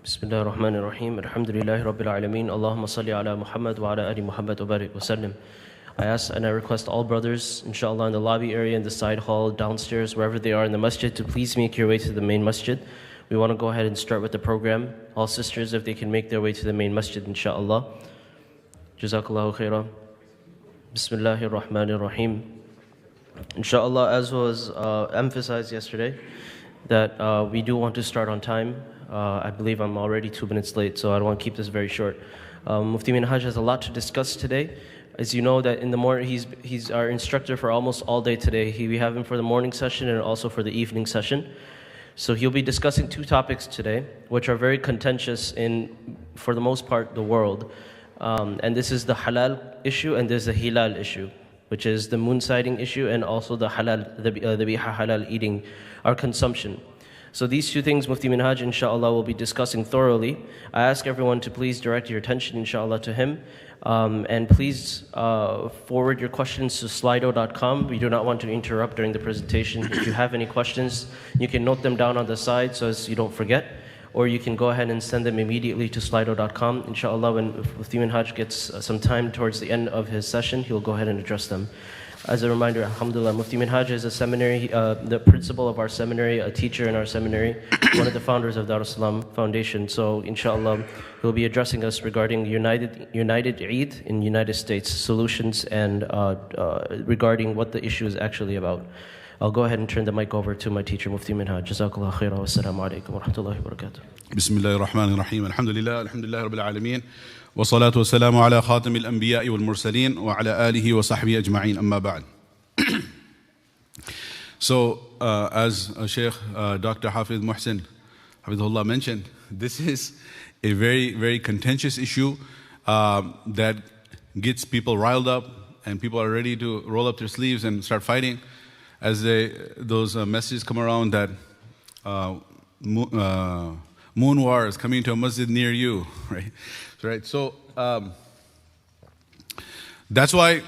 Bismillah ar-Rahman ar-Rahim. Alhamdulillahi Rabbil Alameen. Allahumma salli ala Muhammad wa ala ali Muhammad wa barik wa sallim. I ask and I request all brothers, inshallah, in the lobby area, in the side hall, downstairs, wherever they are in the masjid, to please make your way to the main masjid. We want to go ahead and start with the program. All sisters, if they can make their way to the main masjid, inshallah. Jazakullahu Khairun. Bismillahir Rahmanir Rahim. Inshallah, as was emphasized yesterday, that we do want to start on time. I believe I'm already 2 minutes late, so I don't want to keep this very short. Mufti Minhaj has a lot to discuss today. As you know, that in the morning, he's our instructor for almost all day today. We have him for the morning session and also for the evening session. So he'll be discussing two topics today, which are very contentious in, for the most part, the world. And this is the halal issue and there's the hilal issue, which is the moon sighting issue and also the halal, the biha halal eating, our consumption. So these two things Mufti Minhaj inshallah will be discussing thoroughly. I ask everyone to please direct your attention inshallah to him. And please forward your questions to slido.com. We do not want to interrupt during the presentation. If you have any questions, you can note them down on the side so as you don't forget. Or you can go ahead and send them immediately to slido.com. Inshallah, when Mufti Minhaj gets some time towards the end of his session, he'll go ahead and address them. As a reminder, alhamdulillah, Mufti Minhaj is a seminary, the principal of our seminary, a teacher in our seminary, one of the founders of Dar es Salaam Foundation. So, inshallah, he'll be addressing us regarding United Eid in United States, solutions and regarding what the issue is actually about. I'll go ahead and turn the mic over to my teacher, Mufti Minhaj. Jazakullahu Khairun. Wassalamu alaikum wa rahmatullahi wa barakatuh. Bismillahir Rahmanir Rahim. Alhamdulillah Rabbil Alameen. والصلاة والسلام على خاتم الأنبياء والمرسلين وعلى آله وصحبه أجمعين أما بعد. So, as Sheikh Dr. Hafiz Muhsin Hafizullah mentioned, this is a very, very contentious issue that gets people riled up, and people are ready to roll up their sleeves and start fighting as those messages come around that moon war is coming to a masjid near you, right? Right. So that's why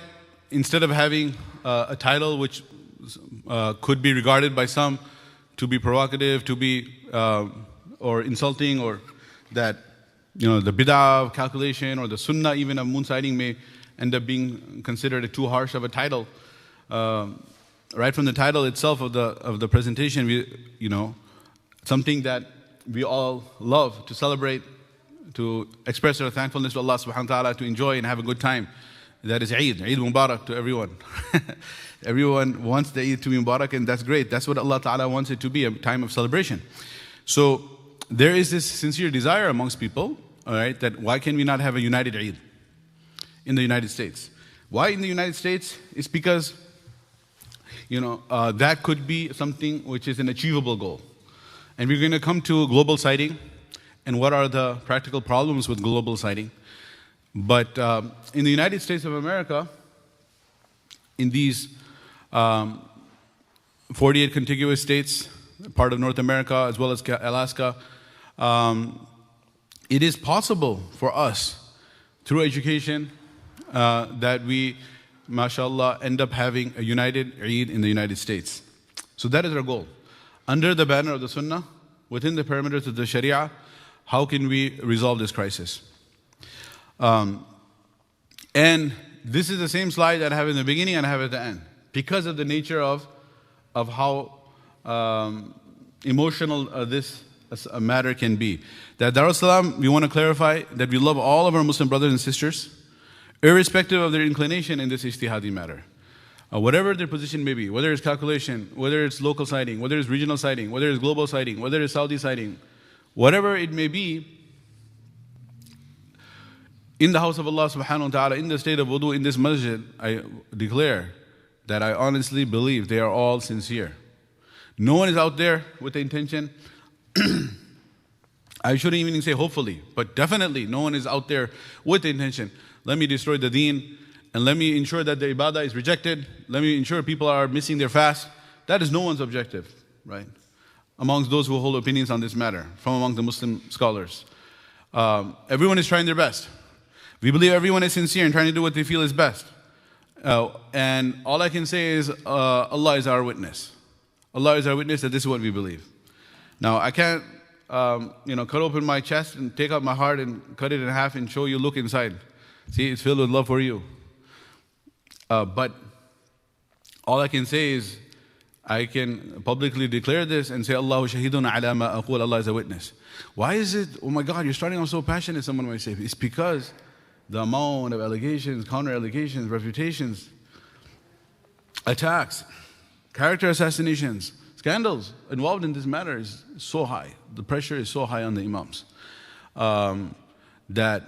instead of having a title which could be regarded by some to be provocative, to be or insulting, or that the bid'ah calculation or the sunnah even of moon sighting may end up being considered too harsh of a title. Right from the title itself of the presentation, something that we all love to celebrate, to express our thankfulness to Allah subhanahu wa ta'ala, to enjoy and have a good time. That is Eid. Eid Mubarak to everyone. Everyone wants the Eid to be Mubarak, and that's great. That's what Allah ta'ala wants it to be, a time of celebration. So there is this sincere desire amongst people, all right, that why can we not have a united Eid in the United States? Why in the United States? It's because, that could be something which is an achievable goal. And we're going to come to global sighting and what are the practical problems with global sighting. But in the United States of America, in these 48 contiguous states, part of North America as well as Alaska, it is possible for us, through education, that we, mashallah, end up having a united Eid in the United States. So that is our goal. Under the banner of the Sunnah, within the parameters of the Sharia, how can we resolve this crisis? And this is the same slide that I have in the beginning and I have at the end, because of the nature of how emotional this matter can be. That Dar es Salaam, we want to clarify that we love all of our Muslim brothers and sisters, irrespective of their inclination in this ijtihadi matter. Whatever their position may be, whether it's calculation, whether it's local sighting, whether it's regional sighting, whether it's global sighting, whether it's Saudi sighting, whatever it may be, in the house of Allah subhanahu wa ta'ala, in the state of wudu, in this masjid, I declare that I honestly believe they are all sincere. No one is out there with the intention, I shouldn't even say hopefully, but definitely no one is out there with the intention, let me destroy the deen, and let me ensure that the ibadah is rejected, let me ensure people are missing their fast. That is no one's objective, right? Amongst those who hold opinions on this matter, from among the Muslim scholars. Everyone is trying their best. We believe everyone is sincere and trying to do what they feel is best. And all I can say is, Allah is our witness. Allah is our witness that this is what we believe. Now, I can't cut open my chest and take out my heart and cut it in half and show you, look inside. See, it's filled with love for you. But all I can say is, I can publicly declare this and say, Allahu shahidun ala ma aqul, Allah is a witness. Why is it, oh my God, you're starting off so passionate, someone might say. It's because the amount of allegations, counter-allegations, refutations, attacks, character assassinations, scandals involved in this matter is so high. The pressure is so high on the imams that,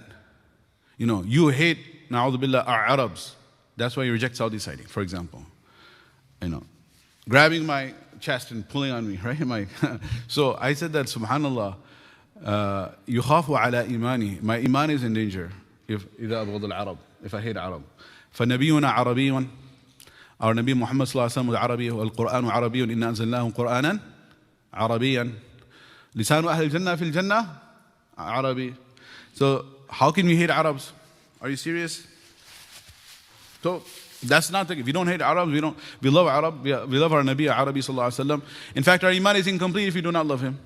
you hate, na'udhu billah, our Arabs. That's why you reject Saudi sighting, for example. Grabbing my chest and pulling on me, right? So I said that, subhanallah, yukhafu ala imani. My iman is in danger if I hate Arab. فَنَبِيُّنَا عَرَبِيٌّ. Our Nabi Muhammad sallallahu alaihi wasallam was Arabi, وَالْقُرْآنُ عَرَبِيٌّ إِنَّا أَنزَلْنَاهُ قُرْآنًا عَرَبِيًّا لِسَانُ أَهْلِ الْجَنَّةِ فِي الْجَنَّةِ عَرَبِي. So how can we hate Arabs? Are you serious? So that's not the case. We don't hate Arabs. We love Arab. We love our Nabi Arabi sallallahu alaihi wasallam. In fact, our iman is incomplete if we do not love him.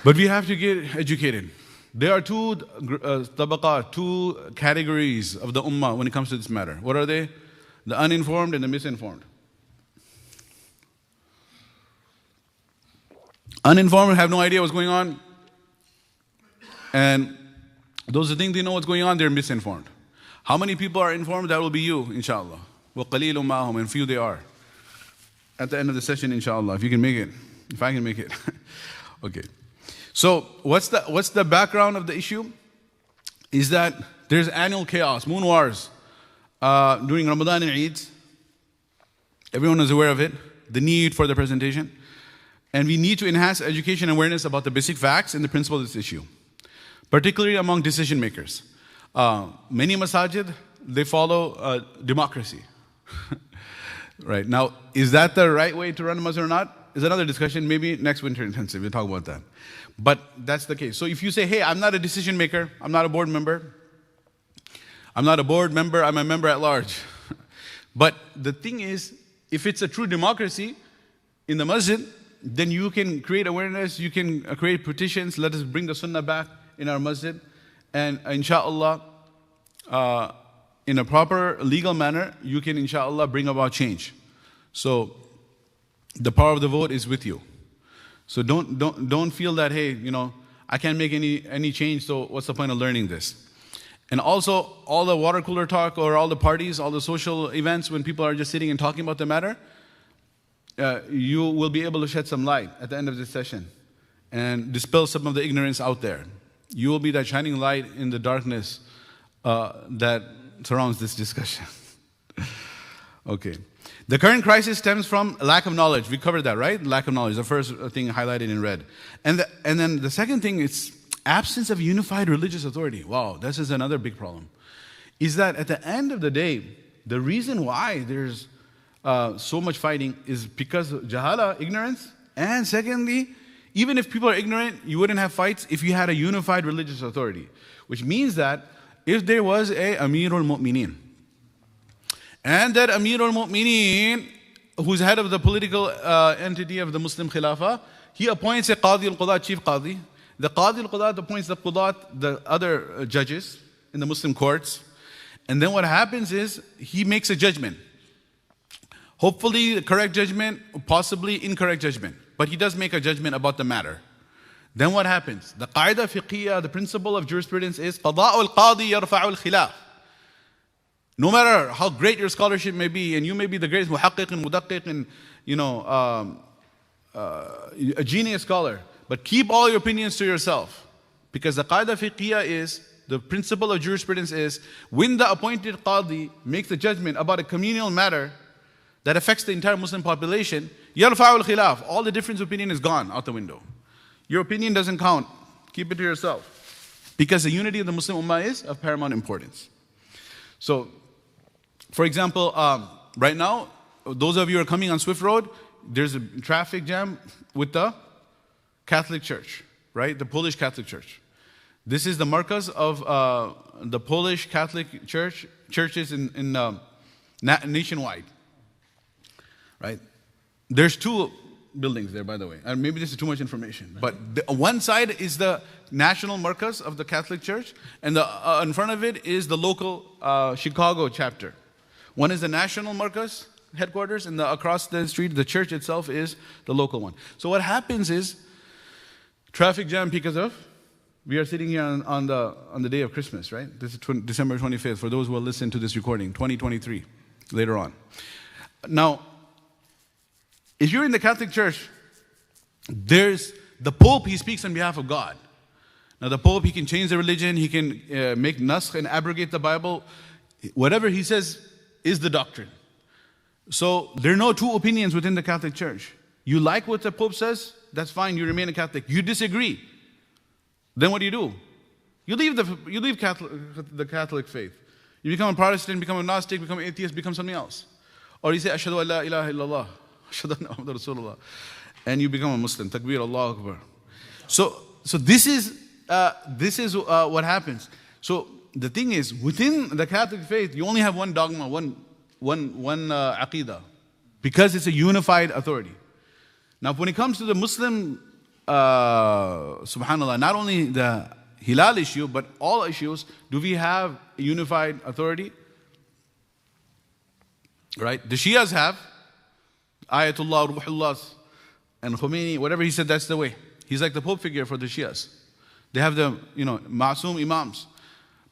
But we have to get educated. There are two tabaqat, two categories of the ummah when it comes to this matter. What are they? The uninformed and the misinformed. Uninformed have no idea what's going on. And those who think they know what's going on, they're misinformed. How many people are informed? That will be you, inshallah. وَقَلِيلٌ مَّاهُمْ, and few they are. At the end of the session, inshallah, if you can make it. If I can make it. Okay. So what's the background of the issue? Is that there's annual chaos, moon wars, during Ramadan and Eid. Everyone is aware of it, the need for the presentation. And we need to enhance education and awareness about the basic facts and the principle of this issue, particularly among decision makers. Many masajid, they follow democracy. Right. Now, is that the right way to run a masjid or not? Is another discussion. Maybe next winter intensive, we'll talk about that. But that's the case. So if you say, hey, I'm not a decision maker, I'm not a board member, I'm not a board member, I'm a member at large. But the thing is, if it's a true democracy in the masjid, then you can create awareness, you can create petitions, let us bring the sunnah back in our masjid. And inshallah, in a proper legal manner, you can inshallah bring about change. So the power of the vote is with you. So don't feel that, hey, I can't make any change, so what's the point of learning this? And also, all the water cooler talk or all the parties, all the social events when people are just sitting and talking about the matter, you will be able to shed some light at the end of this session and dispel some of the ignorance out there. You will be that shining light in the darkness that surrounds this discussion. Okay. The current crisis stems from lack of knowledge. We covered that, right? Lack of knowledge, the first thing highlighted in red. And then the second thing is absence of unified religious authority. Wow, this is another big problem. Is that at the end of the day, the reason why there's so much fighting is because of jahala, ignorance. And secondly, even if people are ignorant, you wouldn't have fights if you had a unified religious authority. Which means that if there was a Amirul Mu'mineen, and that Amirul Mu'mineen, who's head of the political entity of the Muslim Khilafah, he appoints a Qadi al-Qudat, chief Qadi. The Qadi al-Qudat appoints the Qudat, the other judges in the Muslim courts. And then what happens is, he makes a judgment. Hopefully the correct judgment, possibly incorrect judgment. But he does make a judgment about the matter. Then what happens? The qaida fiqhiyya, the principle of jurisprudence is qada'u al-qadi yarfa'u al-khilaf. No matter how great your scholarship may be, and you may be the greatest muhaqqiq and mudaqqiq and a genius scholar, but keep all your opinions to yourself. Because the qaida fiqhiyya is, the principle of jurisprudence is, when the appointed qadi makes a judgment about a communal matter that affects the entire Muslim population, yarfa'u al-khilaf, all the difference of opinion is gone out the window. Your opinion doesn't count. Keep it to yourself. Because the unity of the Muslim Ummah is of paramount importance. So, for example, right now, those of you who are coming on Swift Road, there's a traffic jam with the Catholic Church, right? The Polish Catholic Church. This is the markaz of the Polish Catholic churches in nationwide, right? There's two buildings there, by the way. And maybe this is too much information. But one side is the national markaz of the Catholic Church, and in front of it is the local Chicago chapter. One is the national markaz headquarters, and across the street, the church itself is the local one. So what happens is, traffic jam because of, we are sitting here on the day of Christmas, right? This is December 25th, for those who will listen to this recording, 2023, later on. Now, if you're in the Catholic Church, there's the Pope, he speaks on behalf of God. Now the Pope, he can change the religion, he can make naskh and abrogate the Bible. Whatever he says is the doctrine. So there are no two opinions within the Catholic Church. You like what the Pope says, that's fine, you remain a Catholic. You disagree, then what do? You leave the Catholic faith. You become a Protestant, become a Gnostic, become an atheist, become something else. Or you say, Ashhadu an la ilaha illallah, Ashhadu anna Muhammadan Rasulullah, and you become a Muslim. Takbir, Allahu Akbar. So this is what happens. So the thing is, within the Catholic faith, you only have one dogma, one aqidah, because it's a unified authority. Now, when it comes to the Muslim, subhanallah, not only the Hilal issue, but all issues, do we have a unified authority? Right? The Shias have Ayatullah, Ruhullah, and Khomeini, whatever he said, that's the way. He's like the Pope figure for the Shias. They have the, Ma'soom Imams.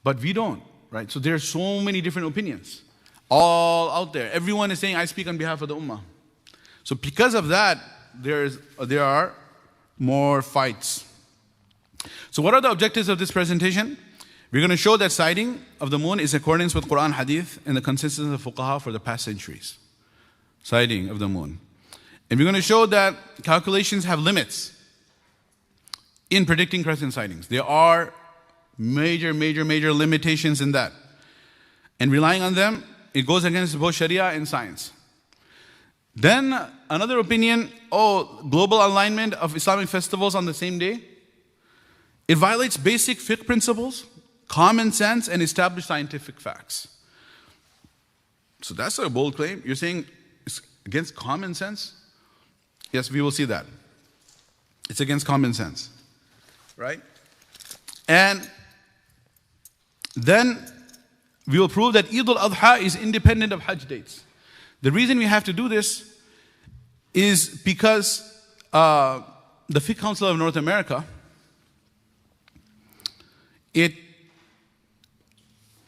But we don't, right? So there are so many different opinions, all out there. Everyone is saying, I speak on behalf of the Ummah. So because of that, there are more fights. So what are the objectives of this presentation? We're going to show that sighting of the moon is in accordance with Quran, Hadith, and the consensus of fuqaha for the past centuries. Sighting of the moon. And we're going to show that calculations have limits in predicting crescent sightings. There are major limitations in that. And relying on them, it goes against both Sharia and science. Then another opinion, global alignment of Islamic festivals on the same day. It violates basic fiqh principles, common sense, and established scientific facts. So that's a bold claim. You're saying it's against common sense? Yes, we will see that. It's against common sense, right? And then we will prove that Eid al-Adha is independent of Hajj dates. The reason we have to do this is because the Fiqh Council of North America, it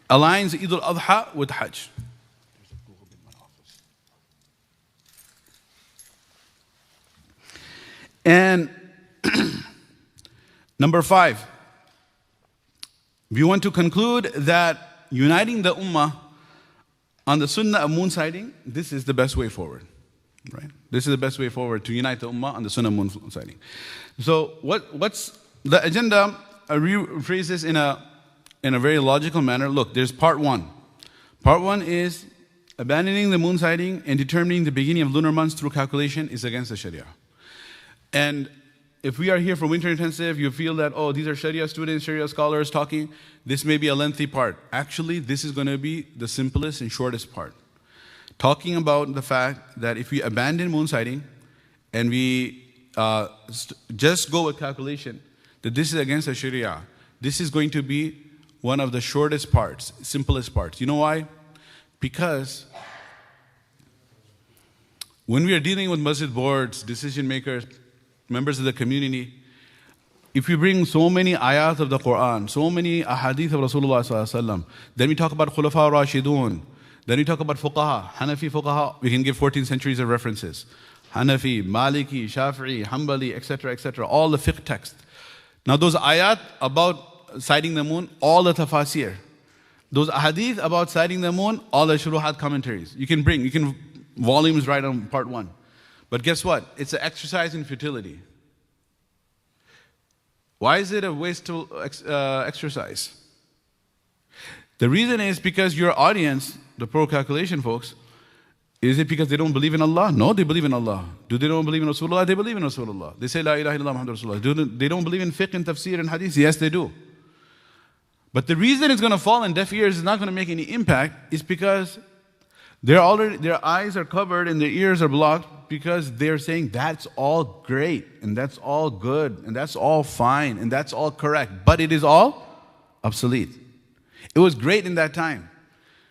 aligns Eid al-Adha with Hajj. And number 5, we want to conclude that uniting the Ummah on the Sunnah of moon sighting, this is the best way forward. Right? This is the best way forward to unite the Ummah on the Sunnah of moon sighting. So what's the agenda? I rephrase this in a very logical manner. Look, there's part 1. Part 1 is abandoning the moon sighting and determining the beginning of lunar months through calculation is against the Sharia. And if we are here for winter intensive, you feel that, these are Sharia students, Sharia scholars talking, this may be a lengthy part. Actually, this is going to be the simplest and shortest part. Talking about the fact that if we abandon moon sighting and we just go with calculation, that this is against the Sharia. This is going to be one of the shortest parts, simplest parts. You know why? Because when we are dealing with masjid boards, decision makers, members of the community, if we bring so many ayat of the Quran, so many ahadith of Rasulullah sallallahu alaihi wasallam, then we talk about Khulafa Rashidun, then we talk about fuqaha, Hanafi fuqaha, we can give 14 centuries of references. Hanafi, Maliki, Shafi'i, Hanbali, etc., all the fiqh text. Now those ayat about sighting the moon, all the tafasir. Those ahadith about sighting the moon, all the shuruhat commentaries. You can volumes write on part 1. But guess what? It's an exercise in futility. Why is it a wasteful exercise? The reason is because your audience, the pro calculation folks, is it because they don't believe in Allah? No, they believe in Allah. Do they don't believe in Rasulullah? They believe in Rasulullah. They say La ilaha illallah Muhammadur Rasulullah. They don't believe in fiqh and tafsir and hadith? Yes, they do. But the reason it's going to fall in deaf ears is not going to make any impact is because Their eyes are covered and their ears are blocked because they're saying that's all great and that's all good and that's all fine and that's all correct, but it is all obsolete. It was great in that time.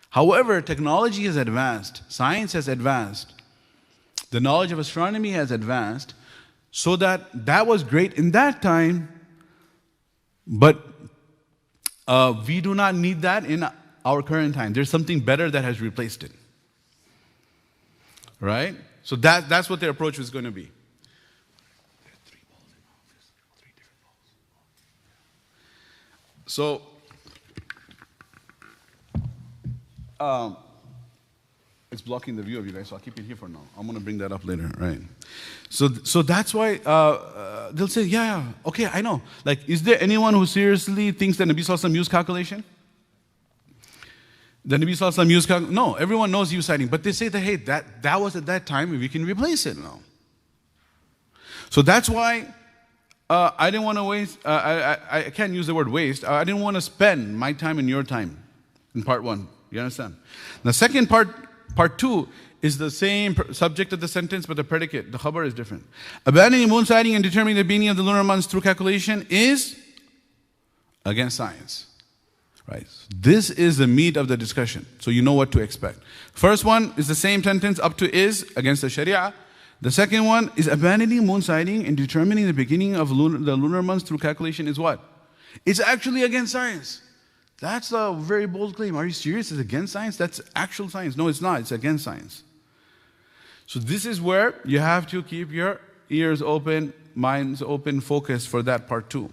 However, technology has advanced, science has advanced, the knowledge of astronomy has advanced, so that was great in that time, but we do not need that in our current time. There's something better that has replaced it. Right? So that's what their approach was going to be. There are 3 balls in my office, 3 different balls. So, it's blocking the view of you guys, so I'll keep it here for now. I'm going to bring that up later, right? So that's why they'll say, yeah, okay, I know. Like, is there anyone who seriously thinks that Nabi Sallallahu Alaihi Wasallam used calculation? The Nabi Sallallahu Alaihi Wasallam used calculation? No, everyone knows he was citing, but they say that, hey, that was at that time, we can replace it now. So that's why I didn't want to waste, I can't use the word waste, I didn't want to spend my time and your time in part 1. You understand? The second part 2, is the same subject of the sentence, but the predicate, the khabar is different. Abandoning moon sighting and determining the beginning of the lunar months through calculation is against science. Right? This is the meat of the discussion, so you know what to expect. First one is the same sentence up to is against the Sharia. The second one is abandoning moon sighting and determining the beginning of the lunar months through calculation is what? It's actually against science. That's a very bold claim. Are you serious? It's against science? That's actual science. No, it's not. It's against science. So this is where you have to keep your ears open, minds open, focused for that part 2.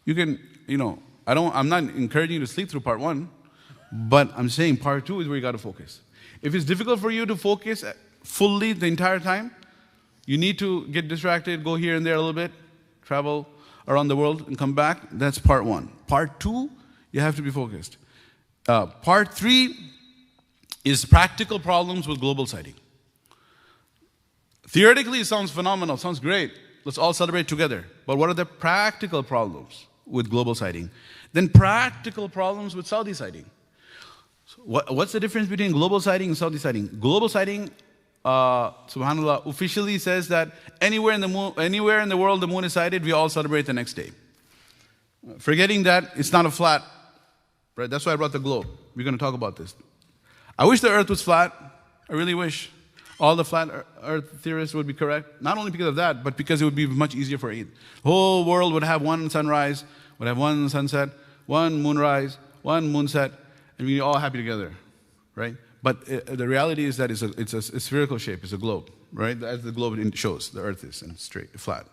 You can, I'm not encouraging you to sleep through part 1, but I'm saying part 2 is where you got to focus. If it's difficult for you to focus fully the entire time, you need to get distracted, go here and there a little bit, travel around the world and come back. That's part 1. Part 2, you have to be focused. Part 3 is practical problems with global sighting. Theoretically, it sounds phenomenal, sounds great. Let's all celebrate together. But what are the practical problems with global sighting? Then practical problems with Saudi sighting. So what's the difference between global sighting and Saudi sighting? Global sighting, subhanAllah, officially says that anywhere in the world the moon is sighted, we all celebrate the next day. Forgetting that it's not a flat, right? That's why I brought the globe. We're going to talk about this. I wish the earth was flat. I really wish. All the flat earth theorists would be correct. Not only because of that, but because it would be much easier for Eid. The whole world would have one sunrise, would have one sunset, one moonrise, one moonset, and we'd be all happy together, right? But the reality is that it's a spherical shape. It's a globe, right? As the globe shows, the earth is straight, flat.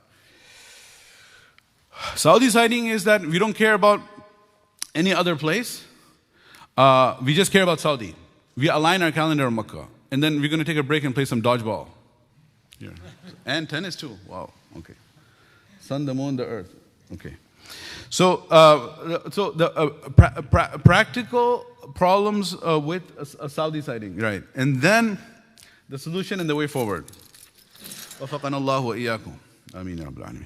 Saudi sighting is that we don't care about any other place. We just care about Saudi. We align our calendar on Makkah. And then we're going to take a break and play some dodgeball. Here. And tennis too. Wow. Okay. Sun, the moon, the earth. Okay. So, practical problems with a Saudi sighting, right? And then the solution and the way forward. وفقنا الله وإياكم. آمين يا رب العالمين.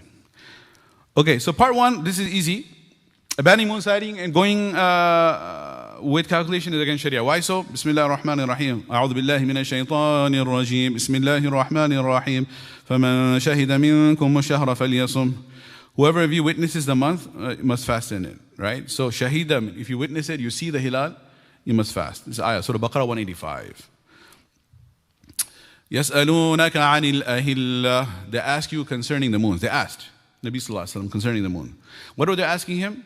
Okay, so part 1, this is easy. Abandoning moon sighting and going with calculation is against Sharia. Why so? Bismillah ar-Rahman ar-Rahim. A'udhu billahi minash shaitanir rajim. Bismillahir Rahmanir Rahim. فَمَنْ شَهِدَ مِنْكُمُ الشَّهْرَ فَلْيَصُمْ. Whoever of you witnesses the month, must fast in it. Right? So shahida, if you witness it, you see the hilal, you must fast. This is ayah, Surah Baqarah 185. يَسْأَلُونَكَ عَنِ الْأَهِلَّةِ. They ask you concerning the moons. They asked Nabi Sallallahu Alaihi Wasallam concerning the moon. What were they asking him?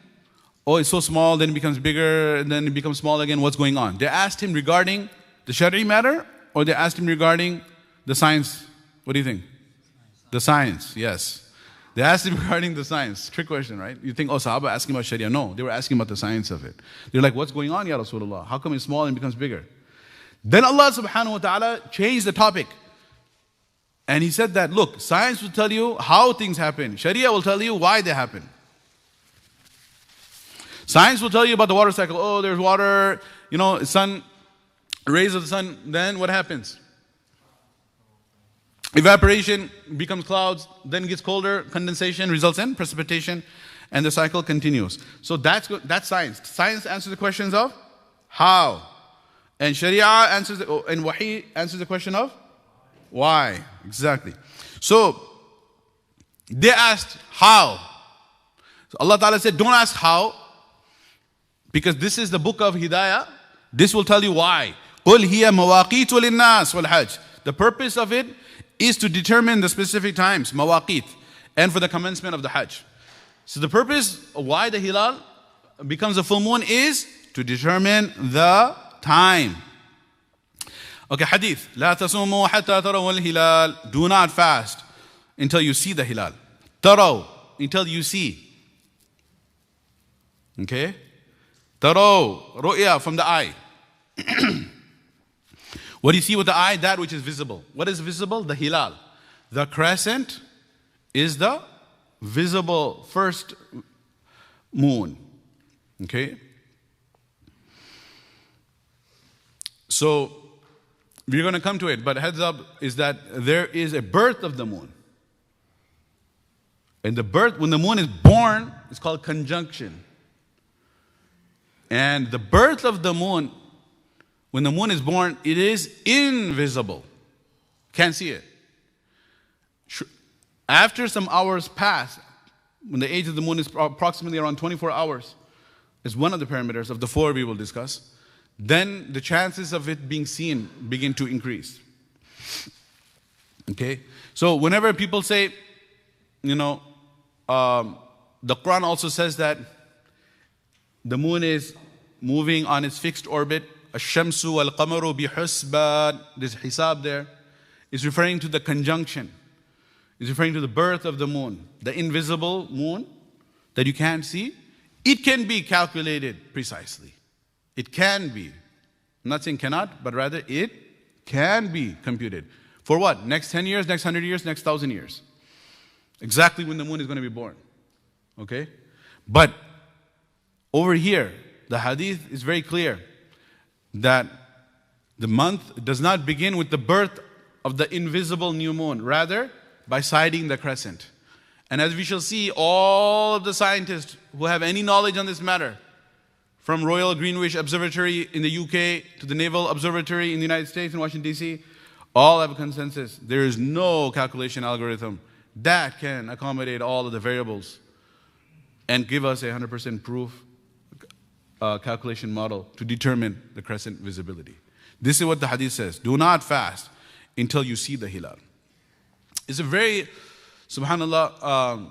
Oh, it's so small, then it becomes bigger, and then it becomes small again. What's going on? They asked him regarding the Shari'i matter, or they asked him regarding the science? What do you think? The science, yes. They asked him regarding the science. Trick question, right? You think, oh, Sahaba asking about Sharia. No, they were asking about the science of it. They're like, what's going on, Ya Rasulullah? How come it's small and becomes bigger? Then Allah subhanahu wa ta'ala changed the topic. And He said that, look, science will tell you how things happen. Sharia will tell you why they happen. Science will tell you about the water cycle. Oh, there's water, sun, rays of the sun. Then what happens? Evaporation becomes clouds, then gets colder, condensation results in precipitation, and the cycle continues. So that's science. Science answers the questions of how. And Sharia answers, and Wahi answers the question of why. Exactly. So, they asked how. So Allah Ta'ala said, don't ask how, because this is the book of Hidayah. This will tell you why. قُلْ هِيَ مَوَاقِيتُ لِلنَّاسِ وَالْحَجِّ. The purpose of it is to determine the specific times, mawaqit, and for the commencement of the Hajj. So the purpose why the hilal becomes a full moon is to determine the time. Okay, hadith. لا تصوموا حتى تروا الهلال. Do not fast until you see the hilal. تروا, until you see. Okay? تروا, ru'ya, from the eye. What do you see with the eye? That which is visible. What is visible? The hilal. The crescent is the visible first moon. Okay? So, we're going to come to it, but heads up is that there is a birth of the moon. And the birth, when the moon is born, it's called conjunction. And the birth of the moon, when the moon is born, it is invisible. Can't see it. After some hours pass, when the age of the moon is approximately around 24 hours, is one of the parameters of the 4 we will discuss, then the chances of it being seen begin to increase. Okay? So whenever people say, the Quran also says that the moon is moving on its fixed orbit, الشمس والقمر بحسبان, there's hisab there, is referring to the conjunction. It's referring to the birth of the moon, the invisible moon that you can't see. It can be calculated precisely. It can be. I'm not saying cannot, but rather it can be computed. For what? Next 10 years, next 100 years, next 1,000 years. Exactly when the moon is going to be born. Okay? But over here, the hadith is very clear that the month does not begin with the birth of the invisible new moon, rather by sighting the crescent. And as we shall see, all of the scientists who have any knowledge on this matter, from Royal Greenwich Observatory in the UK to the Naval Observatory in the United States in Washington, D.C., all have a consensus. There is no calculation algorithm that can accommodate all of the variables and give us a 100% proof calculation model to determine the crescent visibility. This is what the hadith says. Do not fast until you see the hilal. It's a very, subhanAllah,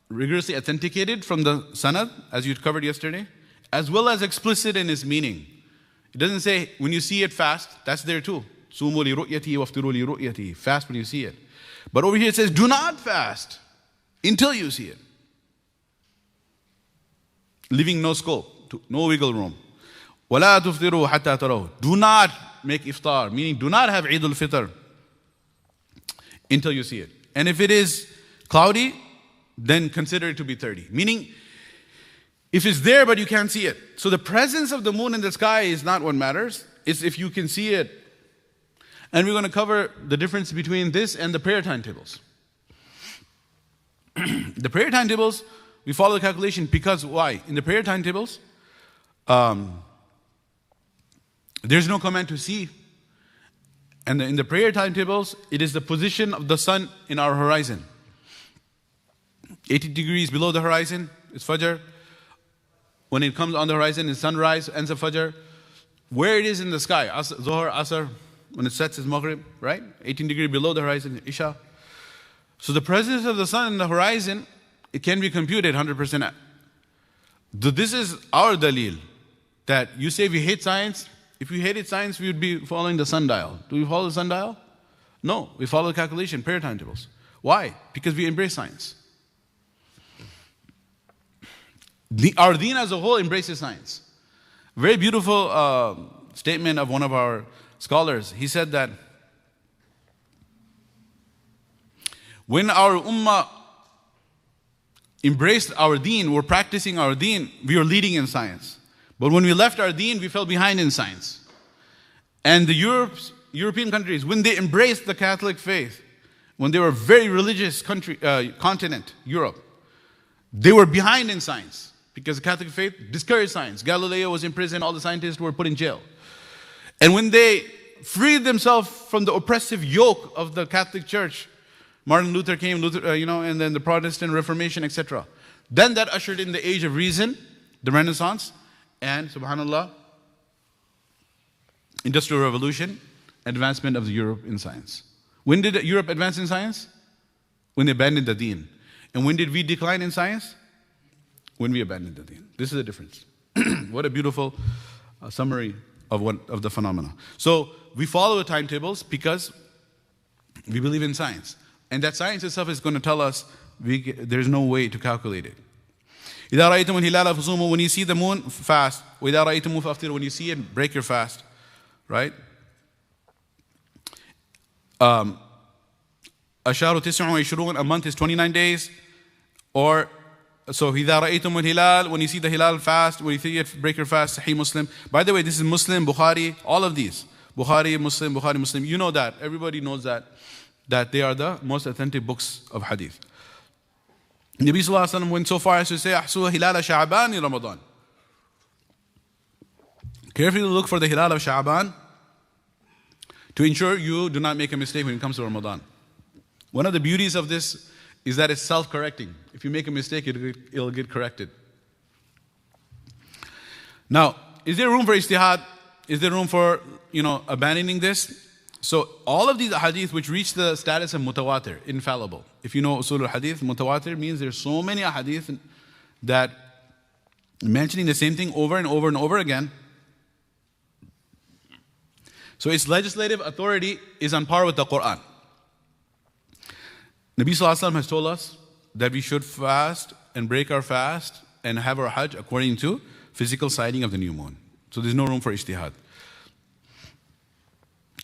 rigorously authenticated from the sanad, as you covered yesterday, as well as explicit in its meaning. It doesn't say, when you see it, fast. That's there too. Sumu li ru'yati waftiru li ru'yati. Fast when you see it. But over here it says, do not fast until you see it. Leaving no scope, no wiggle room. وَلَا تُفْطِرُوا حَتَّى تَرَوْا. Do not make iftar, meaning do not have Eid al-Fitr until you see it. And if it is cloudy, then consider it to be 30. Meaning, if it's there but you can't see it. So the presence of the moon in the sky is not what matters. It's if you can see it. And we're going to cover the difference between this and the prayer timetables. The prayer timetables, we follow the calculation because why? In the prayer timetables, there's no command to see. And in the prayer timetables, it is the position of the sun in our horizon. 80 degrees below the horizon is Fajr. When it comes on the horizon is sunrise, ends of Fajr. Where it is in the sky, Zohar, Asr, when it sets is Maghrib, right? 18 degrees below the horizon, Isha. So the presence of the sun in the horizon, it can be computed 100%. This is our dalil, that you say we hate science. If we hated science, we would be following the sundial. Do we follow the sundial? No, we follow the calculation, prayer timetables. Why? Because we embrace science. Our deen as a whole embraces science. Very beautiful statement of one of our scholars. He said that when our ummah embraced our deen, were practicing our deen, we were leading in science. But when we left our deen, we fell behind in science. And the European countries, when they embraced the Catholic faith, when they were a very religious continent, Europe, they were behind in science because the Catholic faith discouraged science. Galileo was in prison, all the scientists were put in jail. And when they freed themselves from the oppressive yoke of the Catholic Church, Martin Luther came, and then the Protestant Reformation, etc. Then that ushered in the age of reason, the Renaissance, and subhanallah, Industrial Revolution, advancement of Europe in science. When did Europe advance in science? When they abandoned the deen. And when did we decline in science? When we abandoned the deen. This is the difference. What a beautiful summary of the phenomena. So we follow the timetables because we believe in science. And that science itself is going to tell us there's no way to calculate it. إِذَا رَأَيْتُمُ الْهِلَالَ فَصُومُوا. When you see the moon, fast. وَإِذَا رَأَيْتُمُ فَأَفْطِرُوا. When you see it, break your fast. Right? أَشَهْرُ تِسْعٌ وَعِشْرُونَ. A month is 29 days. Or, so إِذَا رَأَيْتُمُ الْهِلَالَ. When you see the hilal, fast. When you see it, break your fast. Sahih Muslim. By the way, this is Muslim, Bukhari, all of these. Bukhari, Muslim. You know that. Everybody knows that they are the most authentic books of hadith. Nabi Sallallahu Alaihi Wasallam went so far as to say, أَحْسُوَ هِلَالَ شَعْبَانِ Ramadan. Carefully look for the hilal of Sha'ban to ensure you do not make a mistake when it comes to Ramadan. One of the beauties of this is that it's self-correcting. If you make a mistake, it'll get corrected. Now, is there room for ijtihad? Is there room for, abandoning this? So all of these hadith which reach the status of mutawatir, infallible. If you know usul al-hadith, mutawatir means there's so many hadith that mentioning the same thing over and over and over again. So its legislative authority is on par with the Quran. Nabi Sallallahu Alaihi Wasallam has told us that we should fast and break our fast and have our hajj according to physical sighting of the new moon. So there's no room for ijtihad.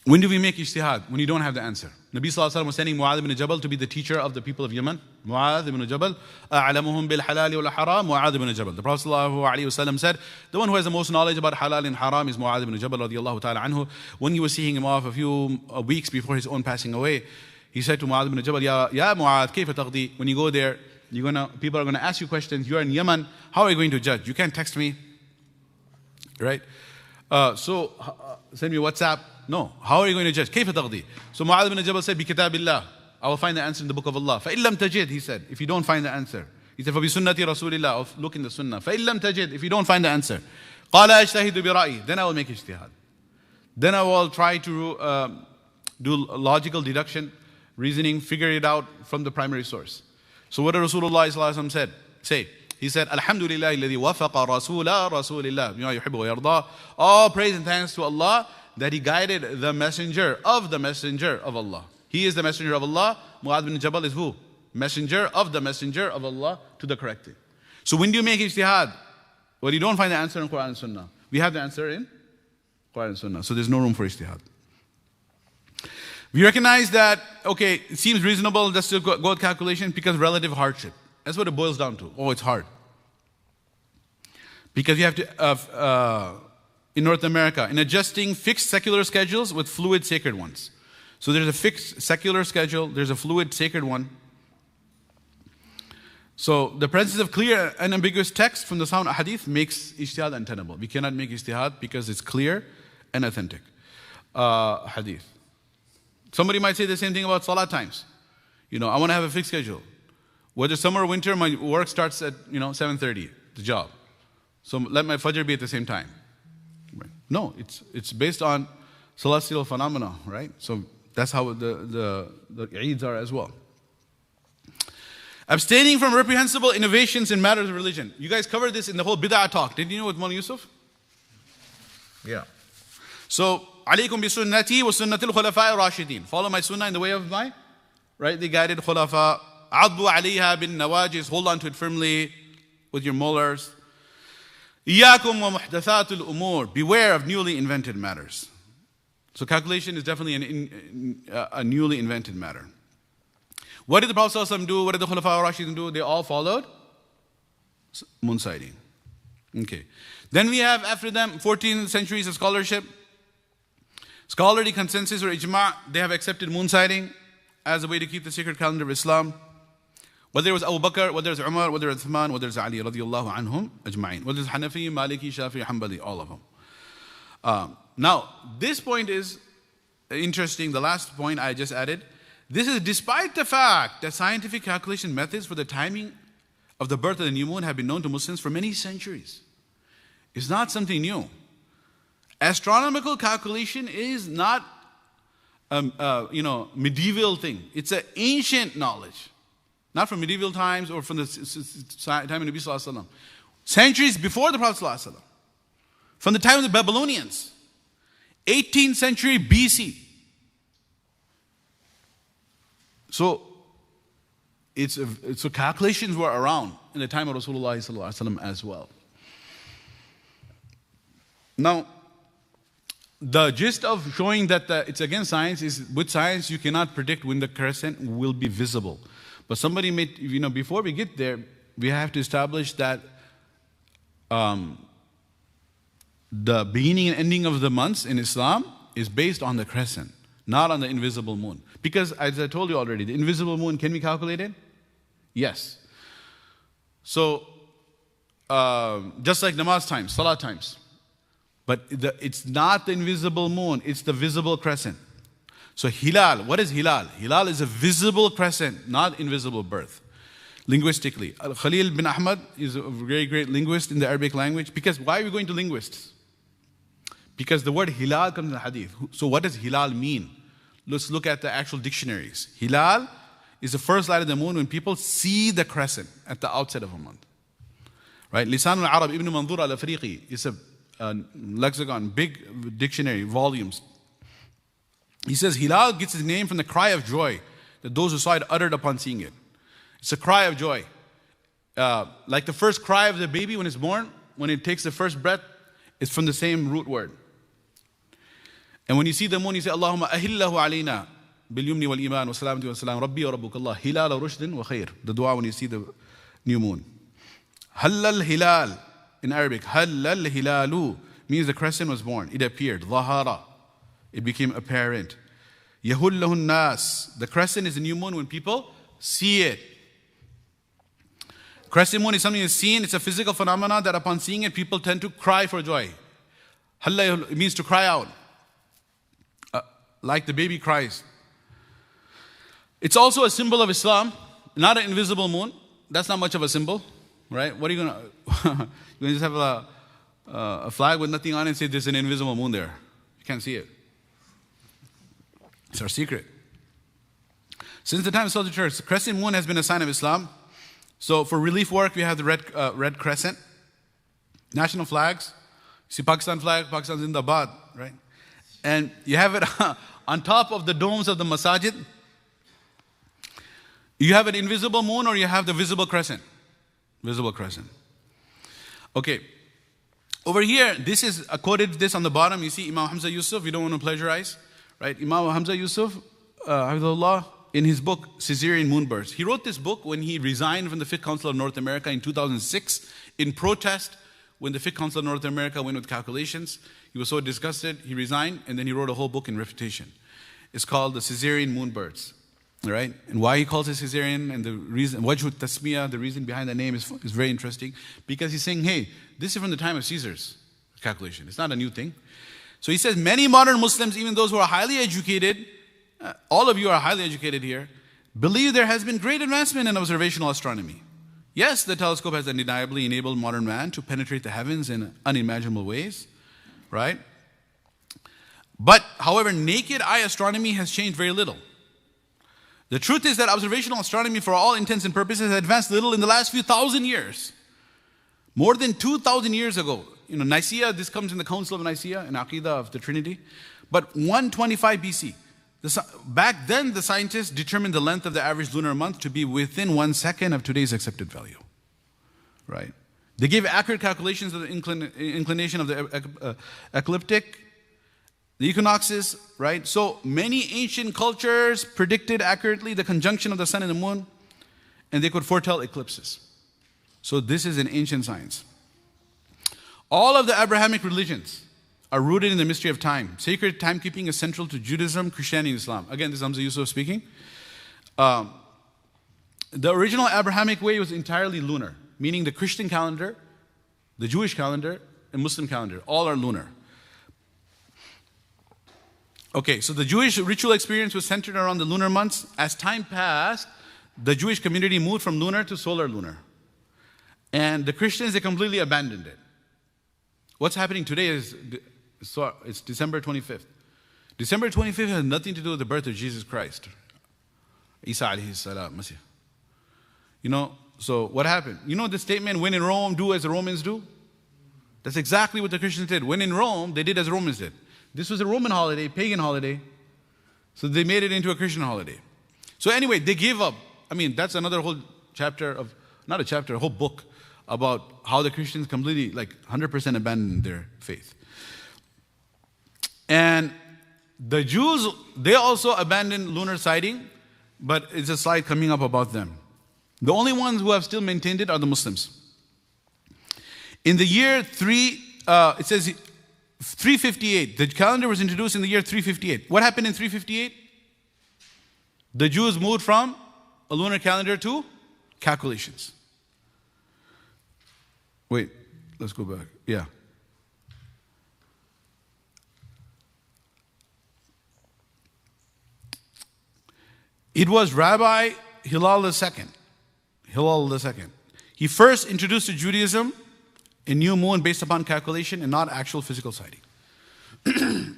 When do we make ijtihad? When you don't have the answer. Nabi Sallallahu Alaihi Wasallam was sending Mu'adh ibn Jabal to be the teacher of the people of Yemen. Mu'adh ibn Jabal, أَعْلَمُهُمْ بِالْحَلَالِ وَالْحَرَامِ Mu'adh ibn Jabal. The Prophet Sallallahu Alaihi Wasallam said, the one who has the most knowledge about halal and haram is Mu'adh ibn Jabal radiyallahu ta'ala anhu. When he was seeing him off a few weeks before his own passing away, he said to Mu'adh ibn Jabal, Ya Mu'adh, كيف تقضي? When you go there, people are going to ask you questions. You're in Yemen. How are you going to judge? You can't text me. Right? So send me WhatsApp. No. How are you going to judge? كيف تقضي? So Mu'adh ibn Jabal said, بكتاب الله. I will find the answer in the book of Allah. فإن لم تجد, he said, if you don't find the answer. He said, فبسنة رسول الله. Look in the sunnah. فإن لم تجد, if you don't find the answer. قال أجتهد برأيي. Then I will make ijtihad. Then I will try to do logical deduction, reasoning, figure it out from the primary source. So what did Rasulullah sallallahu alaihi wasallam say? He said, Alhamdulillah alladhi wafaqa rasula rasulillah bima yuhibbu wa yarda. All praise and thanks to Allah that He guided the messenger of Allah. He is the messenger of Allah. Mu'adh bin Jabal is who? Messenger of Allah to the correct thing. So when do you make ijtihad? Well, you don't find the answer in Quran and Sunnah. We have the answer in Quran and Sunnah. So there's no room for ijtihad. We recognize that, okay, it seems reasonable, let's still go with calculation because relative hardship. That's what it boils down to. Oh, it's hard. Because you have to, in North America, in adjusting fixed secular schedules with fluid sacred ones. So there's a fixed secular schedule, there's a fluid sacred one. So the presence of clear and ambiguous text from the sound hadith makes ijtihad untenable. We cannot make ijtihad because it's clear and authentic hadith. Somebody might say the same thing about salat times. I want to have a fixed schedule. Whether summer or winter, my work starts at 7:30, the job. So let my fajr be at the same time. Right. No, it's based on celestial phenomena, right? So that's how the Eids are as well. Abstaining from reprehensible innovations in matters of religion. You guys covered this in the whole bid'ah talk. Did you know with Mawlana Yusuf? Yeah. So, alaykum bi sunnati wa sunnatil khulafa'i rashidin. Follow my sunnah in the way of my rightly guided khulafa. Addu alayha bin nawajis. Hold on to it firmly with your molars. Iyakum wa muhdathatul umur. Beware of newly invented matters. So calculation is definitely a newly invented matter. What did the Prophet ﷺ do? What did the Khulafa Rashidin do? They all followed moon sighting. Okay. Then we have after them 14 centuries of scholarship. Scholarly consensus or ijma', they have accepted moon sighting as a way to keep the sacred calendar of Islam. Whether it was Abu Bakr, whether it was Umar, whether it was Uthman, whether it was Ali radiyallahu anhum ajma'in. Whether it was Hanafi, Maliki, Shafi, Hanbali, all of them. Now, this point is interesting. The last point I just added. This is despite the fact that scientific calculation methods for the timing of the birth of the new moon have been known to Muslims for many centuries. It's not something new. Astronomical calculation is not medieval thing. It's an ancient knowledge. Not from medieval times or from the time of Nabi Sallallahu Alaihi Wasallam. Centuries before the Prophet Sallallahu Alaihi Wasallam. From the time of the Babylonians. 18th century BC. So calculations were around in the time of Rasulullah Sallallahu Alaihi Wasallam as well. Now, the gist of showing that it's against science is, with science you cannot predict when the crescent will be visible. But somebody may, before we get there, we have to establish that the beginning and ending of the months in Islam is based on the crescent, not on the invisible moon. Because, as I told you already, the invisible moon, can we calculate it? Yes. So, just like namaz times, salah times. But it's not the invisible moon, it's the visible crescent. So hilal, what is hilal? Hilal is a visible crescent, not invisible birth. Linguistically, Khalil bin Ahmed is a very great linguist in the Arabic language. Because why are we going to linguists? Because the word hilal comes in the hadith. So what does hilal mean? Let's look at the actual dictionaries. Hilal is the first light of the moon when people see the crescent at the outset of a month. Right? Lisan al-Arab, Ibn Mandur al-Afriqi is a lexicon, big dictionary, volumes. He says hilal gets its name from the cry of joy that those who saw it uttered upon seeing it. It's a cry of joy. Like the first cry of the baby when it's born, when it takes the first breath, it's from the same root word. And when you see the moon, you say, Allahumma ahillahu alayna bil yumni wal iman wa salamati wa salam rabbi wa rabbukallah hilal rushdin wa khair. The dua when you see the new moon. Halal hilal. In Arabic, halal hilalu means the crescent was born. It appeared. Zahara. It became apparent. Yahullahu nas. The crescent is a new moon when people see it. Crescent moon is something that's seen. It's a physical phenomenon that upon seeing it, people tend to cry for joy. Halla, it means to cry out. Like the baby cries. It's also a symbol of Islam. Not an invisible moon. That's not much of a symbol. Right? What are you going to... You just have a flag with nothing on it and say there's an invisible moon there. You can't see it. It's our secret. Since the time of Soldier Church, the crescent moon has been a sign of Islam. So for relief work, we have the red crescent. National flags. You see Pakistan flag, Pakistan Zindabad, right? And you have it on top of the domes of the masajid. You have an invisible moon or you have the visible crescent. Visible crescent. Okay. Over here, this is quoted this on the bottom. You see Imam Hamza Yusuf. You don't want to plagiarize, right? Imam Hamza Yusuf, Hafidhullah, in his book Caesarean Moonbirds. He wrote this book when he resigned from the Fifth Council of North America in 2006 in protest when the Fifth Council of North America went with calculations. He was so disgusted, he resigned, and then he wrote a whole book in refutation. It's called the Caesarean Moonbirds. All right? And why he calls it Caesarean and the reason, Wajhu Tasmiyah, the reason behind the name is very interesting. Because he's saying, hey, this is from the time of Caesar's calculation. It's not a new thing. So he says, many modern Muslims, even those who are highly educated, all of you are highly educated here, believe there has been great advancement in observational astronomy. Yes, the telescope has undeniably enabled modern man to penetrate the heavens in unimaginable ways, right? But, however, naked eye astronomy has changed very little. The truth is that observational astronomy, for all intents and purposes, has advanced little in the last few thousand years. More than 2,000 years ago. Nicaea, this comes in the Council of Nicaea, in Aqidah of the Trinity. But 125 BC. Back then, the scientists determined the length of the average lunar month to be within 1 second of today's accepted value. Right? They gave accurate calculations of the inclination of the ecliptic, the equinoxes, right? So many ancient cultures predicted accurately the conjunction of the sun and the moon, and they could foretell eclipses. So this is an ancient science. All of the Abrahamic religions are rooted in the mystery of time. Sacred timekeeping is central to Judaism, Christianity, and Islam. Again, this is Hamza Yusuf speaking. The original Abrahamic way was entirely lunar, meaning the Christian calendar, the Jewish calendar, and Muslim calendar, all are lunar. Okay, so the Jewish ritual experience was centered around the lunar months. As time passed, the Jewish community moved from lunar to solar lunar. And the Christians, they completely abandoned it. What's happening today is, it's December 25th. December 25th has nothing to do with the birth of Jesus Christ. Isa alayhi salam, Masih. So what happened? The statement, when in Rome, do as the Romans do? That's exactly what the Christians did. When in Rome, they did as the Romans did. This was a Roman holiday, pagan holiday. So they made it into a Christian holiday. So anyway, they gave up. That's another whole chapter of, not a chapter, a whole book about how the Christians completely, 100% abandoned their faith. And the Jews, they also abandoned lunar sighting, but it's a slide coming up about them. The only ones who have still maintained it are the Muslims. In the year it says 358. The calendar was introduced in the year 358. What happened in 358? The Jews moved from a lunar calendar to calculations. Wait, let's go back. Yeah. It was Rabbi Hillel II. He first introduced to Judaism a new moon based upon calculation and not actual physical sighting.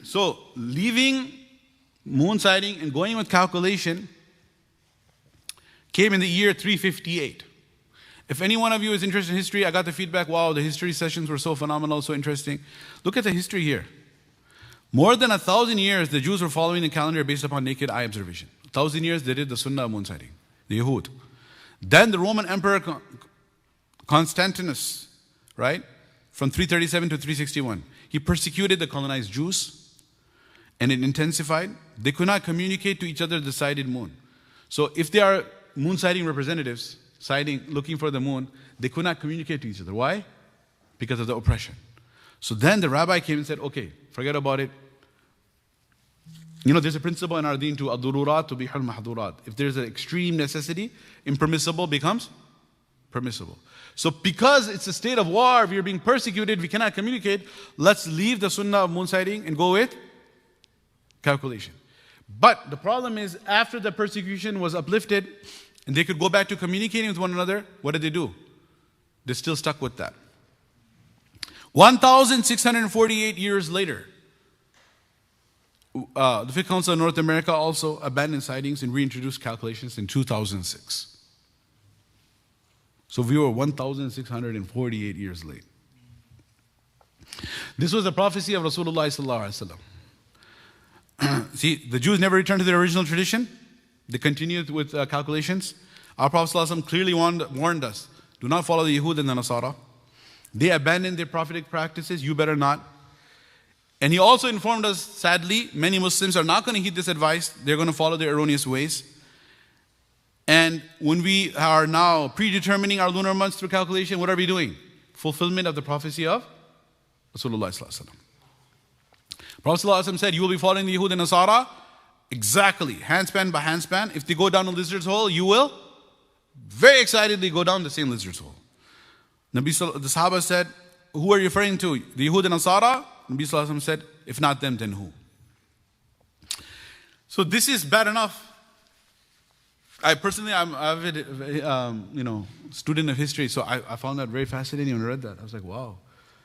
So, leaving moon sighting and going with calculation came in the year 358. If any one of you is interested in history, I got the feedback, wow, the history sessions were so phenomenal, so interesting. Look at the history here. More than 1,000 years, the Jews were following the calendar based upon naked eye observation. 1,000 years, they did the Sunnah of moon sighting, the Yehud. Then the Roman Emperor Constantinus, right, from 337 to 361, he persecuted the colonized Jews, and it intensified. They could not communicate to each other the sighted moon. So if they are moon sighting representatives, looking for the moon, they could not communicate to each other. Why? Because of the oppression. So then the rabbi came and said, okay, forget about it. There's a principle in our deen to ad-dururat tubihul mahdurat. If there's an extreme necessity, impermissible becomes permissible. So because it's a state of war, we are being persecuted, we cannot communicate, let's leave the sunnah of moon sighting and go with calculation. But the problem is, after the persecution was uplifted and they could go back to communicating with one another, what did they do? They still stuck with that. 1,648 years later, the Fiqh Council of North America also abandoned sightings and reintroduced calculations in 2006. So we were 1,648 years late. This was a prophecy of Rasulullah sallallahu alaihi wasallam. See, the Jews never returned to their original tradition. They continued with calculations. Our Prophet sallallahu alaihi wasallam clearly warned us, do not follow the Yehud and the Nasara. They abandoned their prophetic practices, you better not. And he also informed us, sadly, many Muslims are not going to heed this advice. They're going to follow their erroneous ways. And when we are now predetermining our lunar months through calculation, what are we doing? Fulfillment of the prophecy of Rasulullah sallallahu alaihi wasallam. Prophet sallallahu alaihi wasallam said, you will be following the Yehud and Nasara. Exactly, handspan by handspan. If they go down a lizard's hole, you will very excitedly go down the same lizard's hole. The Sahaba said, who are you referring to? The Yehud and Nasara? Nabi sallallahu alaihi wasallam said, if not them, then who? So this is bad enough. I'm avid, student of history, so I found that very fascinating when I read that. I was like, wow,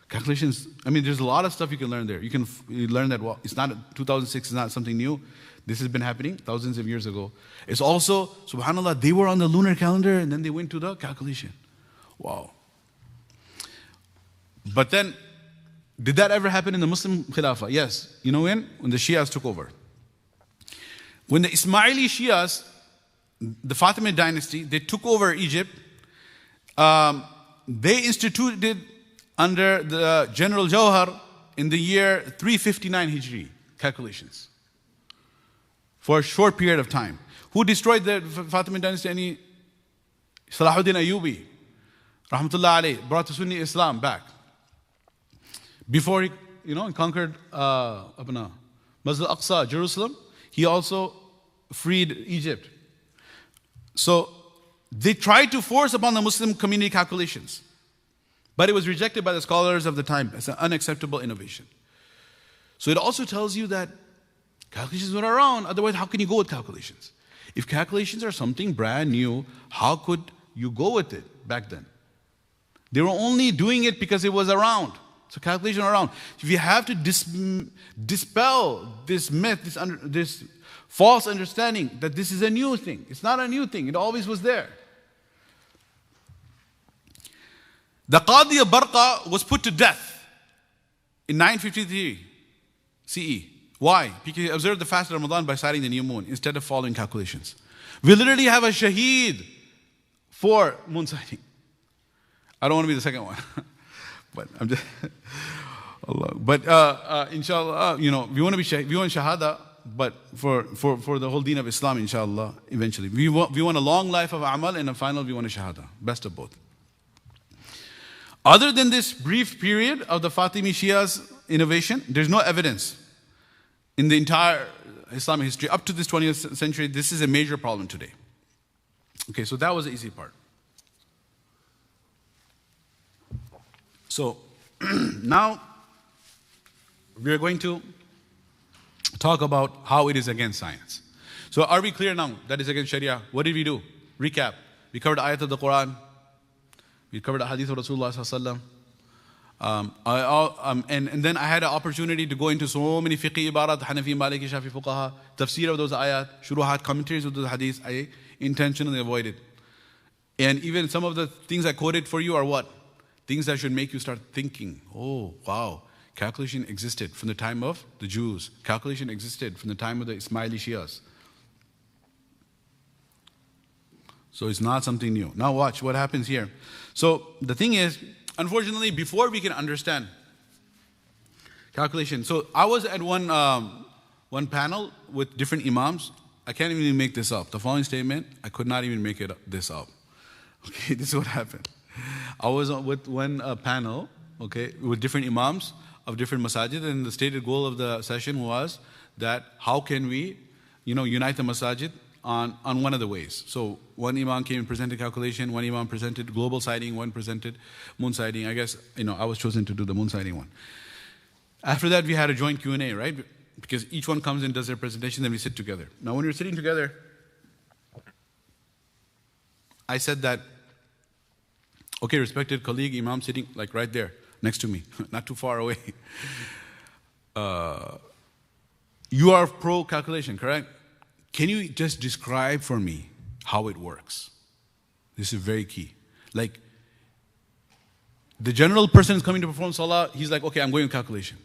calculations. There's a lot of stuff you can learn there. You learn that, well, it's not 2006 is not something new. This has been happening thousands of years ago. It's also, subhanAllah, they were on the lunar calendar and then they went to the calculation. Wow. But then, did that ever happen in the Muslim Khilafah? Yes. You know when? When the Shias took over. When the Ismaili Shias, the Fatimid dynasty, they took over Egypt, they instituted under the General Jawhar in the year 359 Hijri calculations for a short period of time. Who destroyed the Fatimid dynasty? Salahuddin Ayyubi, rahmatullah alayh, brought the Sunni Islam back. Before he conquered Masjid al-Aqsa, Jerusalem, he also freed Egypt. So they tried to force upon the Muslim community calculations, but it was rejected by the scholars of the time as an unacceptable innovation. So it also tells you that Calculations were around. Otherwise, how can you go with calculations? If calculations are something brand new, how could you go with it back then? They were only doing it because it was around. So calculation around. If you have to dispel this myth, this false understanding that this is a new thing. It's not a new thing. It always was there. The Qadi of Barqa was put to death in 953 CE. Why? Because he observed the fast of Ramadan by sighting the new moon instead of following calculations. We literally have a shaheed for moon sighting. I don't want to be the second one. But I'm just Allah. But inshallah, we want to be we want shahada, but for the whole deen of Islam, inshallah, eventually. We want a long life of amal, and a final we want a shahada. Best of both. Other than this brief period of the Fatimi Shia's innovation, there's no evidence in the entire Islamic history up to this 20th century. This is a major problem today. Okay, so that was the easy part. So now we are going to talk about how it is against science. So are we clear now that is against Sharia? What did we do? Recap. We covered the ayat of the Quran. We covered the hadith of Rasulullah sallallahu alaihi wasallam. And then I had an opportunity to go into so many fiqh ibarat, Hanafi, Maliki, Shafi, Fuqaha, tafsir of those ayat, shuruhat, commentaries of those hadiths. I intentionally avoided. And even some of the things I quoted for you are what? Things that should make you start thinking, oh, wow, calculation existed from the time of the Jews. Calculation existed from the time of the Ismaili Shias. So it's not something new. Now watch what happens here. So the thing is, unfortunately, before we can understand calculation. So I was at one panel with different imams. I can't even make this up. The following statement, I could not even make this up. Okay, this is what happened. I was with one panel, okay, with different imams of different masajid, and the stated goal of the session was that how can we, unite the masajid on one of the ways. So one imam came and presented calculation, one imam presented global sighting, one presented moon sighting. I guess, I was chosen to do the moon sighting one. After that, we had a joint Q&A, right? Because each one comes and does their presentation, then we sit together. Now, when we're sitting together, I said that, okay, respected colleague, imam sitting like right there next to me, not too far away. You are pro calculation, correct? Can you just describe for me how it works? This is very key. Like, the general person is coming to perform salah, he's like, okay, I'm going with calculation.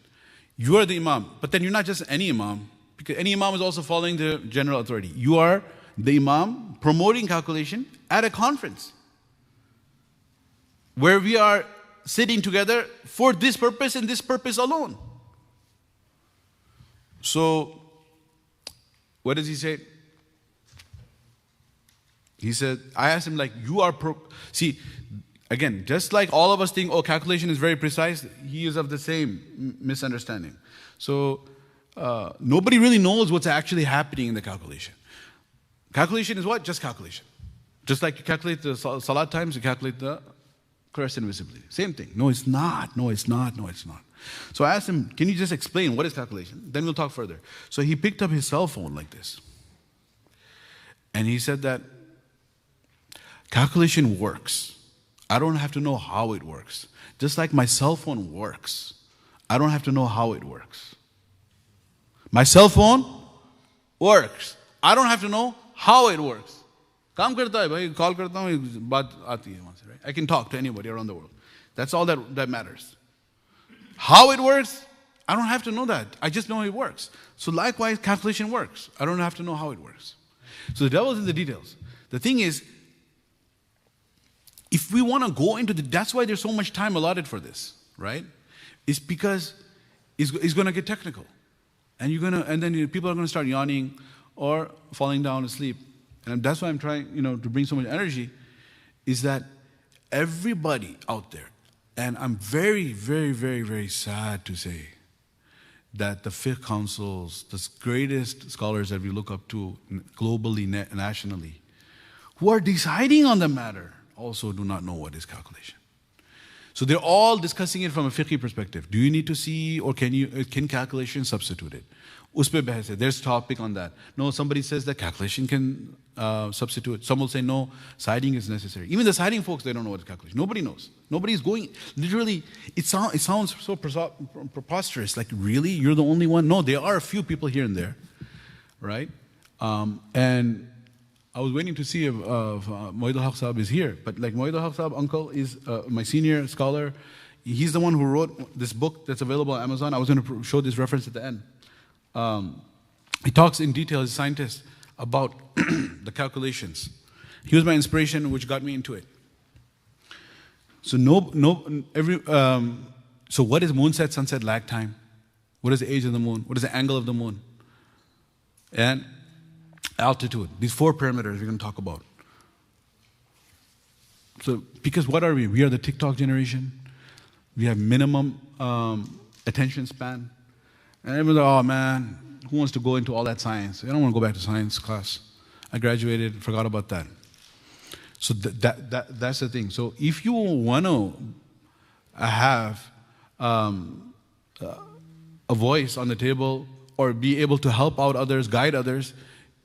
You are the imam, but then you're not just any imam, because any imam is also following the general authority. You are the imam promoting calculation at a conference, where we are sitting together for this purpose and this purpose alone. So, what does he say? He said, I asked him, like, you are see, again, just like all of us think, oh, calculation is very precise, he is of the same misunderstanding. So, nobody really knows what's actually happening in the calculation. Calculation is what? Just calculation. Just like you calculate the salat times, you calculate the crescent visibility. Same thing. No, it's not. No, it's not. No, it's not. So I asked him, can you just explain what is calculation? Then we'll talk further. So he picked up his cell phone like this. And he said that calculation works. I don't have to know how it works. Just like my cell phone works. I don't have to know how it works. My cell phone works. I don't have to know how it works. काम करता है भाई, call करता हूँ, बात आती है वहाँ से, right? I can talk to anybody around the world. That's all that matters. How it works, I don't have to know that. I just know it works. So likewise, calculation works. I don't have to know how it works. So the devil's in the details. The thing is, if we want to go into that's why there's so much time allotted for this, right? It's because it's going to get technical. And then people are going to start yawning or falling down asleep. And that's why I'm trying, to bring so much energy, is that everybody out there, and I'm very, very, very, very sad to say that the fiqh councils, the greatest scholars that we look up to globally, nationally, who are deciding on the matter, also do not know what is calculation. So they're all discussing it from a fiqhi perspective. Do you need to see, or can calculation substitute it? Us pe bahas hai. There's topic on that. No, somebody says that calculation can substitute. Some will say no, siding is necessary. Even the siding folks, they don't know what calculation. Nobody knows. Nobody's going. Literally, it sounds so preposterous. Like, really, you're the only one? No, there are a few people here and there, right? And I was waiting to see if Moidul Haq Sahab is here. But like Moidul Haq Sahab, uncle, is my senior scholar. He's the one who wrote this book that's available on Amazon. I was going to show this reference at the end. He talks in detail as a scientist about the calculations. He was my inspiration, which got me into it. So so what is moonset, sunset, lag time? What is the age of the moon? What is the angle of the moon? And altitude. These 4 parameters we're going to talk about. So, because what are we? We are the TikTok generation. We have minimum attention span. And everyone's like, oh man, who wants to go into all that science? I don't want to go back to science class. I graduated, forgot about that. So that's the thing. So if you want to have a voice on the table or be able to help out others, guide others,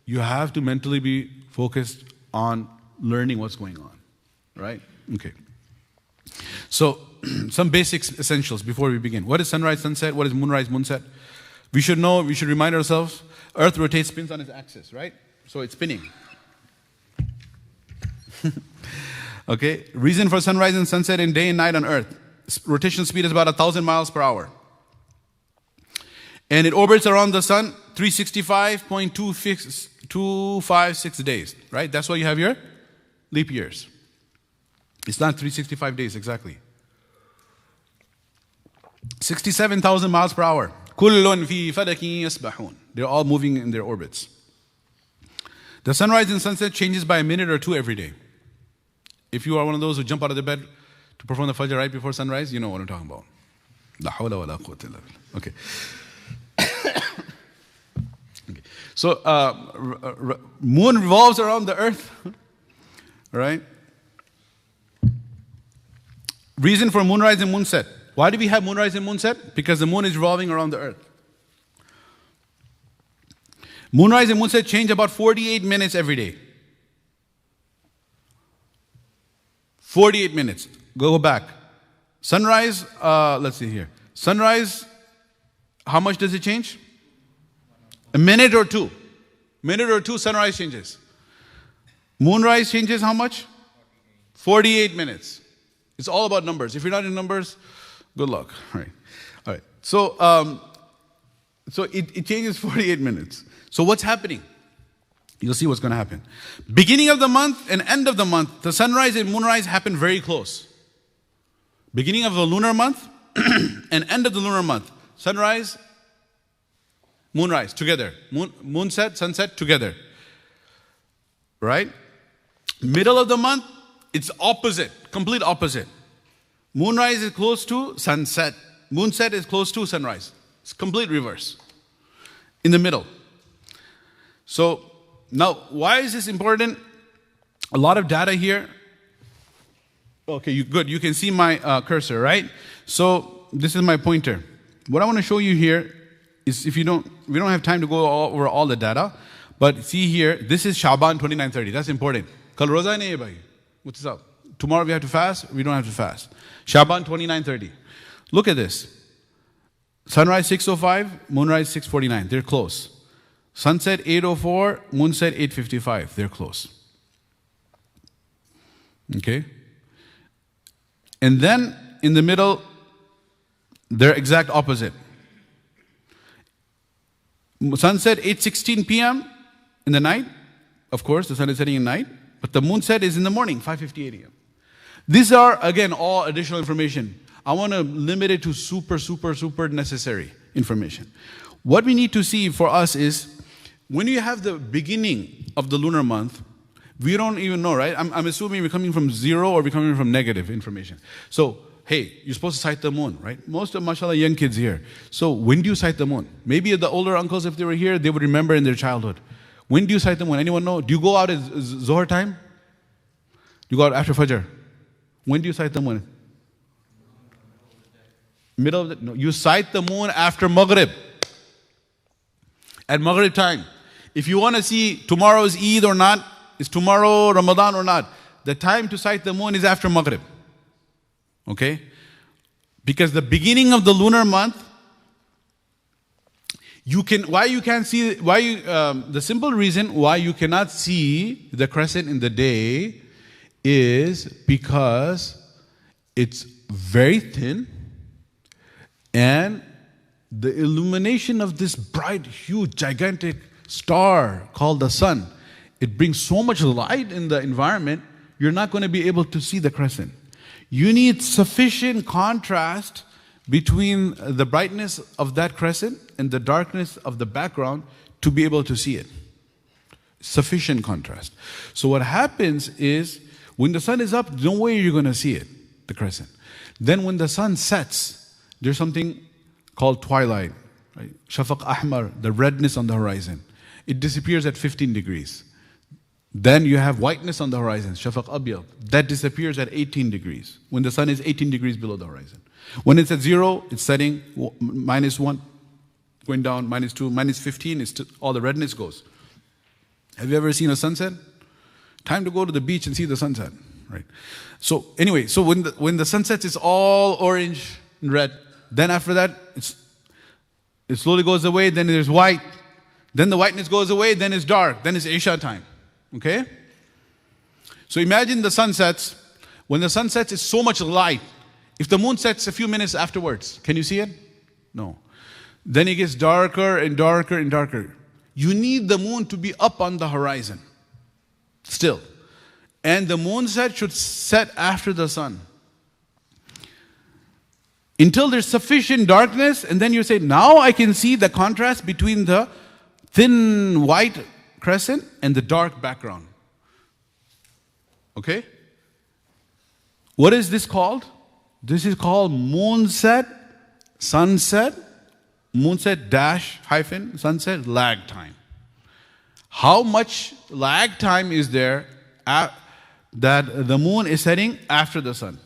you have to mentally be focused on learning what's going on, right? Okay. So some basics, essentials before we begin. What is sunrise, sunset? What is moonrise, moonset? We should know, we should remind ourselves, Earth rotates, spins on its axis, right? So it's spinning. Okay, reason for sunrise and sunset in day and night on Earth. Rotation speed is about 1,000 miles per hour. And it orbits around the sun 365.256 days, right? That's why you have your leap years. It's not 365 days exactly. 67,000 miles per hour. كُلٌّ فِي فَلَكٍ يَسْبَحُونَ. They're all moving in their orbits. The sunrise and sunset changes by a minute or 2 every day. If you are one of those who jump out of the bed to perform the Fajr right before sunrise, you know what I'm talking about. La hawla wa la quwwata illa billah. Okay. Okay. So, moon revolves around the earth, right? Reason for moonrise and moonset. Why do we have moonrise and moonset? Because the moon is revolving around the earth. Moonrise and moonset change about 48 minutes every day. 48 minutes. Go back. Sunrise, let's see here. Sunrise, how much does it change? A minute or 2. Minute or 2, sunrise changes. Moonrise changes how much? 48 minutes. It's all about numbers. If you're not in numbers, good luck. All right. All right. So, it changes 48 minutes. So what's happening? You'll see what's going to happen. Beginning of the month and end of the month, the sunrise and moonrise happen very close. Beginning of the lunar month and end of the lunar month. Sunrise, moonrise together. Moonset, sunset together. Right? Middle of the month, it's opposite. Complete opposite. Moonrise is close to sunset. Moonset is close to sunrise. It's complete reverse. In the middle. So, now, why is this important? A lot of data here. Okay, good. You can see my cursor, right? So, this is my pointer. What I want to show you here is, we don't have time to go over all the data, but see here, this is Shaban 29:30. That's important. Kal roza nahi hai bhai. What's up? Tomorrow we have to fast. We don't have to fast. Shaban 29:30. Look at this. Sunrise 6:05, moonrise 6:49. They're close. Sunset 8:04, moonset 8:55. They're close. Okay? And then in the middle, they're exact opposite. Sunset 8:16 p.m. in the night. Of course, the sun is setting in night. But the moonset is in the morning, 5:58 a.m. These are, again, all additional information. I want to limit it to super necessary information. What we need to see for us is, when you have the beginning of the lunar month, we don't even know, right? I'm assuming we're coming from 0 or we're coming from negative information. So, hey, you're supposed to sight the moon, right? Most of, mashallah, young kids here. So, when do you sight the moon? Maybe the older uncles, if they were here, they would remember in their childhood. When do you sight the moon? Anyone know? Do you go out at Zohar time? Do you go out after Fajr? When do you sight the moon? Middle of the, no, you sight the moon after Maghrib. At Maghrib time. If you want to see tomorrow's Eid or not, is tomorrow Ramadan or not, the time to sight the moon is after Maghrib. Okay? Because the beginning of the lunar month, the simple reason why you cannot see the crescent in the day is because it's very thin and the illumination of this bright, huge, gigantic star called the sun, it brings so much light in the environment, you're not going to be able to see the crescent. You need sufficient contrast between the brightness of that crescent and the darkness of the background to be able to see it. Sufficient contrast. So what happens is, when the sun is up, no way you're going to see it, the crescent. Then when the sun sets, there's something called twilight, right? Shafaq ahmar, the redness on the horizon. It disappears at 15 degrees. Then you have whiteness on the horizon, shafaq abyad. That disappears at 18 degrees, when the sun is 18 degrees below the horizon. When it's at 0, it's setting, -1, going down, -2, -15, all the redness goes. Have you ever seen a sunset? Time to go to the beach and see the sunset, right? So anyway, so when the sun sets, it's all orange and red. Then after that, it slowly goes away, then there's white. Then the whiteness goes away, then it's dark, then it's Isha time. Okay? So imagine the sun sets. When the sun sets, it's so much light. If the moon sets a few minutes afterwards, can you see it? No. Then it gets darker and darker and darker. You need the moon to be up on the horizon. Still. And the moon should set after the sun. Until there's sufficient darkness, and then you say, now I can see the contrast between the thin white crescent and the dark background. Okay? What is this called? This is called moonset, sunset, moonset dash hyphen, sunset lag time. How much lag time is there that the moon is setting after the sun?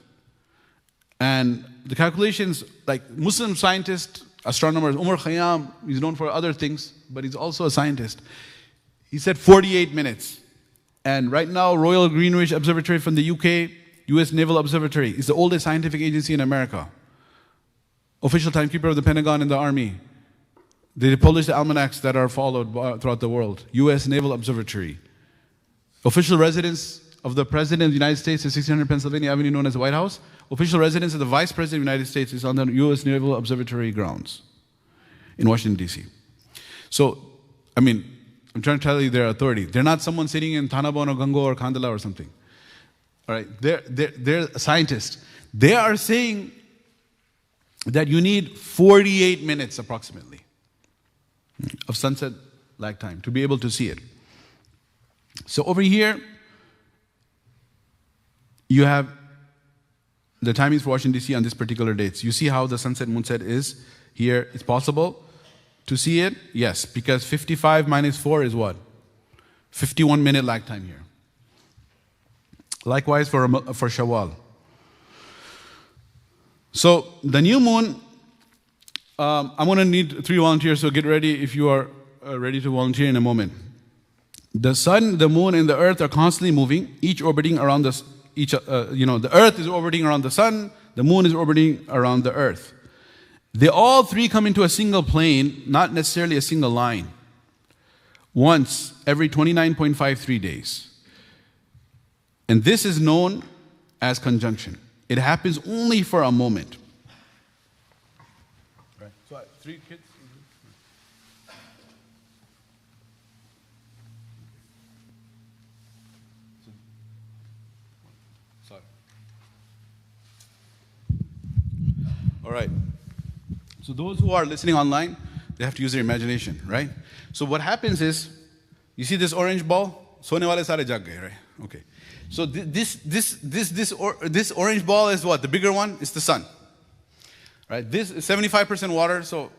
And the calculations, like Muslim scientist, astronomer Umar Khayyam, he's known for other things, but he's also a scientist. He said 48 minutes. And right now, Royal Greenwich Observatory from the UK, US Naval Observatory, is the oldest scientific agency in America. Official timekeeper of the Pentagon and the Army. They publish the almanacs that are followed throughout the world. US Naval Observatory. Official residence of the President of the United States is 1600 Pennsylvania Avenue, known as the White House. Official residence of the Vice President of the United States is on the US Naval Observatory grounds in Washington, D.C. So, I mean, I'm trying to tell you their authority. They're not someone sitting in Thanabon or Gango or Kandala or something. All right, they're scientists. They are saying that you need 48 minutes approximately of sunset lag time to be able to see it. So over here, you have the timings for Washington, D.C. on this particular dates. You see how the sunset moonset is here. It's possible to see it? Yes, because 55 minus 4 is what? 51 minute lag time here. Likewise for Shawwal. So the new moon, I'm going to need 3 volunteers, so get ready if you are ready to volunteer in a moment. The sun, the moon, and the earth are constantly moving, each orbiting around the earth is orbiting around the sun, the moon is orbiting around the earth. They all three come into a single plane, not necessarily a single line, once every 29.53 days. And this is known as conjunction. It happens only for a moment. Right. So 3 kids? Sorry. All right. So those who are listening online, they have to use their imagination, right? So what happens is, you see this orange ball? Sone wale sare jag gaye, right? Okay. So this orange ball is what? The bigger one is the sun. Right? This is 75% water, so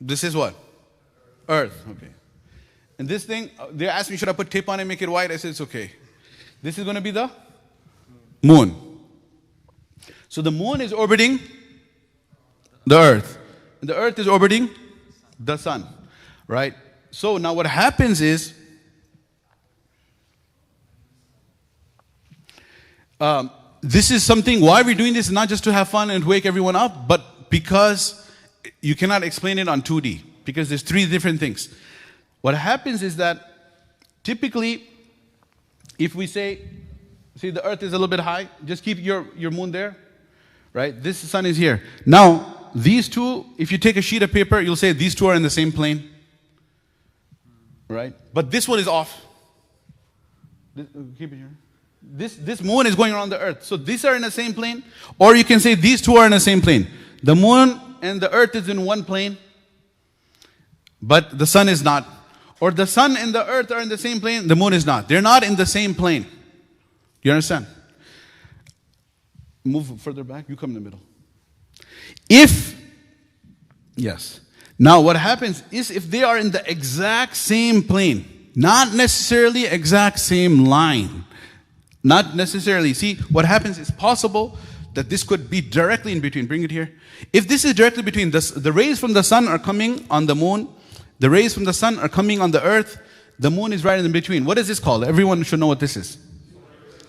this is what? Earth. Okay. And this thing, they asked me, should I put tape on it and make it white? I said, it's okay. This is going to be the moon. So the moon is orbiting The earth. And the earth is orbiting the sun, right? So now what happens is, this is something, why we're doing this is not just to have fun and wake everyone up, but because you cannot explain it on 2D, because there's three different things. What happens is that typically, if we say, see the earth is a little bit high, just keep your moon there, right? This sun is here. Now, these two, if you take a sheet of paper, you'll say these two are in the same plane, right? But this one is off. Keep it here. This moon is going around the earth. So these are in the same plane. Or you can say these two are in the same plane. The moon and the earth is in one plane, but the sun is not. Or the sun and the earth are in the same plane, the moon is not. They're not in the same plane. You understand? Move further back, you come in the middle. Yes. Now what happens is if they are in the exact same plane, not necessarily exact same line, not necessarily. See, what happens is possible that this could be directly in between. Bring it here. If this is directly between, the rays from the sun are coming on the moon, the rays from the sun are coming on the earth, the moon is right in between. What is this called? Everyone should know what this is.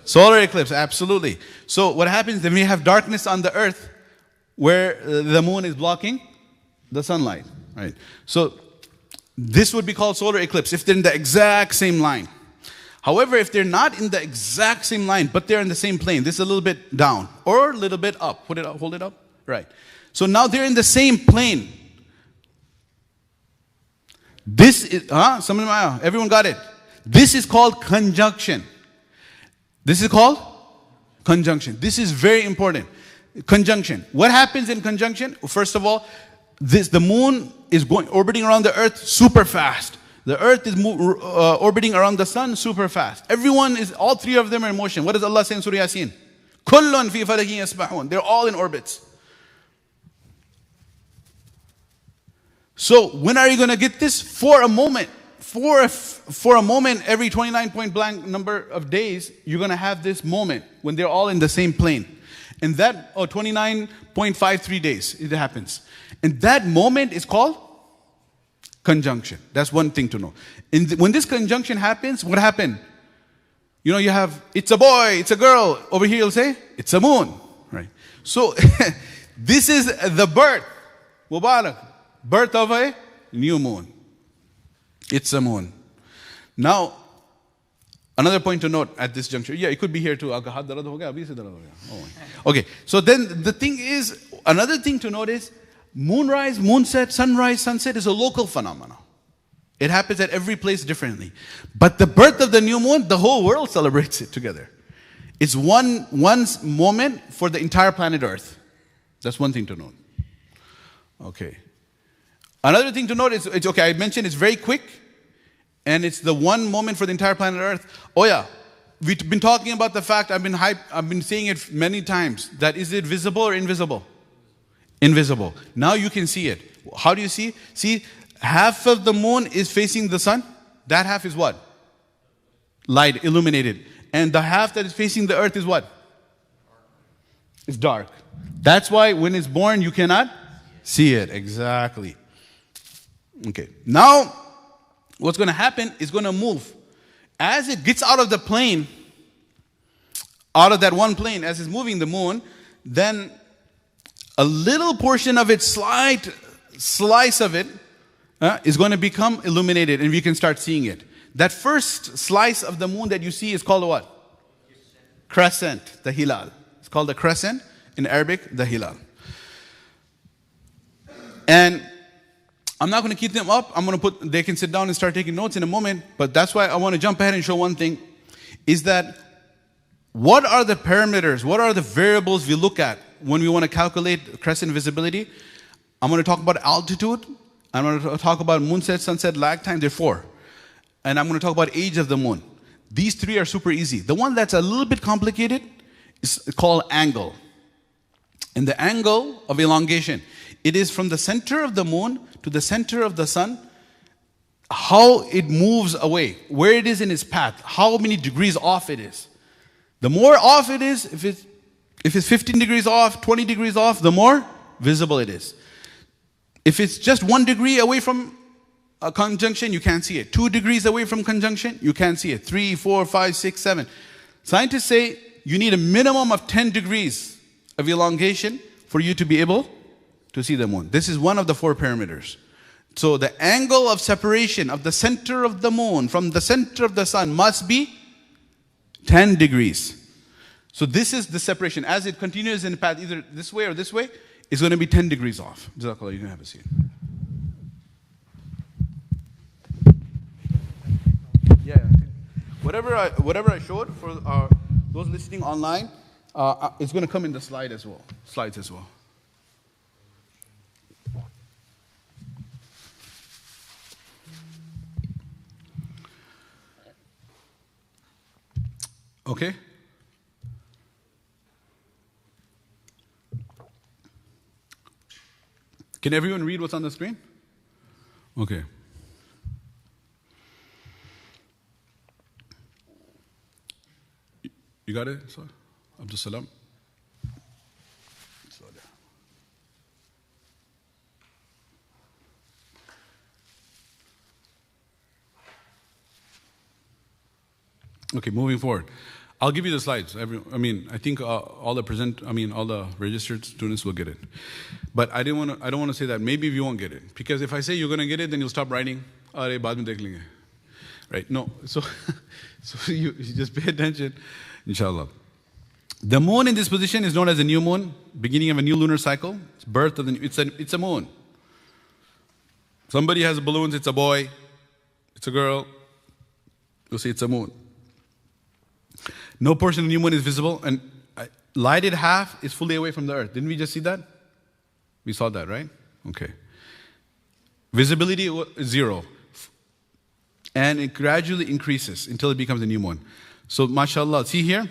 Solar eclipse, absolutely. So what happens, then we have darkness on the earth where the moon is blocking the sunlight, right? So this would be called solar eclipse if they're in the exact same line. However, if they're not in the exact same line, but they're in the same plane, this is a little bit down or a little bit up. Put it up, hold it up. Right. So now they're in the same plane. This is, everyone got it? This is called conjunction. This is called conjunction. This is very important. Conjunction. What happens in conjunction? First of all, the moon is orbiting around the earth super fast. The earth is orbiting around the sun super fast. All three of them are in motion. What does Allah say in Surah Yasin? Kullun fi falakin yasbahun. They're all in orbits. So when are you going to get this? For a moment. For a moment, every 29 point blank number of days, you're going to have this moment when they're all in the same plane. And that, 29.53 days, it happens. And that moment is called conjunction. That's one thing to know. When this conjunction happens, what happened? You know, you have, it's a boy, it's a girl. Over here you'll say, it's a moon. Right? So, this is the birth. Mubarak. Birth of a new moon. It's a moon. Now, another point to note at this juncture. Yeah, it could be here too. Okay, so then the thing is, another thing to note is, moonrise, moonset, sunrise, sunset is a local phenomenon. It happens at every place differently. But the birth of the new moon, the whole world celebrates it together. It's one moment for the entire planet Earth. That's one thing to note. Okay. Another thing to note is, okay, I mentioned it's very quick, and it's the one moment for the entire planet Earth. Oh yeah, we've been talking about the fact, I've been saying it many times, that is it visible or invisible? Invisible. Now you can see it. How do you see? See, half of the moon is facing the sun. That half is what? Light, illuminated. And the half that is facing the earth is what? It's dark. That's why when it's born, you cannot see it. Exactly. Okay. Now, what's going to happen is going to move. As it gets out of the plane, out of that one plane, as it's moving the moon, then a little portion of its slice of it is going to become illuminated, and we can start seeing it. That first slice of the moon that you see is called what? Crescent, the hilal. It's called the crescent, in Arabic, the hilal. And I'm not going to keep them up. They can sit down and start taking notes in a moment, but that's why I want to jump ahead and show one thing, is that what are the parameters, what are the variables we look at when we want to calculate crescent visibility? I'm going to talk about altitude. I'm going to talk about moonset, sunset, lag time. There are 4. And I'm going to talk about age of the moon. These 3 are super easy. The one that's a little bit complicated is called angle. And the angle of elongation, it is from the center of the moon to the center of the sun, how it moves away, where it is in its path, how many degrees off it is. The more off it is, if it's 15 degrees off, 20 degrees off, the more visible it is. If it's just 1 degree away from a conjunction, you can't see it. 2 degrees away from conjunction, you can't see it. 3, 4, 5, 6, 7. Scientists say you need a minimum of 10 degrees of elongation for you to be able to see the moon. This is one of the 4 parameters. So the angle of separation of the center of the moon from the center of the sun must be 10 degrees. So this is the separation. As it continues in the path, either this way or this way, it's going to be 10 degrees off. Jazakallah, you can have a seat. Yeah. Whatever I showed for those listening online, it's going to come in the slides as well. Okay? Can everyone read what's on the screen? Okay. You got it, sir? Abdul Salam? Okay, moving forward. I'll give you the slides. I think all the registered students will get it. But I don't want to say that maybe you won't get it. Because if I say you're going to get it, then you'll stop writing. Aare, baad mein dekh lenge. Right? No. So you just pay attention, inshallah. The moon in this position is known as a new moon, beginning of a new lunar cycle. It's birth of it's a moon. Somebody has balloons, it's a boy, it's a girl. You'll see it's a moon. No portion of the new moon is visible, and lighted half is fully away from the earth. Didn't we just see that? We saw that, right? Okay. Visibility is 0. And it gradually increases until it becomes a new moon. So, mashallah, see here?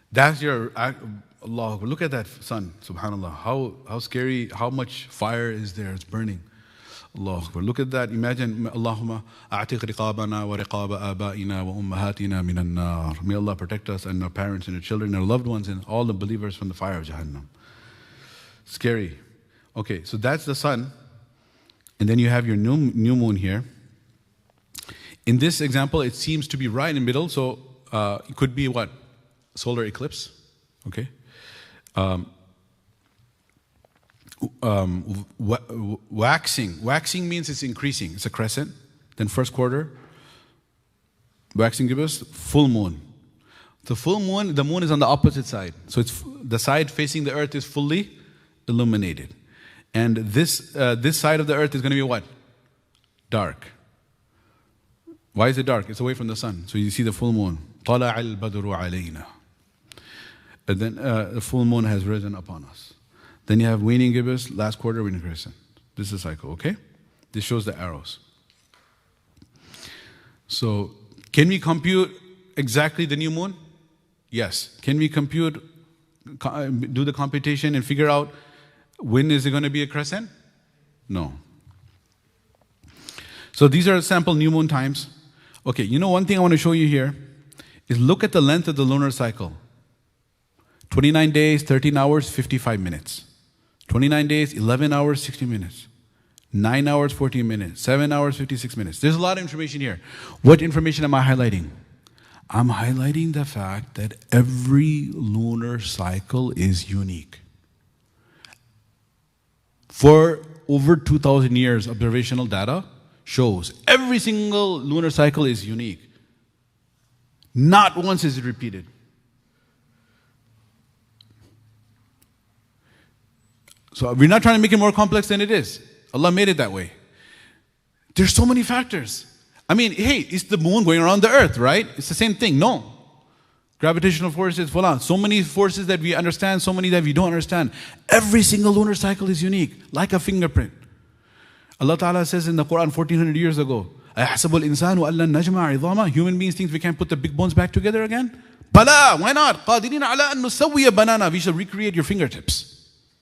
That's your, Allah, look at that sun, subhanallah. How scary, how much fire is there, it's burning. Allah Akbar. Look at that. Imagine, Allahumma a'tiq riqabana wa riqaba abaina wa ummahatina minan nar. May Allah protect us and our parents and our children and our loved ones and all the believers from the fire of Jahannam. Scary. Okay, so that's the sun. And then you have your new moon here. In this example, it seems to be right in the middle, so it could be what? Solar eclipse. Okay. Waxing means it's increasing. It's a crescent. Then first quarter, waxing gives us full moon. The full moon, the moon is on the opposite side. So it's the side facing the earth is fully illuminated. And this side of the earth is going to be what? Dark. Why is it dark? It's away from the sun. So you see the full moon. طَلَعَ الْبَدْرُ عَلَيْنَا. And then the full moon has risen upon us. Then you have waning gibbous, last quarter waning crescent. This is a cycle, okay? This shows the arrows. So, can we compute exactly the new moon? Yes. Can we do the computation and figure out when is it going to be a crescent? No. So these are sample new moon times. Okay, you know one thing I want to show you here is look at the length of the lunar cycle. 29 days, 13 hours, 55 minutes. 29 days, 11 hours, 60 minutes. 9 hours, 14 minutes. 7 hours, 56 minutes. There's a lot of information here. What information am I highlighting? I'm highlighting the fact that every lunar cycle is unique. For over 2,000 years, observational data shows every single lunar cycle is unique. Not once is it repeated. So we're not trying to make it more complex than it is. Allah made it that way. There's so many factors. I mean, hey, it's the moon going around the earth, right? It's the same thing. No. Gravitational forces, voila. So many forces that we understand, so many that we don't understand. Every single lunar cycle is unique, like a fingerprint. Allah Ta'ala says in the Quran 1400 years ago, أَيَحْسَبُ الْإِنسَانُ أَلَّن نَجْمَعَ عِظَامًا. Human beings think we can't put the big bones back together again? Bala, why not? قَادِرِينَ عَلَىٰ أَن نُسَوِّيَ بَنَانَا. We shall recreate your fingertips.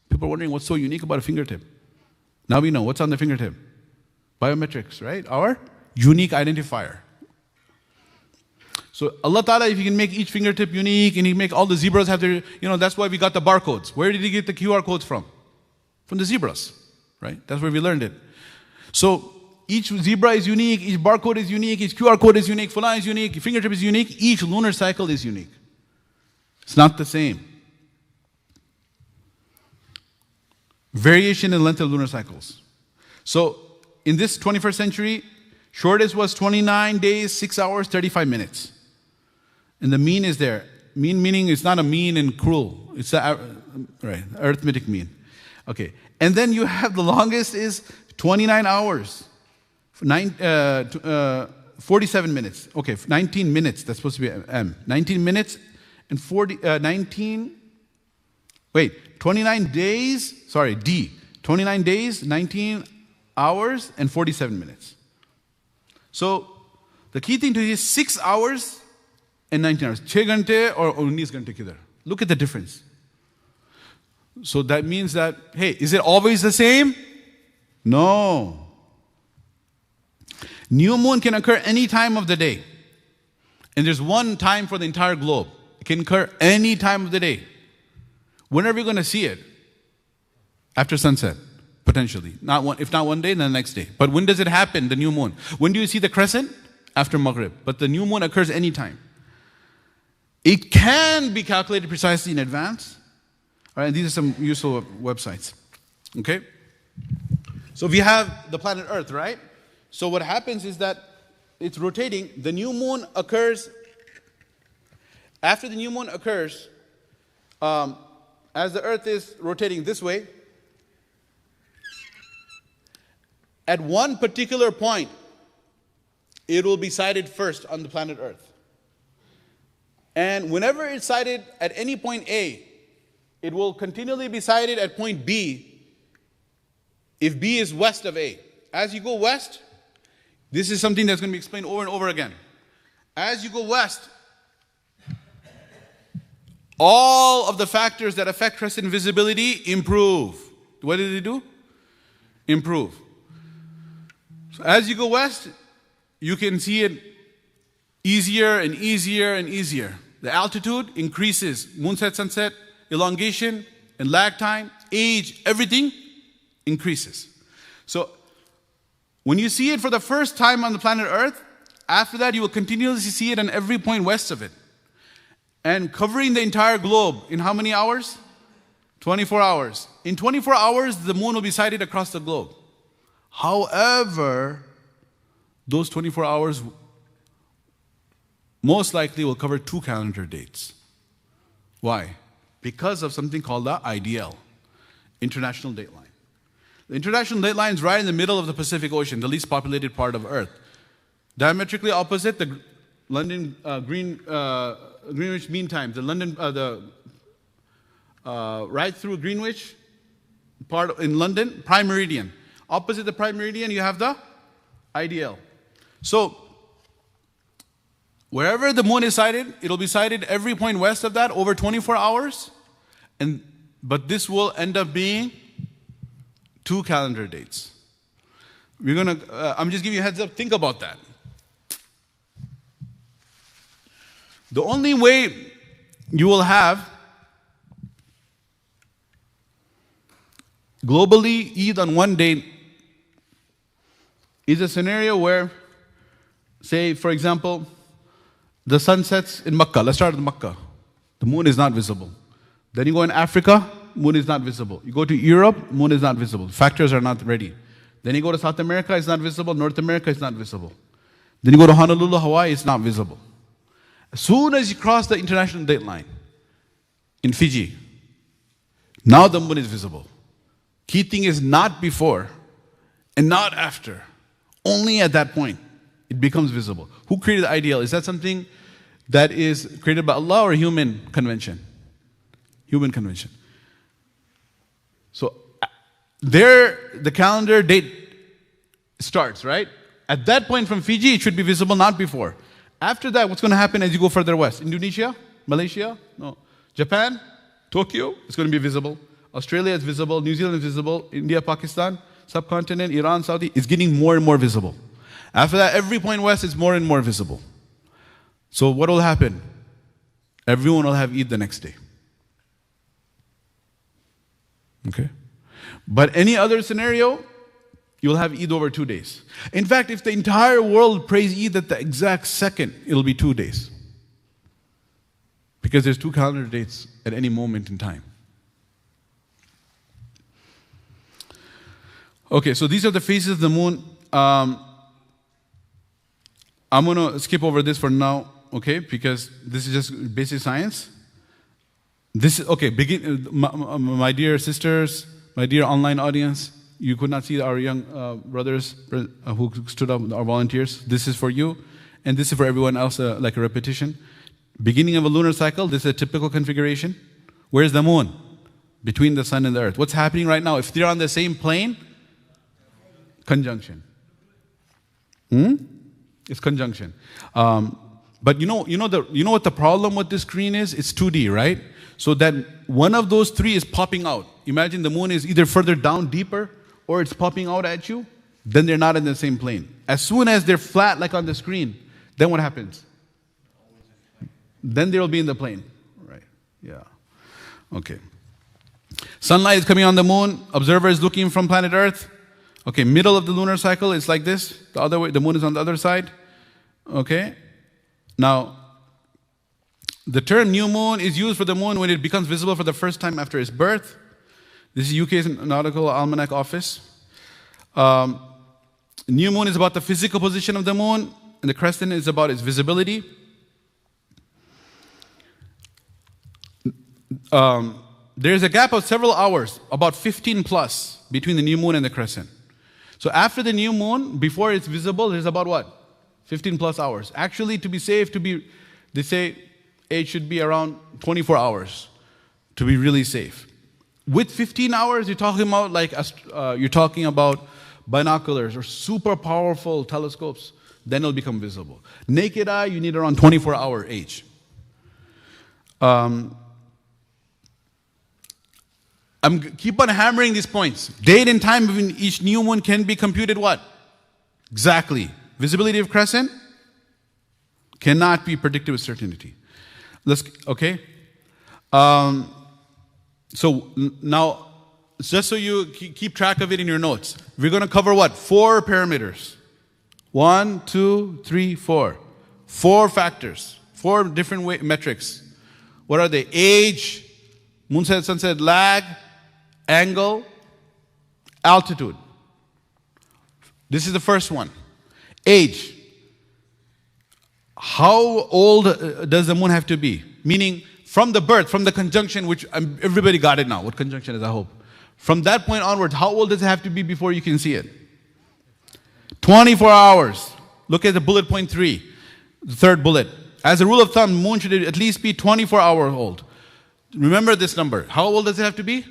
People are wondering what's so unique about a fingertip. Now we know what's on the fingertip. Biometrics, right? Our unique identifier. So Allah Ta'ala, if He can make each fingertip unique and He make all the zebras have their, that's why we got the barcodes. Where did He get the QR codes from? from the zebras, right? That's where we learned it. So each zebra is unique, each barcode is unique, each QR code is unique, fulan is unique, fingertip is unique, each lunar cycle is unique. It's not the same. Variation in length of lunar cycles. So in this 21st century, shortest was 29 days, 6 hours, 35 minutes. And the mean is there. Mean meaning it's not a mean and cruel. It's the arithmetic mean. Okay. And then you have the longest is 29 hours. 47 minutes. Okay, 19 minutes. That's supposed to be M. 19 minutes and 29 days. Sorry, D. 29 days, 19 hours, and 47 minutes. So the key thing to is 6 hours and 19 hours. 6 ghante or 19 ghante kidhar. Look at the difference. So that means that, hey, is it always the same? No. New moon can occur any time of the day. And there's one time for the entire globe. It can occur any time of the day. When are we going to see it? After sunset, potentially. If not one day, then the next day. But when does it happen, the new moon? When do you see the crescent? After Maghrib. But the new moon occurs any time. It can be calculated precisely in advance. All right, these are some useful websites. Okay? So we have the planet Earth, right? So what happens is that it's rotating. The new moon occurs. After the new moon occurs, as the Earth is rotating this way, at one particular point, it will be sighted first on the planet Earth. And whenever it's sighted at any point A, it will continually be sighted at point B if B is west of A. As you go west, this is something that's going to be explained over and over again. As you go west, all of the factors that affect crescent visibility improve. What did they do? Improve. So as you go west, you can see it easier and easier and easier. The altitude increases. Moonset, sunset, elongation, and lag time, age, everything increases. So when you see it for the first time on the planet Earth, after that you will continuously see it on every point west of it. And covering the entire globe in how many hours? 24 hours. In 24 hours, the moon will be sighted across the globe. However, those 24 hours most likely will cover 2 calendar dates. Why? Because of something called the IDL, International Dateline. The International Dateline is right in the middle of the Pacific Ocean, the least populated part of Earth. Diametrically opposite the London Greenwich Mean Time, right through Greenwich part in London, Prime Meridian. Opposite the Prime Meridian, you have the IDL. So wherever the moon is sighted, it'll be sighted every point west of that over 24 hours. But this will end up being 2 calendar dates. I'm just giving you a heads up. Think about that. The only way you will have globally Eid on one day is a scenario where, say, for example, the sun sets in Makkah. Let's start with Makkah. The moon is not visible. Then you go in Africa, moon is not visible. You go to Europe, moon is not visible. Factors are not ready. Then you go to South America, it's not visible. North America, it's not visible. Then you go to Honolulu, Hawaii, it's not visible. As soon as you cross the international dateline in Fiji, now the moon is visible. Key thing is not before and not after. Only at that point it becomes visible. Who created the ideal? Is that something that is created by Allah or human convention? Human convention. So there the calendar date starts, right? At that point from Fiji it should be visible, not before. After that, what's going to happen as you go further west? Indonesia? Malaysia? No. Japan? Tokyo? It's going to be visible. Australia is visible. New Zealand is visible. India, Pakistan, subcontinent, Iran, Saudi is getting more and more visible. After that, every point west is more and more visible. So what will happen? Everyone will have Eid the next day. Okay? But any other scenario, you'll have Eid over 2 days. In fact, if the entire world prays Eid at the exact second, it'll be 2 days. Because there's 2 calendar dates at any moment in time. Okay, so these are the phases of the moon. I'm going to skip over this for now, okay, because this is just basic science. This is, okay, my dear sisters, my dear online audience, you could not see our young brothers who stood up, our volunteers. This is for you, and this is for everyone else, like a repetition. Beginning of a lunar cycle, this is a typical configuration. Where's the moon? Between the sun and the earth. What's happening right now? If they're on the same plane, conjunction. It's conjunction. But you know what the problem with this screen is? It's 2D, right? So that one of those three is popping out. Imagine the moon is either further down, deeper, or it's popping out at you. Then they're not in the same plane. As soon as they're flat, like on the screen, then what happens? Then they'll be in the plane, right? Yeah. Okay. Sunlight is coming on the moon. Observer is looking from planet Earth. Okay, middle of the lunar cycle is like this. The other way, the moon is on the other side. Okay. Now, the term new moon is used for the moon when it becomes visible for the first time after its birth. This is UK's Nautical Almanac Office. New moon is about the physical position of the moon, and the crescent is about its visibility. There's a gap of several hours, about 15 plus, between the new moon and the crescent. So after the new moon, before it's visible, there's about what? 15 plus hours. Actually, to be safe, they say it should be around 24 hours to be really safe. With 15 hours, you're talking about binoculars or super powerful telescopes. Then it'll become visible. Naked eye, you need around 24-hour age. Keep on hammering these points. Date and time of each new moon can be computed what? Exactly. Visibility of crescent cannot be predicted with certainty. Okay? So now, just so you keep track of it in your notes, we're going to cover what? 4 parameters. 1, 2, 3, 4. 4 factors. 4 different metrics. What are they? Age, moonset, sunset, lag, angle, altitude. This is the first one. Age. How old does the moon have to be? Meaning, from the birth, from the conjunction, which everybody got it now. What conjunction is, I hope. From that point onwards, how old does it have to be before you can see it? 24 hours. Look at the bullet point 3, the third bullet. As a rule of thumb, moon should at least be 24 hours old. Remember this number. How old does it have to be?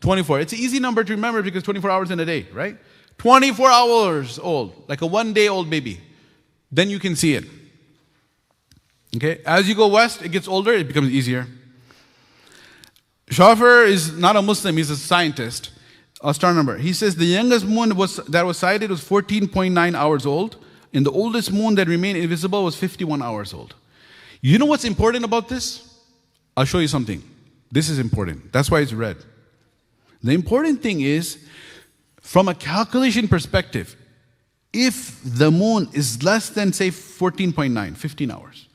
24. It's an easy number to remember because 24 hours in a day, right? 24 hours old, like a 1-day-old baby. Then you can see it. Okay? As you go west, it gets older, it becomes easier. Shaffer is not a Muslim, he's a scientist, astronomer. He says the youngest moon that was sighted was 14.9 hours old, and the oldest moon that remained invisible was 51 hours old. You know what's important about this? I'll show you something. This is important. That's why it's red. The important thing is, from a calculation perspective, if the moon is less than, say, 14.9, 15 hours,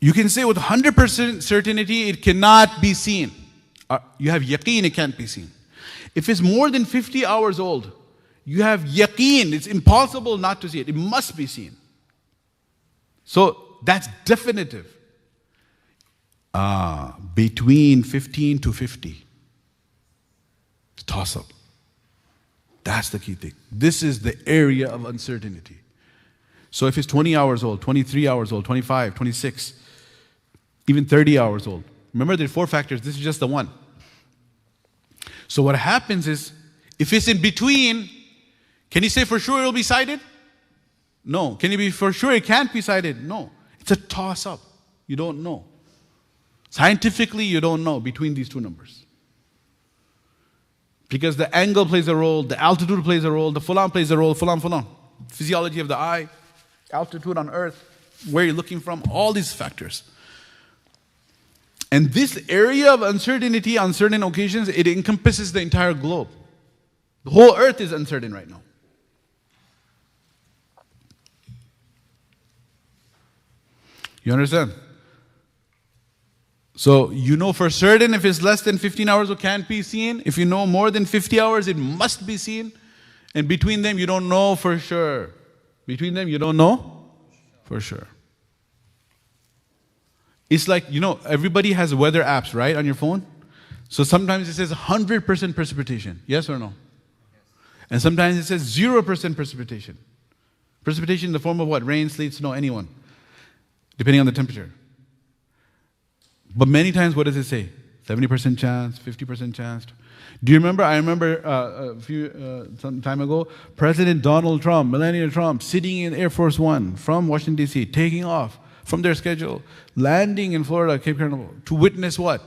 you can say with 100% certainty it cannot be seen. You have yaqeen, it can't be seen. If it's more than 50 hours old, you have yaqeen, it's impossible not to see it. It must be seen. So that's definitive. Between 15 to 50. Toss up. That's the key thing. This is the area of uncertainty. So if it's 20 hours old, 23 hours old, 25, 26, even 30 hours old. Remember there are 4 factors. This is just the one. So what happens is, if it's in between, can you say for sure it will be sighted? No. Can you be for sure it can't be sighted? No. It's a toss-up. You don't know. Scientifically, you don't know between these 2 numbers. Because the angle plays a role, the altitude plays a role, the fulan plays a role, fulan. Physiology of the eye, altitude on earth, where you're looking from, all these factors. And this area of uncertainty on certain occasions, it encompasses the entire globe. The whole earth is uncertain right now. You understand? So you know for certain if it's less than 15 hours it can't be seen. If you know more than 50 hours, it must be seen. And between them, you don't know for sure. Between them, you don't know for sure. It's like, everybody has weather apps, right, on your phone? So sometimes it says 100% precipitation. Yes or no? Yes. And sometimes it says 0% precipitation. Precipitation in the form of what? Rain, sleet, snow, anyone. Depending on the temperature. But many times, what does it say? 70% chance, 50% chance. Do you remember? I remember some time ago, President Donald Trump, Melania Trump, sitting in Air Force One from Washington, D.C., taking off from their schedule, landing in Florida, Cape Canaveral, to witness what?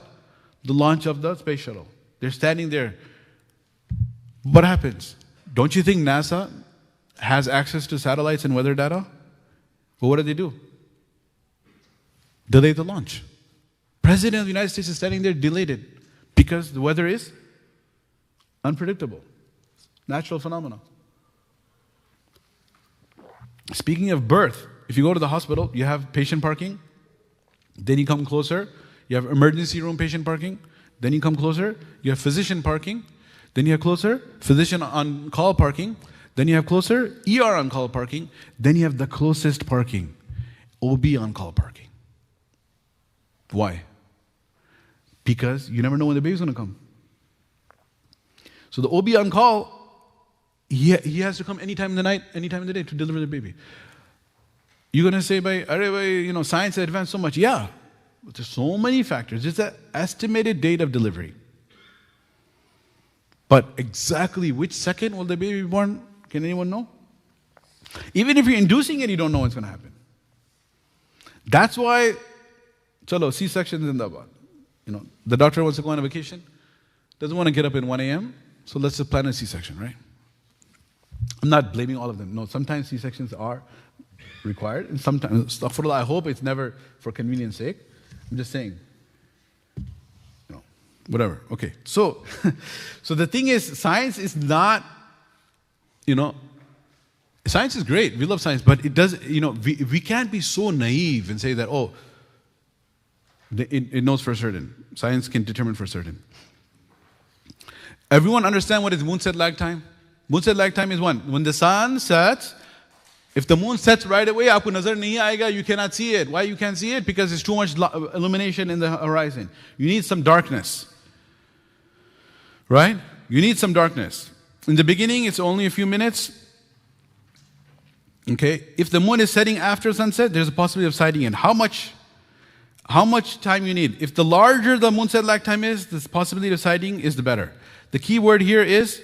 The launch of the space shuttle. They're standing there. What happens? Don't you think NASA has access to satellites and weather data? Well, what do? Delay the launch. President of the United States is standing there, delayed it, because the weather is unpredictable. Natural phenomena. Speaking of birth, if you go to the hospital, you have patient parking, then you come closer, you have emergency room patient parking, then you come closer, you have physician parking, then you have closer, physician on call parking, then you have closer, ER on call parking, then you have the closest parking, OB on call parking. Why? Because you never know when the baby's going to come. So the OB on call, he has to come anytime in the night, anytime in the day to deliver the baby. You're going to say, science has advanced so much. Yeah, but there's so many factors. It's an estimated date of delivery. But exactly which second will the baby be born, can anyone know? Even if you're inducing it, you don't know what's going to happen. That's why, C-section is in the the doctor wants to go on a vacation, doesn't want to get up at 1 a.m., so let's just plan a C-section, right? I'm not blaming all of them. No, sometimes C-sections are required, and sometimes, I hope it's never for convenience sake. I'm just saying, whatever. Okay, so the thing is, science is not, science is great. We love science, but it does, we can't be so naive and say that, it knows for certain. Science can determine for certain. Everyone understand what is moonset lag time? Moonset lag time is when the sun sets. If the moon sets right away, aapko nazar nahi aayega, you cannot see it. Why you can't see it? Because there's too much illumination in the horizon. You need some darkness. Right? You need some darkness. In the beginning, it's only a few minutes. Okay? If the moon is setting after sunset, there's a possibility of sighting in. How much time you need? If the larger the moonset lag time is, the possibility of sighting is the better. The key word here is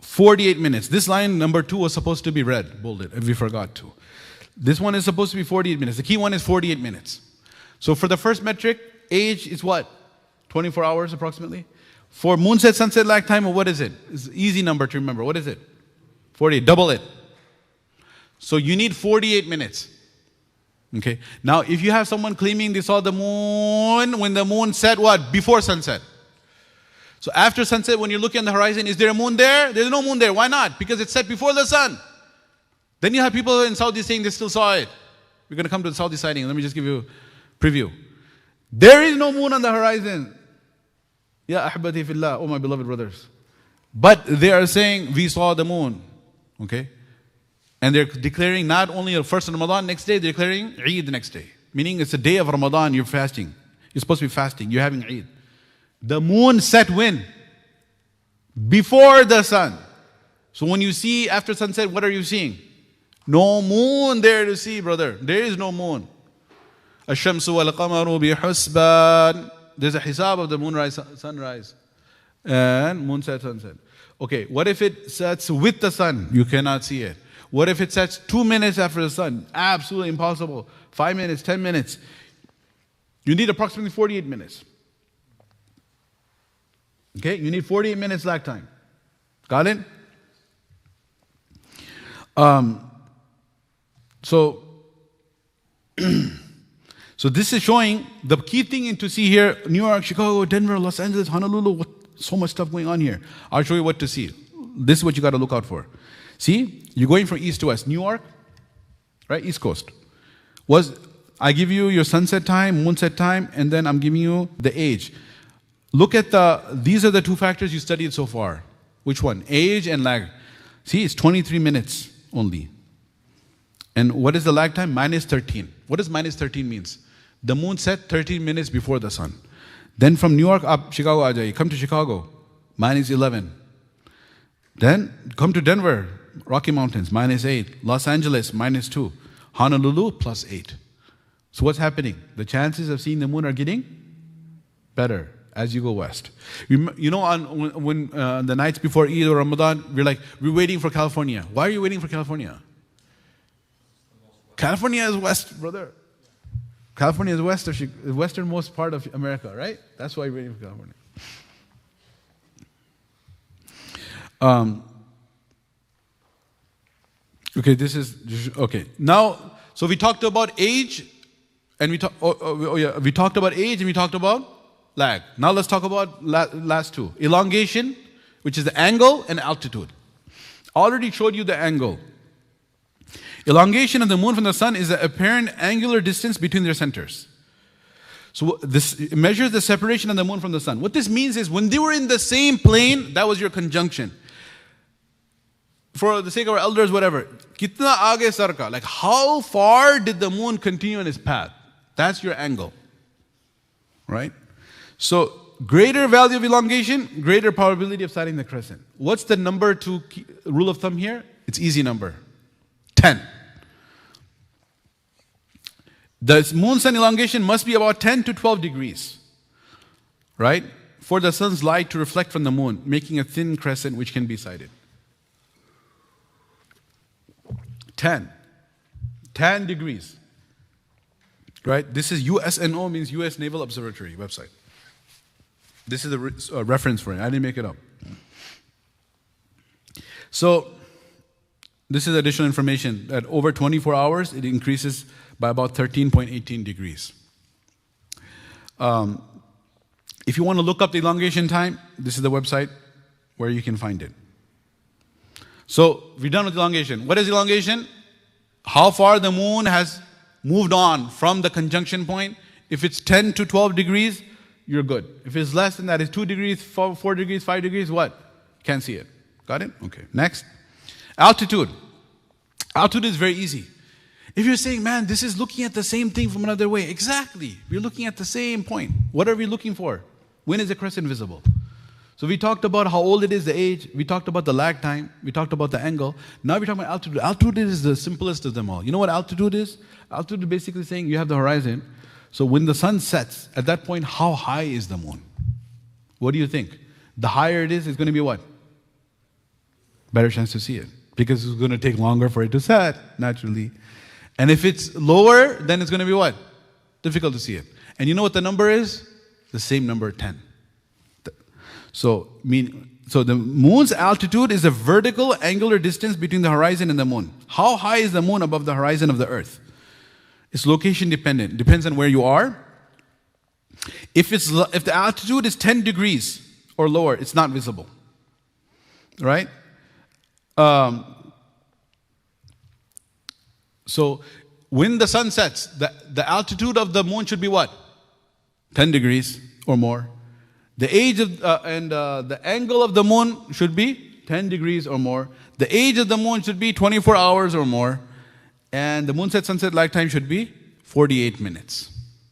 48 minutes. This line number 2 was supposed to be red, bolded, if we forgot to. This one is supposed to be 48 minutes. The key one is 48 minutes. So for the first metric, age is what? 24 hours approximately. For moonset sunset lag time, what is it? It's an easy number to remember. What is it? 48, double it. So you need 48 minutes. Okay. Now, if you have someone claiming they saw the moon when the moon set what? Before sunset. So after sunset, when you're looking at the horizon, is there a moon there? There's no moon there. Why not? Because it's set before the sun. Then you have people in Saudi saying they still saw it. We're going to come to the Saudi sighting. Let me just give you a preview. There is no moon on the horizon. Ya ahbati fillah, oh my beloved brothers. But they are saying, we saw the moon. Okay? And they're declaring not only the first Ramadan, next day, they're declaring Eid the next day. Meaning it's a day of Ramadan, you're fasting. You're supposed to be fasting, you're having Eid. The moon set when? Before the sun. So when you see after sunset, what are you seeing? No moon there to see, brother. There is no moon. Ash-shamsu wal-qamaru bi-husban. There's a hisab of the moonrise, sunrise. And moonset, sunset. Okay, what if it sets with the sun? You cannot see it. What if it sets 2 minutes after the sun? Absolutely impossible. 5 minutes, 10 minutes. You need approximately 48 minutes. Okay, you need 48 minutes lag time. Got it? So So this is showing the key thing to see here: New York, Chicago, Denver, Los Angeles, Honolulu. So much stuff going on here. I'll show you what to see. This is what you got to look out for. See, you're going from east to west. New York, right? East Coast. I give you your sunset time, moonset time, and then I'm giving you the age. Look at these are the two factors you studied so far. Which one? Age and lag. See, it's 23 minutes only. And what is the lag time? Minus 13. What does minus 13 means? The moon set 13 minutes before the sun. Then from New York up Chicago aa jaiye. Come to Chicago, minus 11. Then come to Denver, Rocky Mountains, minus 8. Los Angeles, minus 2. Honolulu, plus 8. So what's happening? The chances of seeing the moon are getting better as you go west. You know, when the nights before Eid or Ramadan, we're waiting for California. Why are you waiting for California? California is west, brother. California is west, the westernmost part of America, right? That's why you're waiting for California. Okay, this is okay. Now, so we talked about age, and we talked about age, and we talked about lag. Now let's talk about last two: elongation, which is the angle, and altitude. Already showed you the angle. Elongation of the moon from the sun is the apparent angular distance between their centers. So this measures the separation of the moon from the sun. What this means is when they were in the same plane, that was your conjunction. For the sake of our elders, whatever. Kitna aage sarka, like how far did the moon continue on its path? That's your angle. Right? So greater value of elongation, greater probability of sighting the crescent. What's the number to rule of thumb here? It's easy number. 10. The moon-sun elongation must be about 10 to 12 degrees, right? For the sun's light to reflect from the moon, making a thin crescent which can be sighted. 10 degrees, right? This is USNO, means US Naval Observatory website. This is a reference for it. I didn't make it up. So, this is additional information that over 24 hours, it increases by about 13.18 degrees. If you want to look up the elongation time, this is the website where you can find it. So, we're done with elongation. What is elongation? How far the moon has moved on from the conjunction point. If it's 10 to 12 degrees, you're good. If it's less than that, it's 2 degrees, 4 degrees, 5 degrees, what? Can't see it. Got it? Okay, next. Altitude. Altitude is very easy. If you're saying, man, this is looking at the same thing from another way. Exactly. We're looking at the same point. What are we looking for? When is the crescent visible? So we talked about how old it is, the age. We talked about the lag time. We talked about the angle. Now we're talking about altitude. Altitude is the simplest of them all. You know what altitude is? Altitude is basically saying you have the horizon. So when the sun sets, at that point, how high is the moon? What do you think? The higher it is, it's going to be what? Better chance to see it. Because it's going to take longer for it to set, naturally. And if it's lower, then it's going to be what? Difficult to see it. And you know what the number is? The same number, 10. So the moon's altitude is the vertical angular distance between the horizon and the moon. How high is the moon above the horizon of the earth? It's location dependent. Depends on where you are. If the altitude is 10 degrees or lower, it's not visible. Right? So when the sun sets, the altitude of the moon should be what? 10 degrees or more. The age of the angle of the moon should be 10 degrees or more. The age of the moon should be 24 hours or more. And the moonset sunset lag time should be 48 minutes.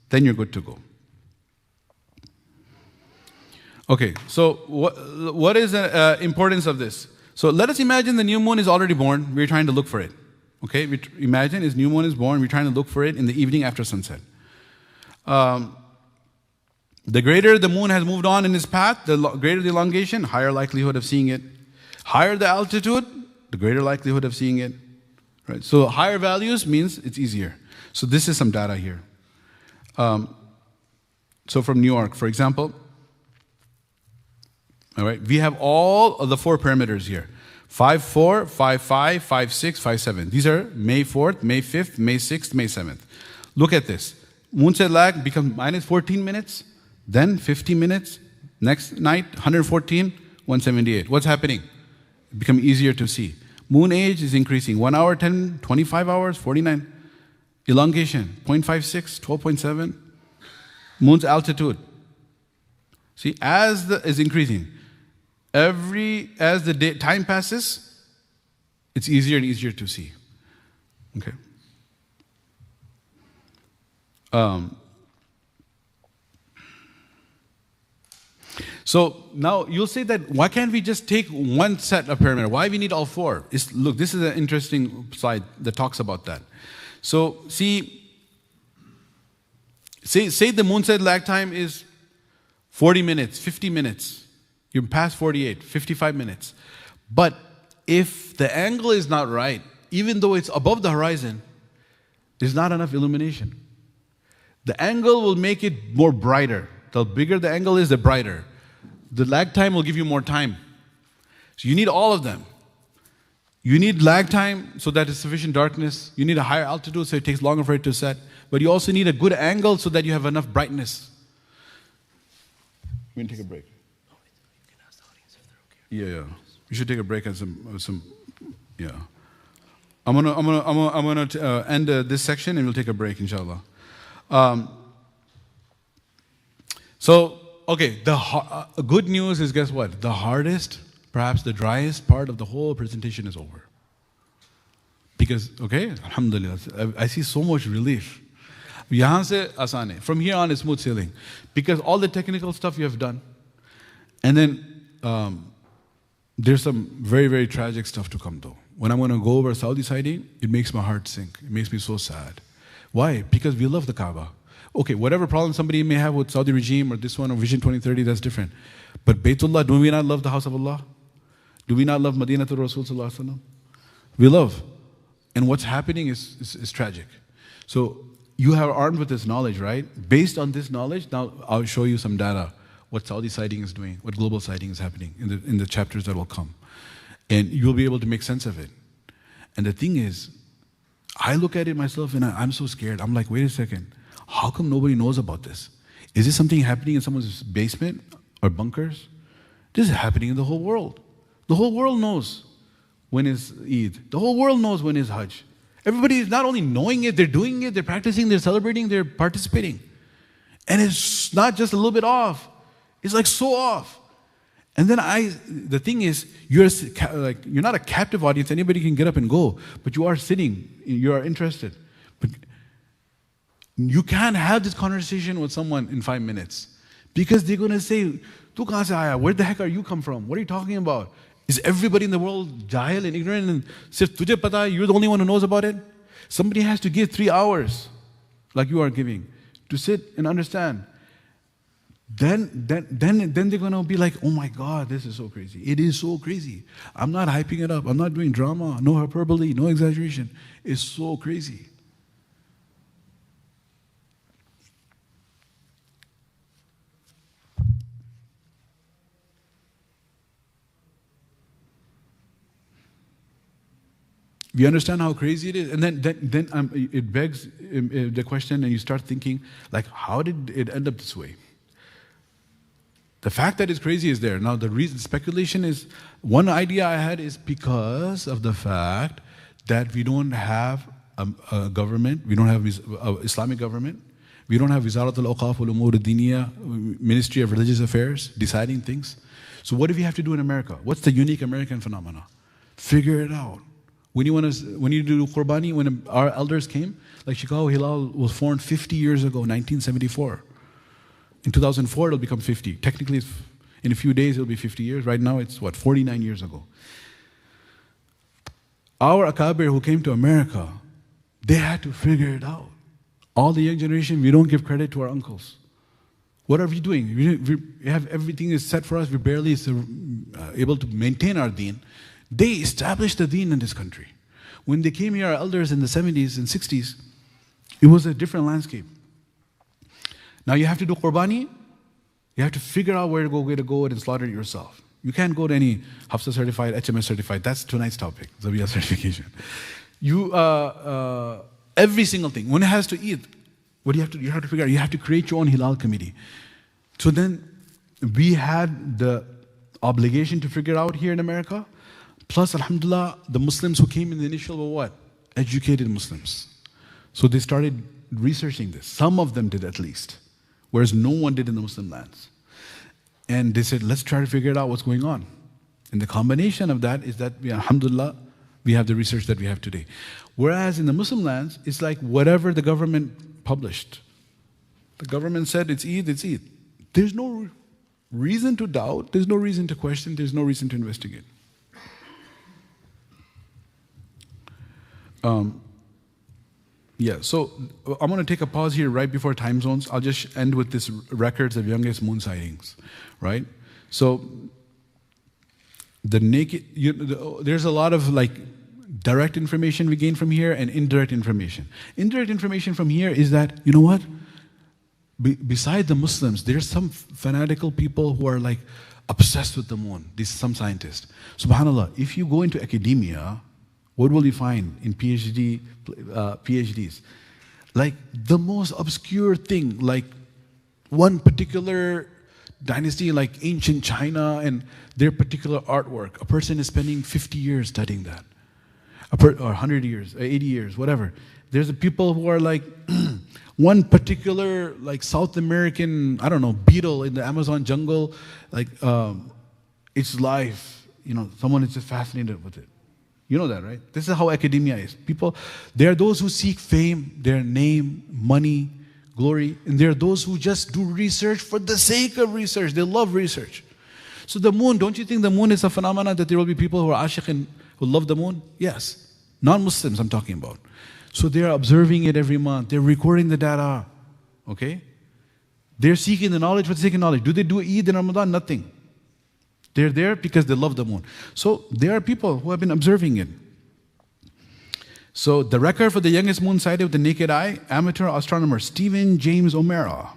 Then you're good to go. Okay, so what is the importance of this? So let us imagine the new moon is already born. We're trying to look for it. Okay, we imagine his new moon is born. We're trying to look for it in the evening after sunset. The greater the moon has moved on in its path, the greater the elongation, higher likelihood of seeing it. Higher the altitude, the greater likelihood of seeing it. Right? So higher values means it's easier. So this is some data here. So from New York, for example, all right, we have all of the 4 parameters here. 5-4, 5-5, 5-6, 5-7. These are May 4th, May 5th, May 6th, May 7th. Look at this. Moonset lag becomes minus 14 minutes, then 50 minutes, next night 114, 178. What's happening? It becomes easier to see. Moon age is increasing. 1 hour, 10, 25 hours, 49. Elongation, 0.56, 12.7. Moon's altitude. See, as is increasing, as the time passes, it's easier and easier to see. Okay. So now you'll say that why can't we just take one set of parameters? Why we need all four? Look, this is an interesting slide that talks about that. So see, say the moonset lag time is 40 minutes, 50 minutes. You're past 48, 55 minutes. But if the angle is not right, even though it's above the horizon, there's not enough illumination. The angle will make it more brighter. The bigger the angle is, the brighter. The lag time will give you more time. So you need all of them. You need lag time so that it's sufficient darkness. You need a higher altitude so it takes longer for it to set. But you also need a good angle so that you have enough brightness. We're going to take a break. You can ask the audience if they're okay. Yeah. We should take a break and some. Yeah. I'm gonna end this section and we'll take a break, inshallah. Okay, the good news is, guess what? The hardest, perhaps the driest part of the whole presentation is over. Because, okay, alhamdulillah, I see so much relief. Yahan se aasan hai. From here on, it's smooth sailing. Because all the technical stuff you have done, and then there's some very, very tragic stuff to come though. When I'm going to go over Saudi sighting, it makes my heart sink. It makes me so sad. Why? Because we love the Kaaba. Okay, whatever problem somebody may have with Saudi regime or this one or Vision 2030, that's different. But Baytullah, do we not love the house of Allah? Do we not love Madinatul Rasul Sallallahu Alaihi Wasallam? We love. And what's happening is tragic. So you are armed with this knowledge, right? Based on this knowledge, now I'll show you some data. What Saudi sighting is doing, what global sighting is happening in the chapters that will come. And you'll be able to make sense of it. And the thing is, I look at it myself and I'm so scared. I'm like, wait a second. How come nobody knows about this? Is this something happening in someone's basement or bunkers? This is happening in the whole world. The whole world knows when is Eid. The whole world knows when is Hajj. Everybody is not only knowing it, they're doing it, they're practicing, they're celebrating, they're participating. And it's not just a little bit off. It's like so off. And then the thing is, you're not a captive audience. Anybody can get up and go. But you are sitting, you are interested. But you can't have this conversation with someone in 5 minutes. Because they're going to say, Tu kahan se aaya? Where the heck are you come from? What are you talking about? Is everybody in the world jahil and ignorant and sirf tujhe pata hai, you're the only one who knows about it? Somebody has to give 3 hours, like you are giving, to sit and understand. Then they're going to be like, oh my God, this is so crazy. It is so crazy. I'm not hyping it up. I'm not doing drama, no hyperbole, no exaggeration. It's so crazy. We understand how crazy it is, and then it begs the question, and you start thinking, like, how did it end up this way? The fact that it's crazy is there. Now, the reason, speculation is, one idea I had is because of the fact that we don't have a government, we don't have an Islamic government, we don't have Wizarat al-Awqaf wal-Umur al-Diniya, Ministry of Religious Affairs, deciding things. So what do we have to do in America? What's the unique American phenomena? Figure it out. When you do Qurbani, when our elders came, like Chicago Hilal was formed 50 years ago, 1974. In 2004, it'll become 50. Technically, in a few days, it'll be 50 years. Right now, it's 49 years ago. Our Akabir who came to America, they had to figure it out. All the young generation, we don't give credit to our uncles. What are we doing? We have everything is set for us. We're barely able to maintain our deen. They established the deen in this country. When they came here, our elders in the 70s and 60s, it was a different landscape. Now you have to do Qurbani, you have to figure out where to go and slaughter it yourself. You can't go to any Hafsa certified, HMS certified. That's tonight's topic, Zabiya certification. Every single thing. When it has to eat, What do you have to? You have to figure out. You have to create your own Hilal committee. So then, we had the obligation to figure out here in America. Plus, alhamdulillah, the Muslims who came in the initial were what? Educated Muslims. So they started researching this. Some of them did at least, whereas no one did in the Muslim lands. And they said, let's try to figure it out what's going on. And the combination of that is that, alhamdulillah, we have the research that we have today. Whereas in the Muslim lands, it's like whatever the government published. The government said it's Eid, it's Eid. There's no reason to doubt, there's no reason to question, there's no reason to investigate. So I'm going to take a pause here right before time zones. I'll just end with this records of youngest moon sightings, right? So there's a lot of like direct information we gain from here and indirect information. Indirect information from here is that, you know what? Beside the Muslims, there's some fanatical people who are like obsessed with the moon. Some scientists. SubhanAllah, if you go into academia, what will you find in PhDs? Like the most obscure thing, like one particular dynasty like ancient China and their particular artwork. A person is spending 50 years studying that. Or 100 years, 80 years, whatever. There's people who are like one particular like South American, I don't know, beetle in the Amazon jungle, like its life, someone is just fascinated with it. You know that, right? This is how academia is. People, there are those who seek fame, their name, money, glory, and there are those who just do research for the sake of research. They love research. So the moon, don't you think the moon is a phenomenon that there will be people who are ashiq and who love the moon? Yes. Non-Muslims I'm talking about. So they are observing it every month. They're recording the data. Okay? They're seeking the knowledge for the sake of knowledge. Do they do Eid in Ramadan? Nothing. They're there because they love the moon. So there are people who have been observing it. So the record for the youngest moon sighted with the naked eye, amateur astronomer Stephen James O'Mara,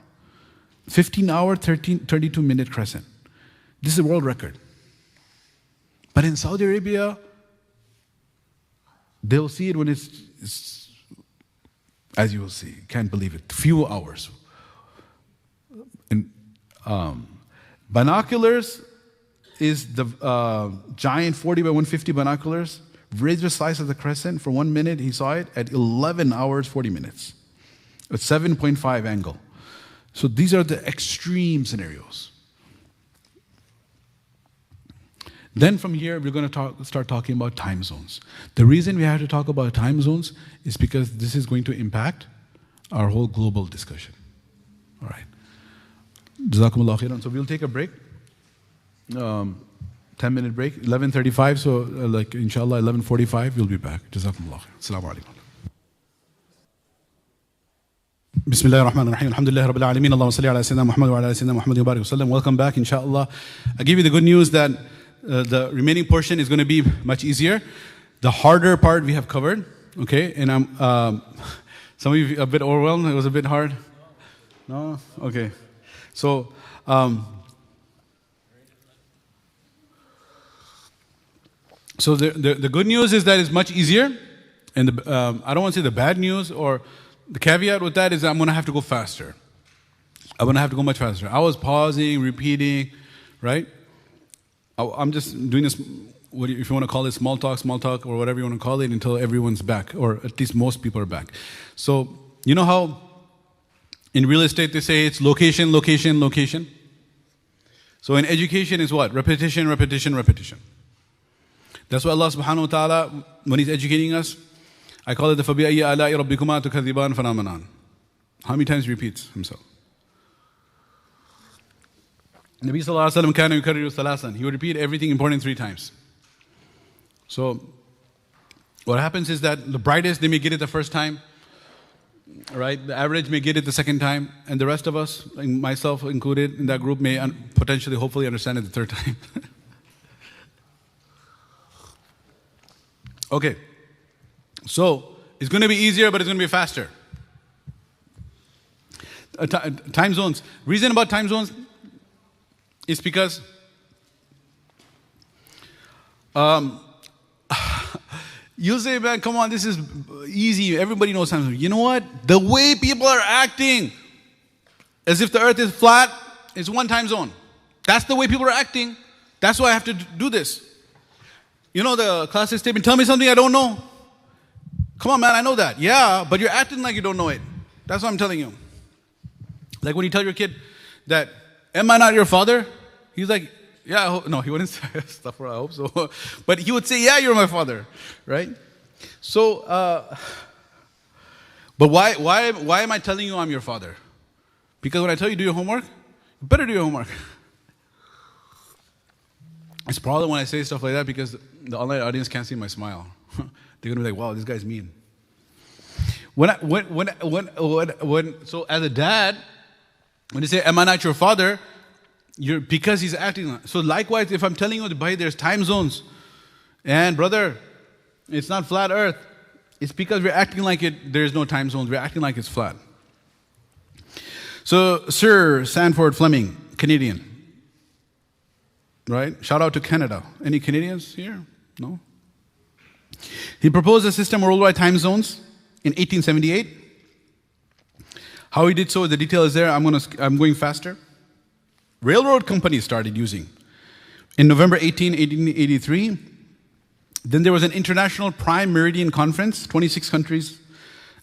15-hour, 32-minute crescent. This is a world record. But in Saudi Arabia, they'll see it when it's as you will see, can't believe it, few hours. And binoculars is the giant 40 by 150 binoculars, razor slice of the crescent for 1 minute. He saw it at 11 hours, 40 minutes. A 7.5 angle. So these are the extreme scenarios. Then from here, we're going to start talking about time zones. The reason we have to talk about time zones is because this is going to impact our whole global discussion. All right. Jazakumullahu Khairun. So we'll take a break. 10-minute break, 11:35, so like inshallah 11:45 we'll be back. Jazakumullah khair. Assalamu alaikum. Bismillahir Rahmanir Rahim. Alhamdulillah Rabbil Alameen. Allahumma salli ala Sayyidina Muhammad wa ala Sayyidina Muhammad wa barik wa sallam. Welcome back, inshallah. I give you the good news that the remaining portion is going to be much easier. The harder part we have covered, okay? And some of you a bit overwhelmed. It was a bit hard. No? Okay. So So the good news is that it's much easier, and I don't want to say the bad news, or the caveat with that is that I'm going to have to go faster. I'm going to have to go much faster. I was pausing, repeating, right? I'm just doing this, if you want to call it small talk, or whatever you want to call it, until everyone's back, or at least most people are back. So you know how in real estate they say it's location, location, location? So in education is what? Repetition, repetition, repetition. That's why Allah subhanahu wa ta'ala, when He's educating us, I call it the فَبِأَيِّ آلَاءِ رَبِّكُمَا تُكَذِّبَانِ phenomenon. How many times He repeats Himself? Nabi sallallahu alayhi wa sallam كَانَ يُكَرِّرُ ثَلَاثًا. He would repeat everything important 3 times. So, what happens is that the brightest, they may get it the first time, right? The average may get it the second time, and the rest of us, like myself included in that group, may potentially, hopefully understand it the 3rd time. Okay, so it's going to be easier, but it's going to be faster. Time zones. Reason about time zones is because You'll say, man, come on, this is easy. Everybody knows time zones. You know what? The way people are acting, as if the earth is flat, it's one time zone. That's the way people are acting. That's why I have to do this. You know the classic statement, tell me something I don't know. Come on, man, I know that. Yeah, but you're acting like you don't know it. That's what I'm telling you. Like when you tell your kid that, am I not your father? He's like, yeah, no, he wouldn't say stuff, I hope so. But he would say, yeah, you're my father, right? So, but why am I telling you I'm your father? Because when I tell you do your homework, you better do your homework. It's probably when I say stuff like that because the online audience can't see my smile. They're gonna be like, wow, this guy's mean. So as a dad, when you say, am I not your father? Because he's acting. So likewise, if I'm telling you, Bhai, there's time zones. And brother, it's not flat earth. It's because we're acting like there's no time zones. We're acting like it's flat. So Sir Sanford Fleming, Canadian. Right? Shout out to Canada. Any Canadians here? No? He proposed a system of worldwide time zones in 1878. How he did so, the detail is there. I'm going faster. Railroad companies started using. In November 1883, then there was an international prime meridian conference. 26 countries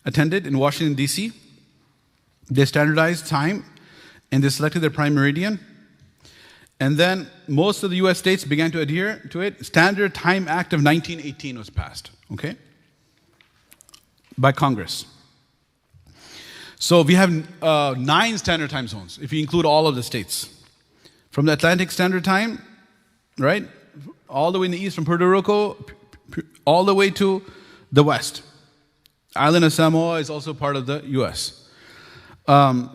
attended in Washington, D.C. They standardized time and they selected their prime meridian. And then most of the U.S. states began to adhere to it. Standard Time Act of 1918 was passed, okay, by Congress. So we have 9 standard time zones, if you include all of the states. From the Atlantic Standard Time, right, all the way in the east from Puerto Rico, all the way to the west. Island of Samoa is also part of the U.S. Then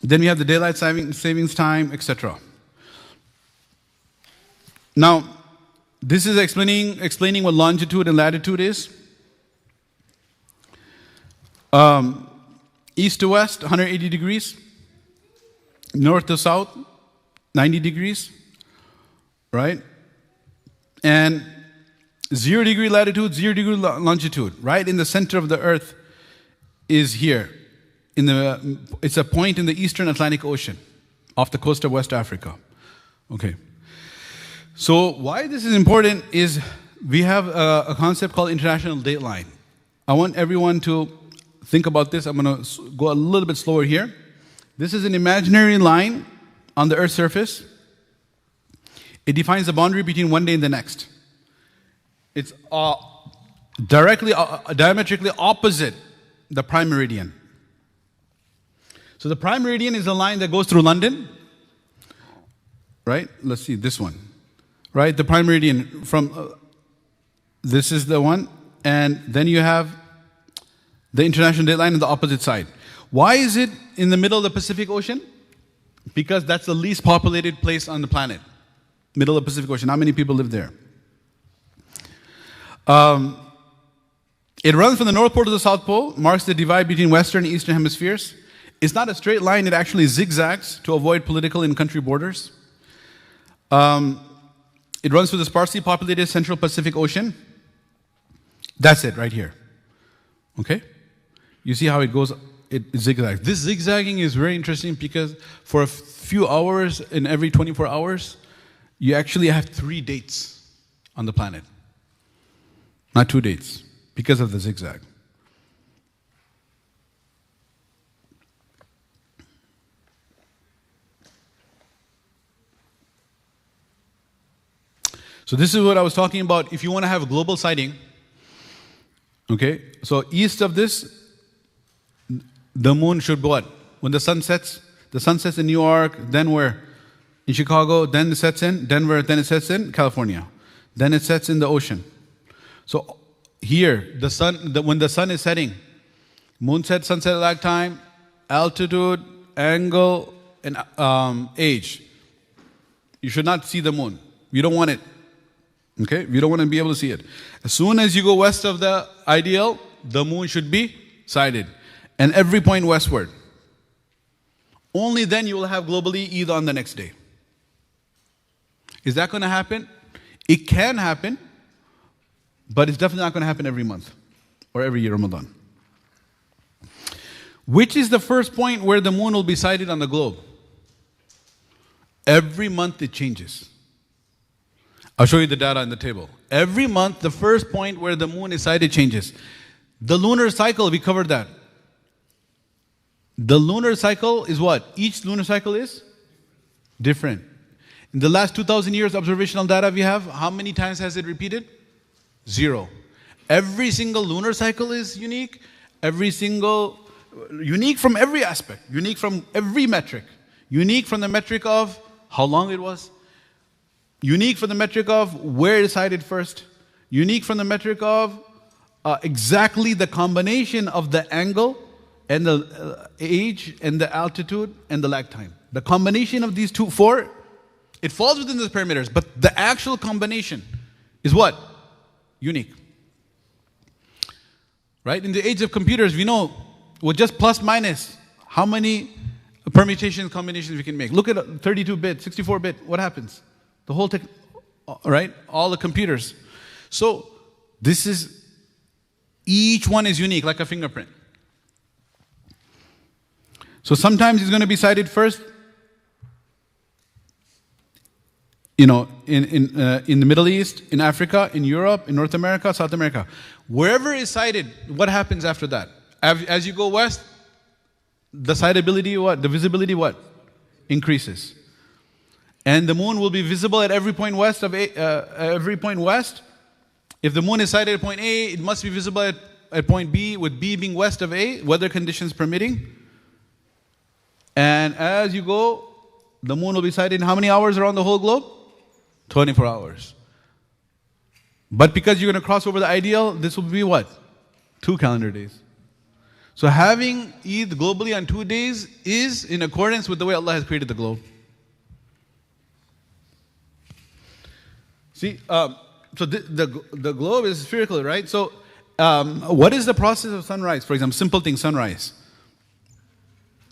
we have the daylight savings time, etc. Now, this is explaining what longitude and latitude is. East to west, 180 degrees. North to south, 90 degrees. Right? And 0 degree latitude, 0 degree longitude. Right in the center of the earth is here. It's a point in the eastern Atlantic Ocean, off the coast of West Africa. Okay. So why this is important is we have a concept called international dateline. I want everyone to think about this. I'm going to go a little bit slower here. This is an imaginary line on the Earth's surface. It defines the boundary between one day and the next. It's diametrically opposite the prime meridian. So the prime meridian is a line that goes through London. Right? Let's see, this one. Right? The prime meridian from, this is the one. And then you have the international dateline on the opposite side. Why is it in the middle of the Pacific Ocean? Because that's the least populated place on the planet. Middle of the Pacific Ocean. How many people live there? It runs from the North Pole to the South Pole, marks the divide between Western and Eastern hemispheres. It's not a straight line, it actually zigzags to avoid political and country borders. It runs through the sparsely populated Central Pacific Ocean. That's it right here. Okay? You see how it goes, it zigzags. This zigzagging is very interesting because for a few hours in every 24 hours, you actually have 3 dates on the planet. Not 2 dates, because of the zigzag. So this is what I was talking about. If you want to have a global sighting, okay, so east of this, the moon should be what? When the sun sets in New York, then where? In Chicago, then it sets in Denver, then it sets in California. Then it sets in the ocean. So here, when the sun is setting, moon set, sunset lag time, altitude, angle, and age. You should not see the moon. You don't want it. Okay? You don't want to be able to see it. As soon as you go west of the ideal, the moon should be sighted. And every point westward. Only then you will have globally Eid on the next day. Is that going to happen? It can happen, But it's definitely not going to happen every month or every year Ramadan. Which is the first point where the moon will be sighted on the globe? Every month it changes. I'll show you the data on the table. Every month, the first point where the moon is sighted changes. The lunar cycle, we covered that. The lunar cycle is what? Each lunar cycle is different. In the last 2,000 years observational data we have, how many times has it repeated? 0. Every single lunar cycle is unique. Unique from every aspect. Unique from every metric. Unique from the metric of how long it was. Unique from the metric of where it is sighted first. Unique from the metric of exactly the combination of the angle and the age and the altitude and the lag time. The combination of these four, it falls within the parameters, but the actual combination is what? Unique. Right? In the age of computers, we know with just plus minus how many permutations, combinations we can make. Look at 32-bit, 64-bit, what happens? The whole right? All the computers. So this is, each one is unique, like a fingerprint. So sometimes it's going to be sighted first, in the Middle East, in Africa, in Europe, in North America, South America. Wherever is sighted, what happens after that? As you go west, the sightability, the visibility, increases. And the moon will be visible at every point west of every point west. If the moon is sighted at point A, it must be visible at point B, with B being west of A, weather conditions permitting. And as you go, the moon will be sighted in how many hours around the whole globe? 24 hours. But because you're going to cross over the ideal, this will be what? 2 calendar days. So having Eid globally on 2 days is in accordance with the way Allah has created the globe. See, so the globe is spherical, right? So what is the process of sunrise? For example, simple thing, sunrise.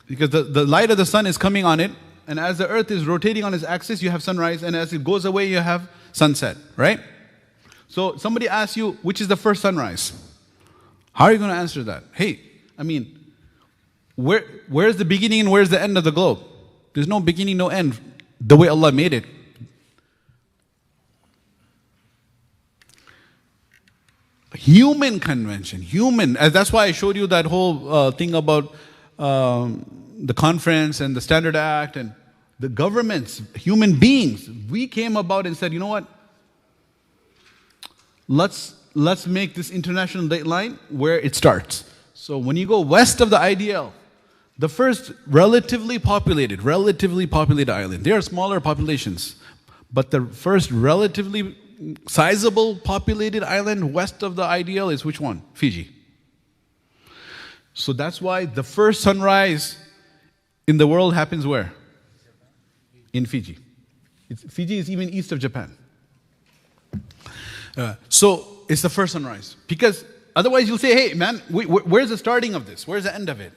Because the light of the sun is coming on it, and as the earth is rotating on its axis, you have sunrise, and as it goes away, you have sunset, right? So somebody asks you, which is the first sunrise? How are you going to answer that? Hey, I mean, where's the beginning and where's the end of the globe? There's no beginning, no end, the way Allah made it. Human convention, that's why I showed you that whole thing about the conference and the Standard Act and the governments, human beings. We came about and said, you know what? Let's make this international date line where it starts. So when you go west of the IDL, the first relatively populated island, there are smaller populations, but the first relatively sizable populated island west of the IDL is which one? Fiji. So that's why the first sunrise in the world happens where? In Fiji. Fiji is even east of Japan. So it's the first sunrise. Because otherwise you'll say, hey man, where's the starting of this? Where's the end of it?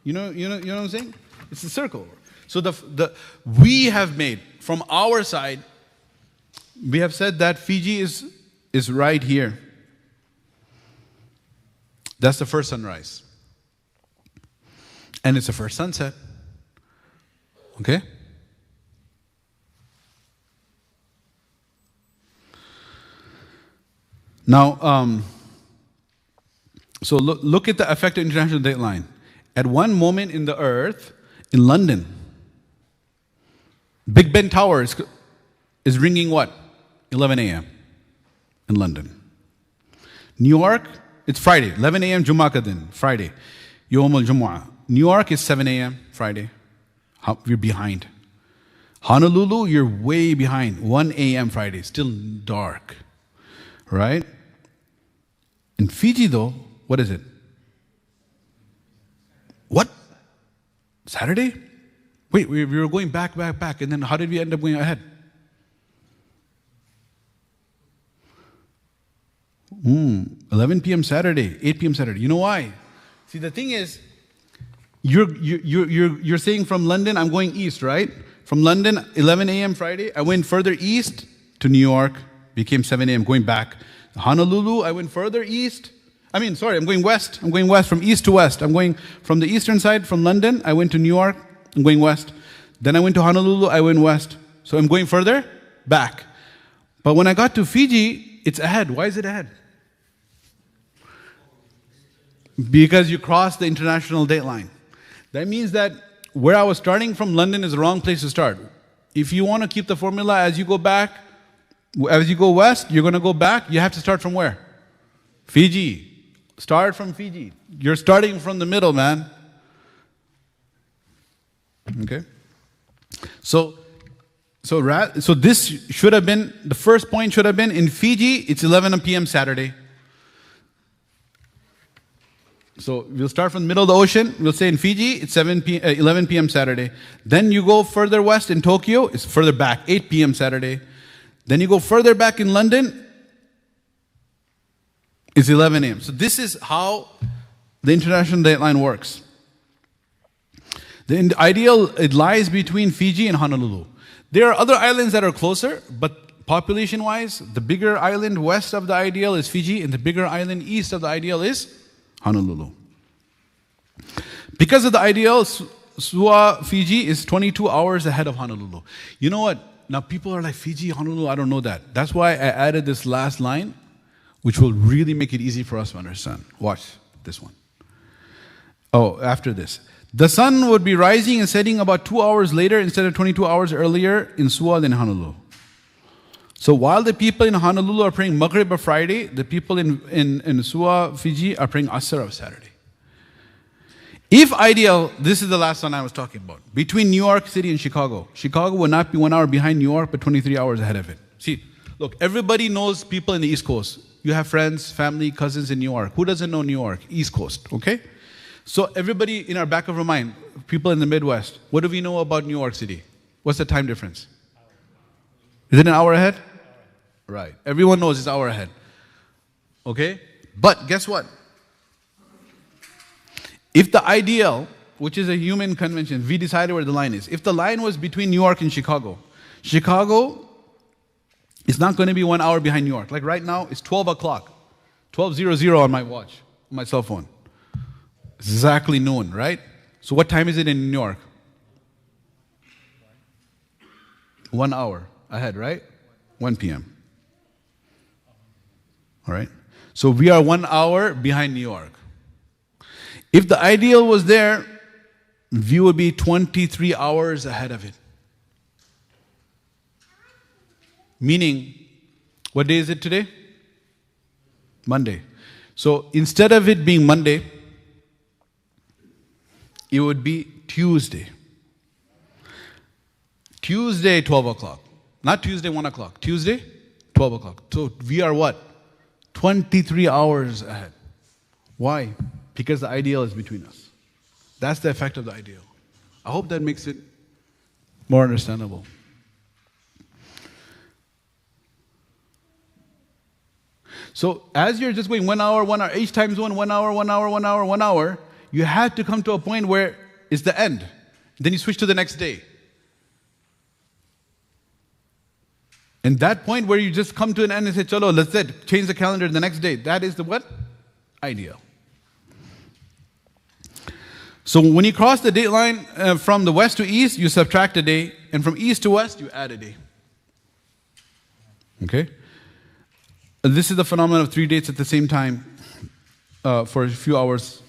You know what I'm saying? It's a circle. So we have made, from our side, we have said that Fiji is right here. That's the first sunrise. And it's the first sunset. Okay? Now, so look at the effective international date line. At one moment in the earth, in London, Big Ben Tower is ringing what? 11 a.m. in London. New York, it's Friday, 11 a.m. Jumu'ah Friday. Yawm al-Jumu'ah. New York is 7 a.m. Friday. You're behind. Honolulu, you're way behind. 1 a.m. Friday, still dark. Right? In Fiji though, what is it? What? Saturday? Wait, we were going back, and then how did we end up going ahead? 11 p.m. Saturday, 8 p.m. Saturday. You know why? See, the thing is, you're saying from London, I'm going east, right? From London, 11 a.m. Friday, I went further east to New York, became 7 a.m., going back. Honolulu, I went further east. I'm going west. I'm going west from east to west. I'm going from the eastern side, from London, I went to New York, I'm going west. Then I went to Honolulu, I went west. So I'm going further back. But when I got to Fiji, it's ahead. Why is it ahead? Because you crossed the international date line. That means that where I was starting from, London, is the wrong place to start. If you want to keep the formula as you go back, as you go west, you're going to go back, you have to start from where? Fiji. Start from Fiji. You're starting from the middle, man. Okay? So this should have been, the first point should have been, in Fiji, it's 11 p.m. Saturday. So we'll start from the middle of the ocean. We'll say in Fiji, it's 11 p.m. Saturday. Then you go further west in Tokyo, it's further back, 8 p.m. Saturday. Then you go further back in London, it's 11 a.m. So this is how the international date line works. The ideal, it lies between Fiji and Honolulu. There are other islands that are closer, but population-wise, the bigger island west of the ideal is Fiji, and the bigger island east of the ideal is Honolulu. Because of the ideal, Suwa, Fiji is 22 hours ahead of Honolulu. You know what? Now people are like, Fiji, Honolulu, I don't know that. That's why I added this last line, which will really make it easy for us to understand. Watch this one. Oh, after this. The sun would be rising and setting about 2 hours later instead of 22 hours earlier in Suwa than Honolulu. So while the people in Honolulu are praying Maghrib of Friday, the people in Suwa, Fiji are praying Asr of Saturday. If ideal, this is the last one I was talking about, between New York City and Chicago. Chicago will not be 1 hour behind New York, but 23 hours ahead of it. See, look, everybody knows people in the East Coast. You have friends, family, cousins in New York. Who doesn't know New York? East Coast, okay? So everybody in our back of our mind, people in the Midwest, what do we know about New York City? What's the time difference? Is it an hour ahead? Right. Everyone knows it's an hour ahead. Okay? But guess what? If the ideal, which is a human convention, we decided where the line is. If the line was between New York and Chicago, Chicago is not going to be 1 hour behind New York. Like right now, it's 12 o'clock. 12:00 on my watch, on my cell phone. It's exactly noon, right? So what time is it in New York? 1 hour ahead, right? 1 p.m. All right? So we are 1 hour behind New York. If the ideal was there, we would be 23 hours ahead of it. Meaning, what day is it today? Monday. So instead of it being Monday, it would be Tuesday. Tuesday, 12 o'clock. Not Tuesday, 1 o'clock. Tuesday, 12 o'clock. So we are what? 23 hours ahead. Why? Because the ideal is between us. That's the effect of the ideal. I hope that makes it more understandable. So as you're just going 1 hour, 1 hour, each time zone, 1 hour, 1 hour, 1 hour, 1 hour, you have to come to a point where it's the end. Then you switch to the next day. And that point where you just come to an end and say, chalo, let's change the calendar the next day. That is the what? Ideal. So when you cross the date line from the west to east, you subtract a day. And from east to west, you add a day. Okay? This is the phenomenon of 3 dates at the same time for a few hours.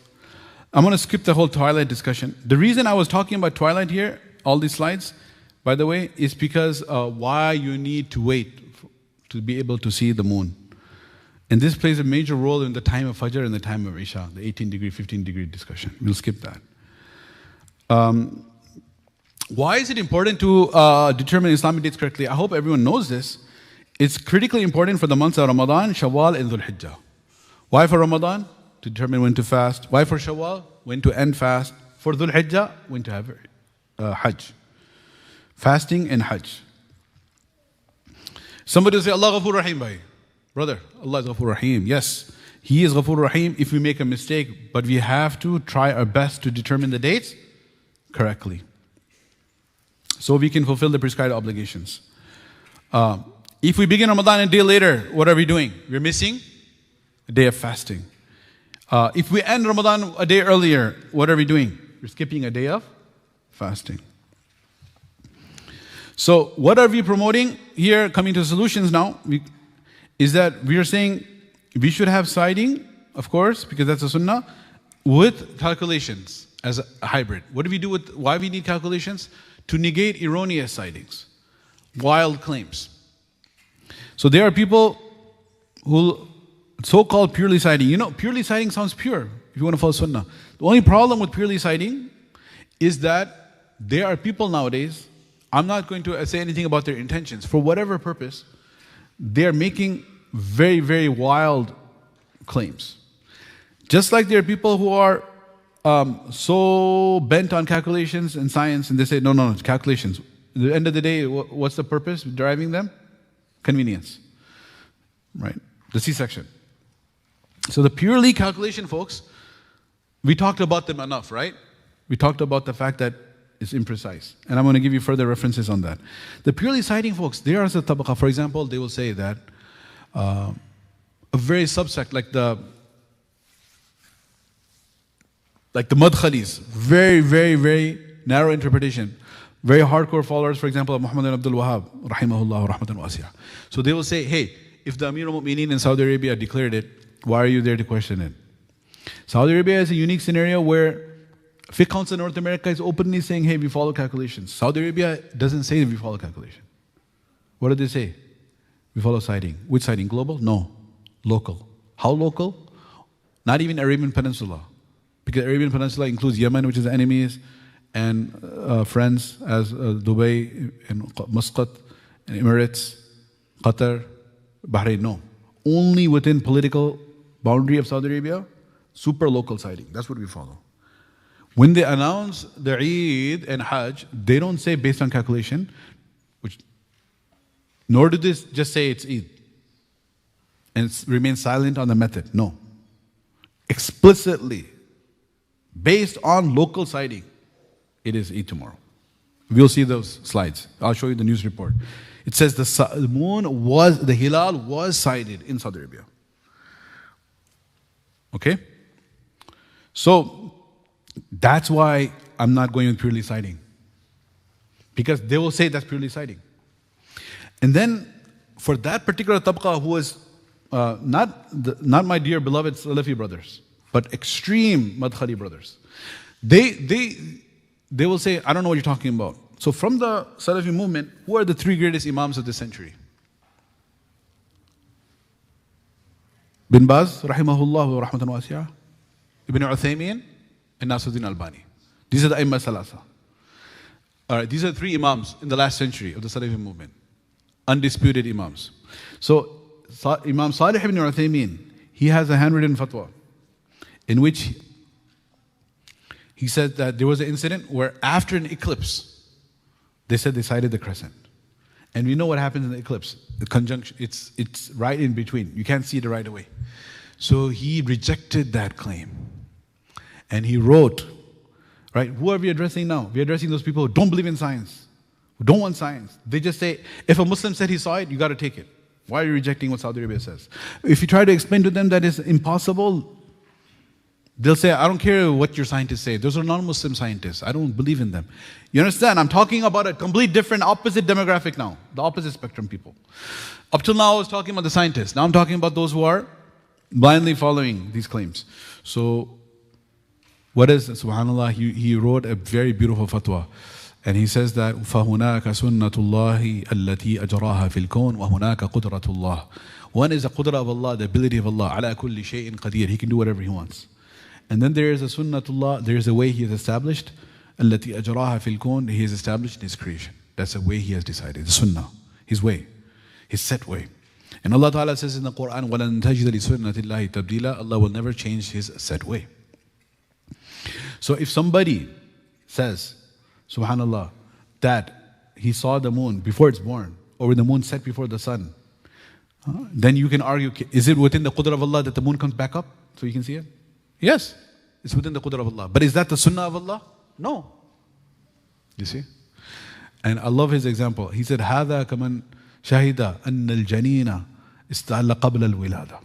I'm going to skip the whole twilight discussion. The reason I was talking about twilight here, all these slides, by the way, is because why you need to wait to be able to see the moon. And this plays a major role in the time of Fajr and the time of Isha, the 18-degree, 15-degree discussion. We'll skip that. Why is it important to determine Islamic dates correctly? I hope everyone knows this. It's critically important for the months of Ramadan, Shawwal, and Dhul Hijjah. Why for Ramadan? To determine when to fast. Why for Shawwal? When to end fast. For Dhul Hijjah, when to have Hajj. Fasting and Hajj. Somebody will say, Allah Ghafur Rahim, bhai. Brother, Allah is Ghafur Rahim. Yes, He is Ghafur Rahim if we make a mistake, but we have to try our best to determine the dates correctly, so we can fulfill the prescribed obligations. If we begin Ramadan a day later, what are we doing? We're missing a day of fasting. If we end Ramadan a day earlier, what are we doing? We're skipping a day of fasting. So what are we promoting here, coming to solutions now, is that we are saying we should have siding, of course, because that's a sunnah, with calculations as a hybrid. What do we do with, why we need calculations? To negate erroneous sidings, wild claims. So there are people who so-called purely siding. You know, purely siding sounds pure if you want to follow sunnah. The only problem with purely siding is that there are people nowadays, I'm not going to say anything about their intentions, for whatever purpose, they're making very, very wild claims. Just like there are people who are so bent on calculations and science, and they say, no, it's calculations. At the end of the day, what's the purpose driving them? Convenience, right? The C-section. So the purely calculation folks, we talked about them enough, right? We talked about the fact that it's imprecise. And I'm going to give you further references on that. The purely siding folks, they are as a tabaqah. For example, they will say that a very subsect, like the Madkhalis, very, very, very narrow interpretation. Very hardcore followers, for example, of Muhammad ibn Abdul Wahhab, rahimahullah, rahmatan wasi'ah. So they will say, hey, if the Amir al-Mu'mineen in Saudi Arabia declared it, why are you there to question it? Saudi Arabia is a unique scenario where Fiqh Council North America is openly saying, hey, we follow calculations. Saudi Arabia doesn't say we follow calculation. What do they say? We follow siding. Which siding? Global? No. Local. How local? Not even Arabian Peninsula. Because Arabian Peninsula includes Yemen, which is the enemies, and friends as Dubai and Muscat and Emirates, Qatar, Bahrain. No. Only within political boundary of Saudi Arabia, super local siding. That's what we follow. When they announce the Eid and Hajj, they don't say based on calculation, nor do they just say it's Eid and remain silent on the method. No. Explicitly, based on local siding, it is Eid tomorrow. We'll see those slides. I'll show you the news report. It says the moon was, the hilal was sighted in Saudi Arabia. Okay? So, that's why I'm not going with purely siding. Because they will say that's purely siding. And then, for that particular tabqa who was not my dear beloved Salafi brothers, but extreme Madkhali brothers, they will say, I don't know what you're talking about. So from the Salafi movement, who are the three greatest Imams of this century? Bin Baz, rahimahullah wa rahmatan wasi'ah, Ibn Uthaymeen, and Nasiruddin Albani. These are the Aimma Salasa. Alright, these are three Imams in the last century of the Salafi movement. Undisputed Imams. So Imam Salih ibn Uthaymeen, he has a handwritten fatwa in which he said that there was an incident where after an eclipse, they said they sighted the crescent. And we know what happens in the eclipse. The conjunction, it's right in between. You can't see it right away. So he rejected that claim. And he wrote, right, who are we addressing now? We're addressing those people who don't believe in science, who don't want science. They just say, if a Muslim said he saw it, you got to take it. Why are you rejecting what Saudi Arabia says? If you try to explain to them that it's impossible, they'll say, I don't care what your scientists say. Those are non-Muslim scientists. I don't believe in them. You understand? I'm talking about a complete different, opposite demographic now. The opposite spectrum people. Up till now, I was talking about the scientists. Now I'm talking about those who are blindly following these claims. So, what is, subhanAllah, he wrote a very beautiful fatwa. And he says that, فَهُنَاكَ سُنَّةُ اللَّهِ الَّتِي أَجْرَاهَا فِي الْكَوْنِ وَهُنَاكَ قُدْرَةُ اللَّهِ. One is the qudra of Allah, the ability of Allah, عَلَى كُلِّ شَيْءٍ قَدِيرٍ. He can do whatever he wants. And then there is a sunnatullah, there is a way he has established, الَّتِي أَجْرَاهَا فِي الْكَوْنِ, he has established in his creation. That's the way he has decided, the sunnah, his way, his set way. And Allah Ta'ala says in the Quran, وَلَن تَجِدَ لِسُنَّةِ اللَّهِ تَبْدِيلًا. Allah will never change his set way. So if somebody says, subhanallah, that he saw the moon before it's born, or the moon set before the sun, then you can argue, is it within the qudra of Allah that the moon comes back up so you can see it? Yes, it's within the qudra of Allah. But is that the sunnah of Allah? No. You see? And I love his example. He said, هَذَا كَمَنْ shahida anna al-janina istalla qabla al-wilada.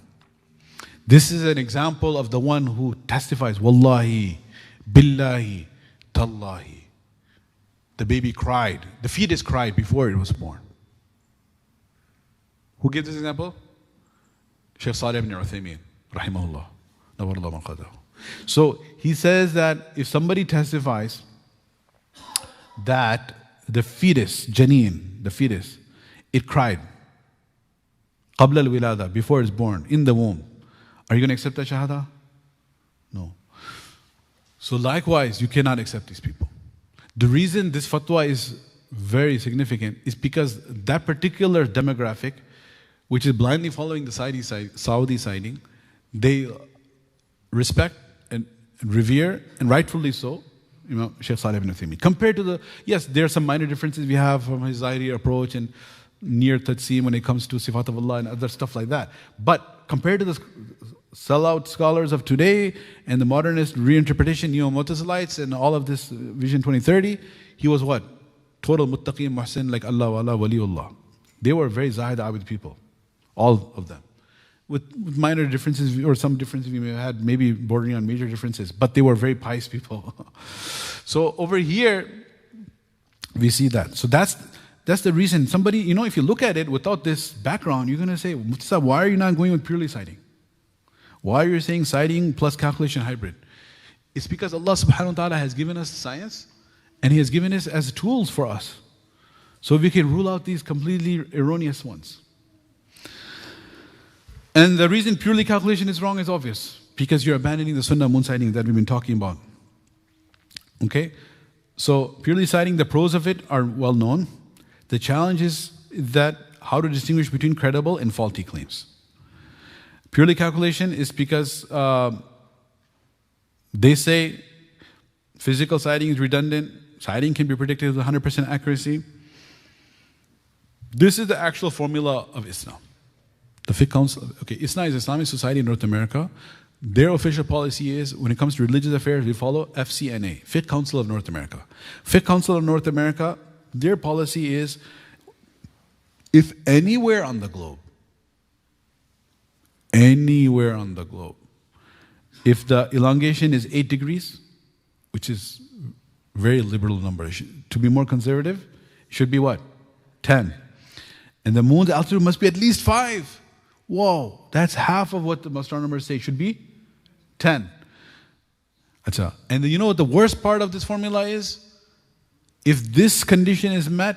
This is an example of the one who testifies, wallahi, billahi, tallahi. The baby cried, the fetus cried before it was born. Who gives this example? Shaykh Salih ibn Uthaymeen, rahimahullah. Nawarullah man qadahu. So he says that if somebody testifies that the fetus, janeen, the fetus, it cried, qabla al-wilada, before it's born, in the womb, are you going to accept that shahada? No. So likewise, you cannot accept these people. The reason this fatwa is very significant is because that particular demographic, which is blindly following the Saudi siding, they respect and revere, and rightfully so, Shaykh Salih ibn Uthaymeen. Compared to the, yes, there are some minor differences we have from his Zahiri approach and near Tatseem when it comes to Sifat of Allah and other stuff like that. But compared to the sellout scholars of today and the modernist reinterpretation, Neo-Mu'tazilites and all of this Vision 2030, he was what? Total muttaqi muhsin, like Allah wala waliullah. They were very zahid abid people, all of them. With minor differences or some differences we may have had, maybe bordering on major differences, but they were very pious people. So over here, we see that. So that's the reason. Somebody, if you look at it without this background, you're going to say, Mufti Sahib, why are you not going with purely citing? Why are you saying citing plus calculation hybrid? It's because Allah subhanahu wa ta'ala has given us science and He has given us as tools for us. So we can rule out these completely erroneous ones. And the reason purely calculation is wrong is obvious. Because you're abandoning the sunnah moon sighting that we've been talking about. Okay? So purely citing, the pros of it are well known. The challenge is that how to distinguish between credible and faulty claims. Purely calculation is because they say physical sighting is redundant, sighting can be predicted with 100% accuracy. This is the actual formula of ISNA. The Fiqh Council, okay, ISNA is Islamic Society in North America. Their official policy is, when it comes to religious affairs, we follow FCNA, Fiqh Council of North America. Fiqh Council of North America, their policy is, if anywhere on the globe, if the elongation is 8 degrees, which is very liberal number, to be more conservative, it should be what? 10. And the moon's altitude must be at least 5. Whoa, that's half of what the astronomers say should be 10. Achha. And you know what the worst part of this formula is? If this condition is met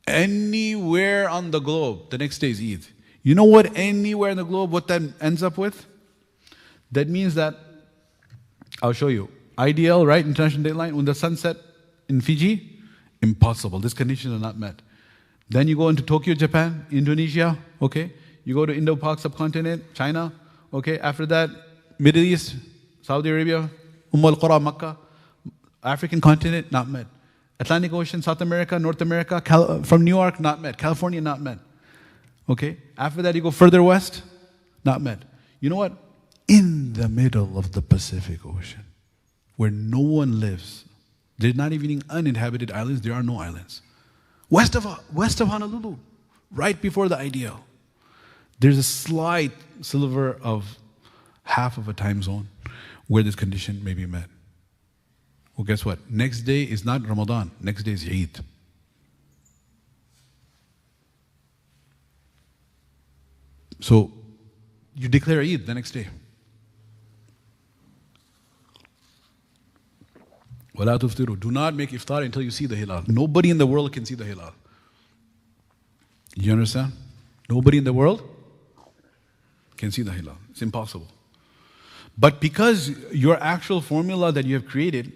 anywhere on the globe, the next day is Eid. You know what anywhere in the globe, what that ends up with? That means that, I'll show you. IDL, right, International Dateline, when the sun set in Fiji, impossible. This condition is not met. Then you go into Tokyo, Japan, Indonesia, okay? You go to Indo-Pak subcontinent, China, okay? After that, Middle East, Saudi Arabia, al-Qura, Makkah, African continent, not met. Atlantic Ocean, South America, North America, from New York, not met. California, not met. Okay? After that, you go further west, not met. You know what? In the middle of the Pacific Ocean, where no one lives, there's not even uninhabited islands, there are no islands. West of Honolulu, right before the ideal, there's a slight sliver of half of a time zone where this condition may be met. Well, guess what? Next day is not Ramadan, next day is Eid. So, you declare Eid the next day. وَلَا تُفْتِرُوا. Do not make iftar until you see the hilal. Nobody in the world can see the hilal. You understand? Nobody in the world can see the hilal. It's impossible. But because your actual formula that you have created,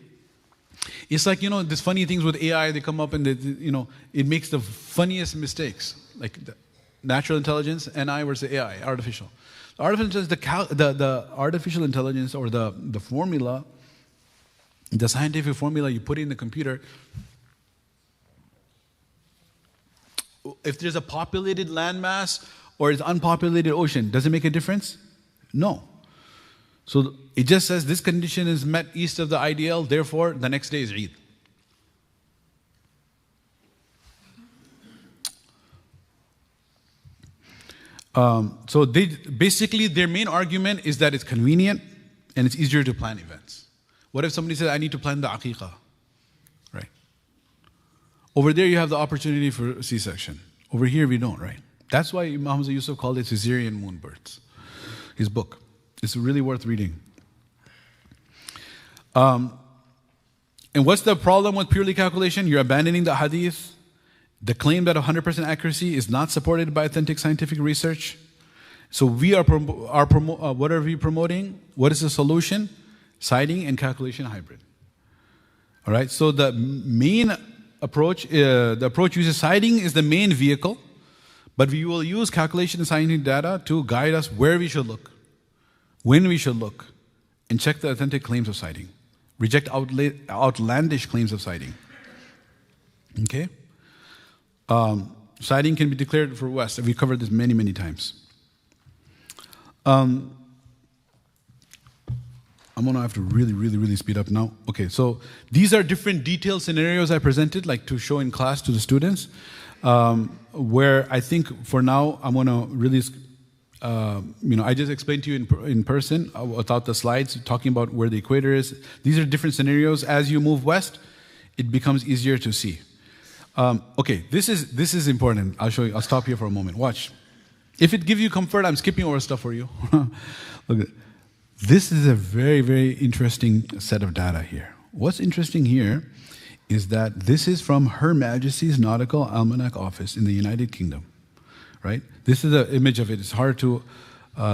it's like, these funny things with AI, they come up and it makes the funniest mistakes. Like the natural intelligence, NI versus AI, artificial. The artificial intelligence or the formula, the scientific formula you put in the computer, if there's a populated landmass or it's unpopulated ocean, does it make a difference? No. So it just says this condition is met east of the ideal, therefore the next day is Eid. So basically their main argument is that it's convenient and it's easier to plan events. What if somebody says, I need to plan the aqiqah? Right? Over there you have the opportunity for C-section. Over here we don't, right? That's why Imam Hamza Yusuf called it Caesarean moon births. His book. It's really worth reading. And what's the problem with purely calculation? You're abandoning the hadith. The claim that 100% accuracy is not supported by authentic scientific research. So we are what are we promoting? What is the solution? Sighting and calculation hybrid. All right. So the main approach, the approach uses sighting is the main vehicle, but we will use calculation and scientific data to guide us where we should look, when we should look, and check the authentic claims of sighting. Reject outlandish claims of sighting. Okay. Sighting can be declared for West. We covered this many, many times. I'm going to have to really speed up now. Okay, so these are different detailed scenarios I presented, like to show in class to the students, where I think for now I'm going to really, I just explained to you in person without the slides, talking about where the equator is. These are different scenarios. As you move west, it becomes easier to see. Okay, this is important. I'll show you. I'll stop here for a moment. Watch. If it gives you comfort, I'm skipping over stuff for you. Look at this is a very interesting set of data here. What's interesting here is that this is from Her Majesty's Nautical Almanac Office in the United Kingdom, right? This is an image of it. It's hard to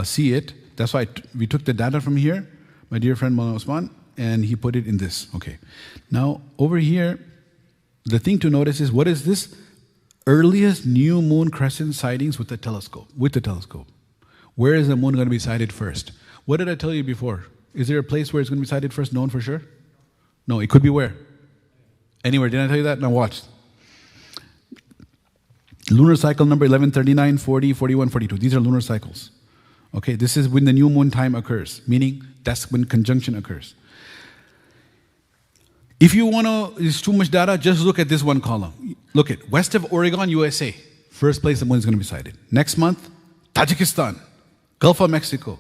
see it. That's why we took the data from here, my dear friend Maulana Osman, and he put it in this. Okay. Now, over here, the thing to notice is, what is this? Earliest new moon crescent sightings with the telescope. Where is the moon going to be sighted first? What did I tell you before? Is there a place where it's going to be sighted first, known for sure? No, it could be where? Anywhere. Didn't I tell you that? Now watch. Lunar cycle number 1139, 40, 41, 42. These are lunar cycles. Okay, this is when the new moon time occurs, meaning that's when conjunction occurs. If you want to, there's too much data, just look at this one column. Look at west of Oregon, USA. First place the moon is going to be sighted. Next month, Tajikistan, Gulf of Mexico,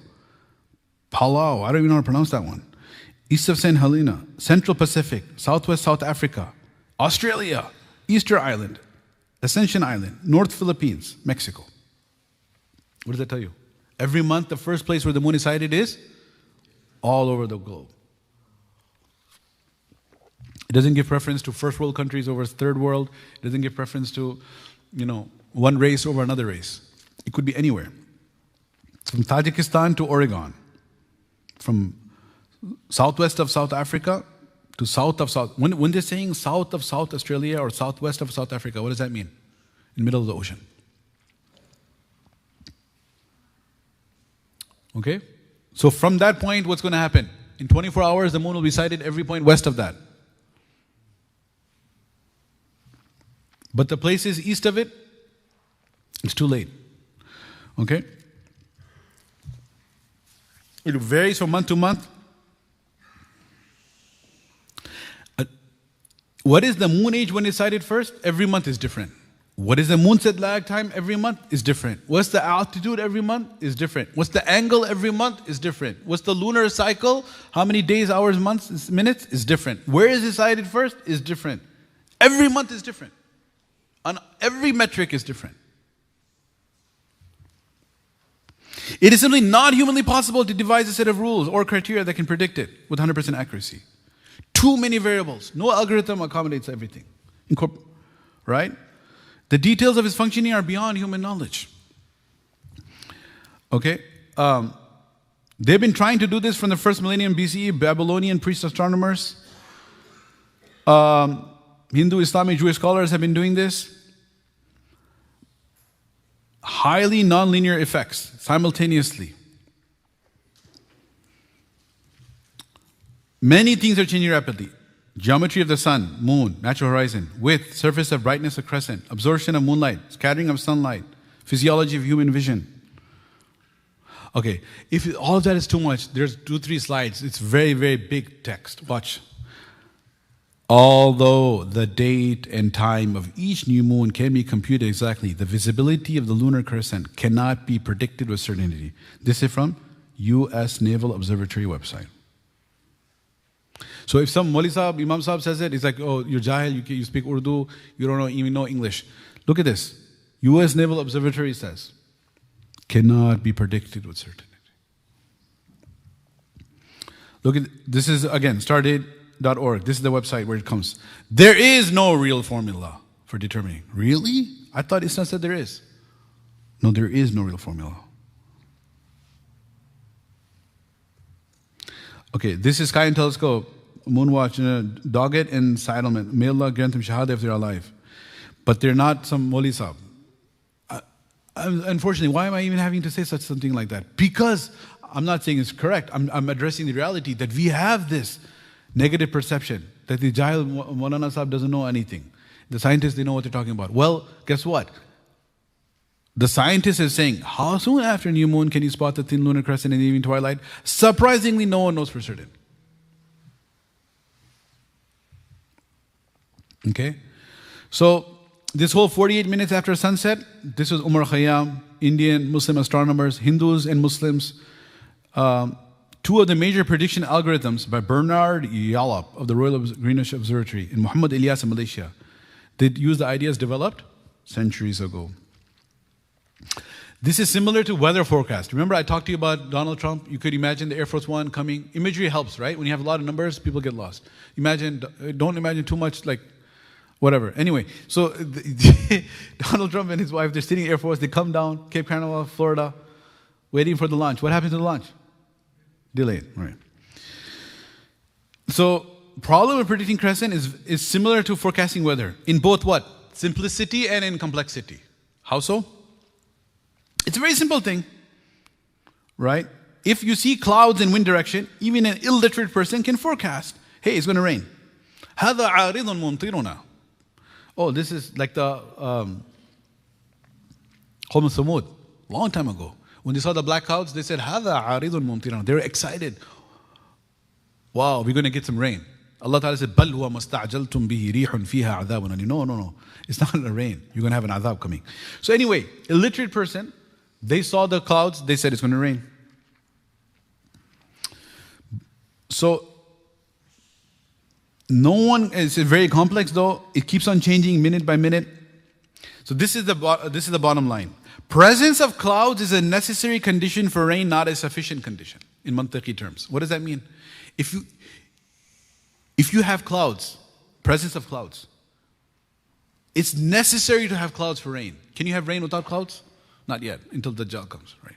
Palau, I don't even know how to pronounce that one. East of St. Helena, Central Pacific, Southwest South Africa, Australia, Easter Island, Ascension Island, North Philippines, Mexico. What does that tell you? Every month, the first place where the moon is sighted is all over the globe. It doesn't give preference to first world countries over third world. It doesn't give preference to, one race over another race. It could be anywhere. From Tajikistan to Oregon. From southwest of South Africa to south of South. When they're saying south of South Australia or southwest of South Africa, what does that mean? In the middle of the ocean. Okay? So from that point, what's going to happen? In 24 hours, the moon will be sighted every point west of that. But the places east of it, it's too late. Okay? It varies from month to month. What is the moon age when it's sighted first? Every month is different. What is the moonset lag time every month is different. What's the altitude every month is different. What's the angle every month is different. What's the lunar cycle? How many days, hours, months, minutes is different. Where is it sighted first is different. Every month is different. On every metric is different. It is simply not humanly possible to devise a set of rules or criteria that can predict it with 100% accuracy. Too many variables. No algorithm accommodates everything. Right? The details of its functioning are beyond human knowledge. Okay? They've been trying to do this from the first millennium BCE, Babylonian priest astronomers. Hindu, Islamic, Jewish scholars have been doing this. Highly nonlinear effects simultaneously. Many things are changing rapidly. Geometry of the sun, moon, natural horizon, width, surface of brightness of crescent, absorption of moonlight, scattering of sunlight, physiology of human vision. Okay, if all of that is too much, there's 2-3 slides. It's very big text. Watch. Although the date and time of each new moon can be computed exactly, the visibility of the lunar crescent cannot be predicted with certainty. This is from U.S. Naval Observatory website. So if some Mawli Sahib, Imam Sahib says it, it's like, oh, you're Jahil, you speak Urdu, you don't even know English. Look at this. U.S. Naval Observatory says, cannot be predicted with certainty. Look at, this is again, stardate.org. This is the website where it comes. There is no real formula for determining. Really? I thought Islam said there is. No, there is no real formula. Okay, this is Sky and Telescope, Moonwatch, Doggett and Seidelman. May Allah grant them shahada if they're alive. But they're not some Mawli Sahib. Unfortunately, why am I even having to say such something like that? Because I'm not saying it's correct. I'm addressing the reality that we have this negative perception that the Jahil Maulana Sahib doesn't know anything. The scientists, they know what they're talking about. Well, guess what? The scientist is saying, how soon after new moon can you spot the thin lunar crescent in the evening twilight? Surprisingly, no one knows for certain. Okay? So, this whole 48 minutes after sunset, this was Umar Khayyam, Indian Muslim astronomers, Hindus and Muslims. Two of the major prediction algorithms by Bernard Yallop of the Royal Greenwich Observatory and Muhammad Ilyas in Malaysia. They used the ideas developed centuries ago. This is similar to weather forecast. Remember I talked to you about Donald Trump? You could imagine the Air Force One coming. Imagery helps, right? When you have a lot of numbers, people get lost. Don't imagine too much like whatever. Anyway, so Donald Trump and his wife, they're sitting in Air Force. They come down, Cape Canaveral, Florida, waiting for the launch. What happened to the launch? Delayed, right. So, problem with predicting crescent is similar to forecasting weather. In both what? Simplicity and in complexity. How so? It's a very simple thing, right? If you see clouds in wind direction, even an illiterate person can forecast. Hey, it's going to rain. هذا عارض ممطرنا. Oh, this is like the Qawm Thamud, long time ago. When they saw the black clouds, they said, هذا عارض ممطرنا. They were excited. Wow, we're going to get some rain. Allah Ta'ala said, بل هو مستعجلتم به ريح فيها عذاب أليم. No. It's not a rain. You're going to have an adhab coming. So anyway, illiterate person, they saw the clouds, they said it's going to rain. So, no one, it's very complex though. It keeps on changing minute by minute. So this is the bottom line. Presence of clouds is a necessary condition for rain, not a sufficient condition in mantiqi terms. What does that mean? If you have clouds, presence of clouds, it's necessary to have clouds for rain. Can you have rain without clouds? Not yet, until Dajjal comes, right?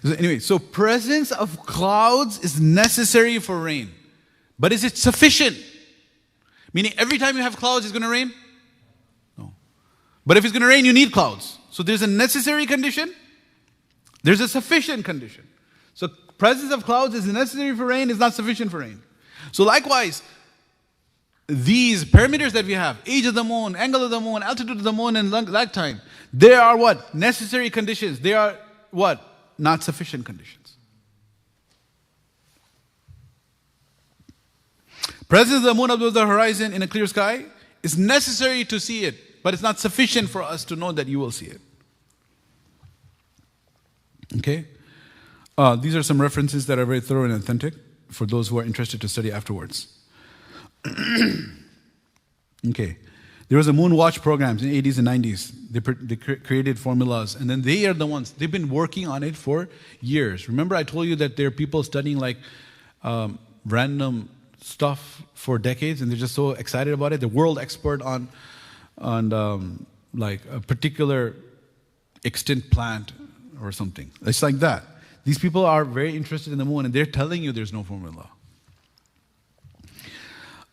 So anyway, so presence of clouds is necessary for rain. But is it sufficient? Meaning every time you have clouds, it's going to rain? No. But if it's going to rain, you need clouds. So there's a necessary condition, there's a sufficient condition. So presence of clouds is necessary for rain, is not sufficient for rain. So likewise, these parameters that we have, age of the moon, angle of the moon, altitude of the moon, and lag time, they are what? Necessary conditions. They are what? Not sufficient conditions. Presence of the moon above the horizon in a clear sky is necessary to see it, but it's not sufficient for us to know that you will see it. Okay? These are some references that are very thorough and authentic for those who are interested to study afterwards. Okay. There was a moon watch programs in the 80s and 90s. They created formulas, and then they are the ones, they've been working on it for years. Remember I told you that there are people studying like random stuff for decades, and they're just so excited about it. The world expert on like a particular extinct plant or something. It's like that. These people are very interested in the moon, and they're telling you there's no formula.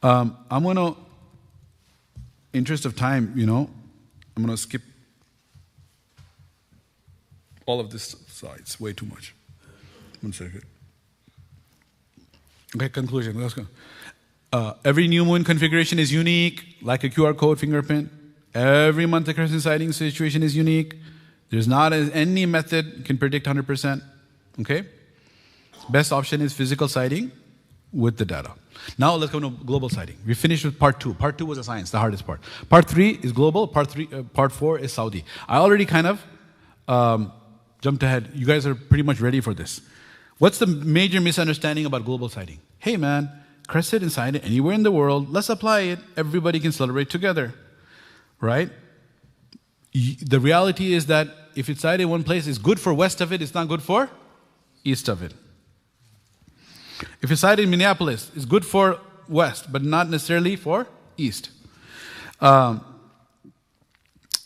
I'm going to, interest of time, I'm going to skip all of this side. It's way too much. 1 second. Okay, conclusion. Let's go. Every new moon configuration is unique, like a QR code fingerprint. Every month the crescent sighting situation is unique. There's not any method can predict 100%. Okay? Best option is physical sighting with the data. Now let's go to global sighting. We finished with part 2. Part 2 was a science, the hardest part. Part 3 is global. Part 4 is Saudi. I already kind of jumped ahead. You guys are pretty much ready for this. What's the major misunderstanding about global sighting? Hey man, crescent and sighted anywhere in the world, let's apply it. Everybody can celebrate together, right? The reality is that if it's sighted in one place, it's good for west of it, it's not good for east of it. If it's sighted in Minneapolis, it's good for west, but not necessarily for east.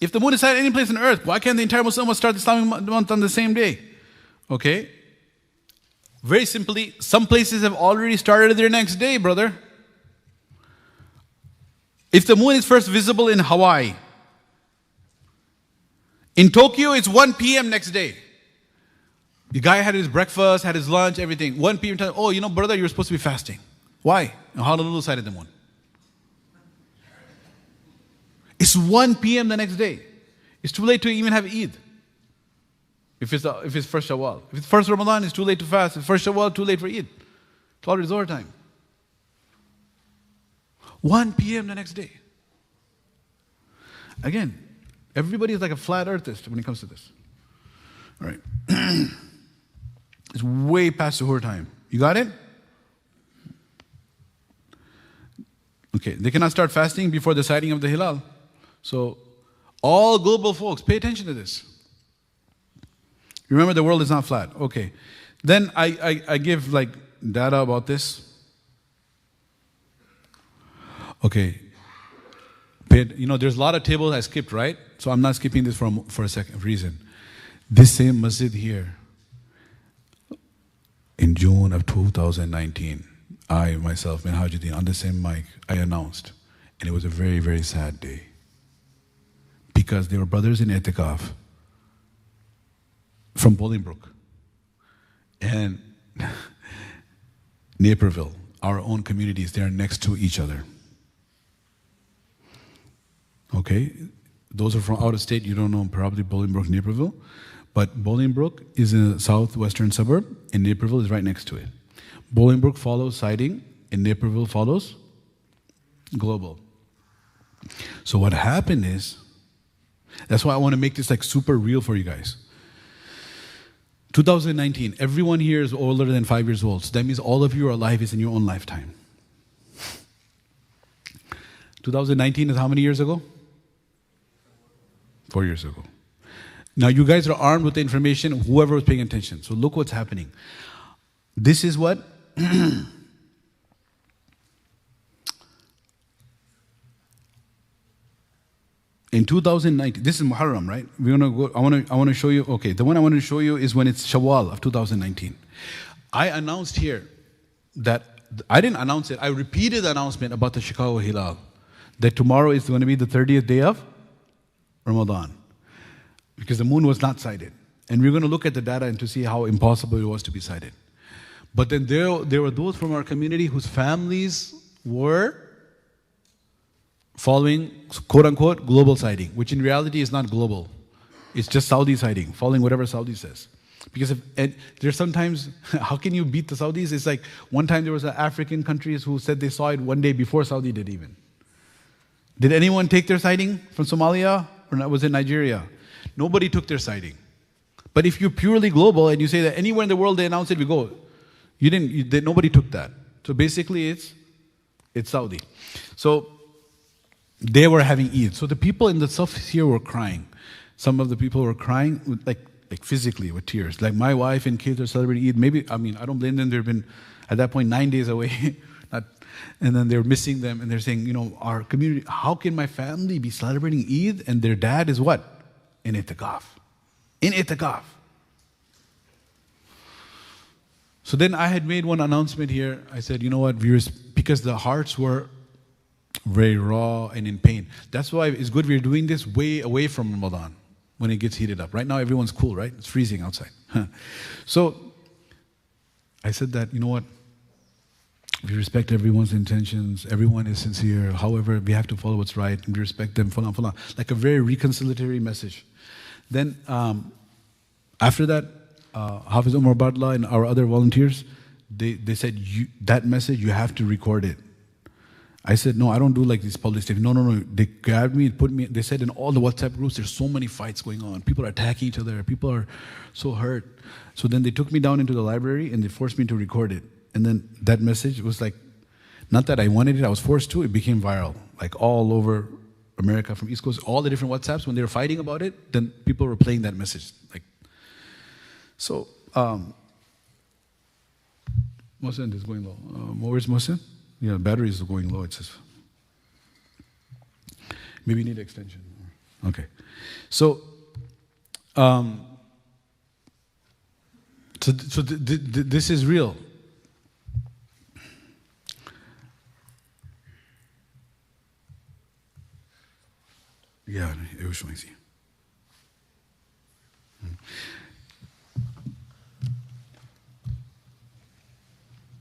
If the moon is sighted any place on earth, why can't the entire Muslim Ummah start the Islamic month on the same day? Okay? Very simply, some places have already started their next day, brother. If the moon is first visible in Hawaii, in Tokyo, it's 1 p.m. next day. The guy had his breakfast, had his lunch, everything. 1 p.m. Oh, you know, brother, you're supposed to be fasting. Why? In Honolulu sighted the moon. It's 1 p.m. the next day. It's too late to even have Eid. If it's first Shawwal. If it's first Ramadan, it's too late to fast. If it's first Shawwal, too late for Eid. It's already Zohar time. 1 p.m. the next day. Again, everybody is like a flat earthist when it comes to this. All right. It's way past Suhoor time. You got it? Okay. They cannot start fasting before the sighting of the Hilal. So, all global folks, pay attention to this. Remember, the world is not flat. Okay. Then I give like data about this. Okay. You know, there's a lot of tables I skipped, right? So I'm not skipping this for a second reason. This same masjid here, in June of 2019, I myself, Minhajuddin, on the same mic, I announced. And it was a very, very sad day. Because there were brothers in Etikaf from Bolingbrook and Naperville, our own communities, they are next to each other. Okay? Those are from out of state, you don't know probably Bolingbrook, Naperville. But Bolingbrook is in a southwestern suburb, and Naperville is right next to it. Bolingbrook follows sighting, and Naperville follows global. So what happened is, that's why I want to make this like super real for you guys. 2019, everyone here is older than 5 years old. So that means all of you are alive is in your own lifetime. 2019 is how many years ago? 4 years ago. Now you guys are armed with the information, whoever was paying attention. So look what's happening. This is what in 2019, this is Muharram, right? We're gonna go. I want to show you. Okay, the one I want to show you is when it's Shawwal of 2019. I announced here that I didn't announce it. I repeated the announcement about the Chicago Hilal that tomorrow is going to be the 30th day of Ramadan because the moon was not sighted, and we're going to look at the data and to see how impossible it was to be sighted. But then there were those from our community whose families were following, quote-unquote, global sighting, which in reality is not global. It's just Saudi sighting, following whatever Saudi says. Because there's sometimes, how can you beat the Saudis? It's like, one time there was African countries who said they saw it one day before Saudi did even. Did anyone take their sighting from Somalia? Or was it Nigeria? Nobody took their sighting. But if you're purely global and you say that anywhere in the world they announce it, we go. Nobody took that. So basically it's Saudi. So they were having Eid. So the people in the Saf here were crying. Some of the people were crying like physically with tears. Like my wife and kids are celebrating Eid. Maybe, I don't blame them. They've been at that point 9 days away. And then they're missing them and they're saying, our community, how can my family be celebrating Eid and their dad is what? In itikaf. In itikaf. So then I had made one announcement here. I said, you know what, viewers, because the hearts were very raw and in pain. That's why it's good we're doing this way away from Ramadan when it gets heated up. Right now everyone's cool, right? It's freezing outside. So I said that, you know what, we respect everyone's intentions, everyone is sincere, however, we have to follow what's right, and we respect them, like a very reconciliatory message. Then after that, Hafiz Umar Badla and our other volunteers they said, that message, you have to record it. I said, no, I don't do like this public stuff. No. They grabbed me, they said in all the WhatsApp groups, there's so many fights going on. People are attacking each other. People are so hurt. So then they took me down into the library and they forced me to record it. And then that message was like, not that I wanted it, I was forced to. It became viral, like all over America, from East Coast, all the different WhatsApps, when they were fighting about it, then people were playing that message. Like, so, Mohsen is going low. Where's Mohsen? Yeah, battery is going low, it says. Maybe you need extension. Okay. So, this is real. Yeah, eu vou assim.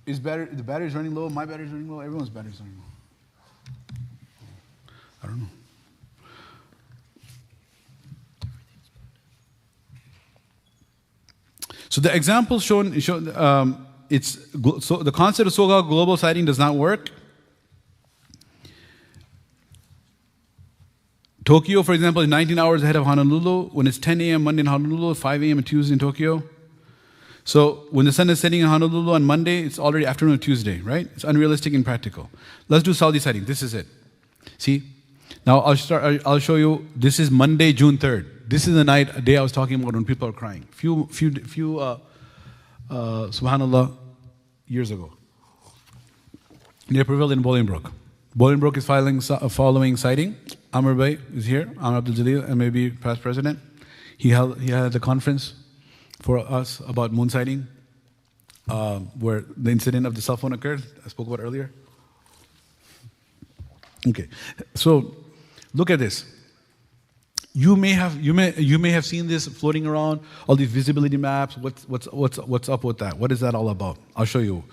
Is the battery's running low? My battery's running low. Everyone's battery's running low. I don't know. So the example shown so the concept of so-called global sighting does not work. Tokyo, for example, is 19 hours ahead of Honolulu. When it's 10 a.m. Monday in Honolulu, 5 a.m. on Tuesday in Tokyo. So when the sun is setting in Honolulu on Monday, it's already afternoon of Tuesday, right? It's unrealistic and impractical. Let's do Saudi sighting. This is it. See? Now I'll show you. This is Monday, June 3rd. This is the day I was talking about when people are crying. Few subhanallah, years ago. Near prevailed in Bolingbroke. Bolingbroke is following sighting. Amr Bey is here, Amr Abdul Jalil, and maybe past president. He had a conference for us about moon sighting, where the incident of the cell phone occurred, I spoke about earlier. Okay, so look at this. You may have seen this floating around, all these visibility maps. What's up with that? What is that all about? I'll show you.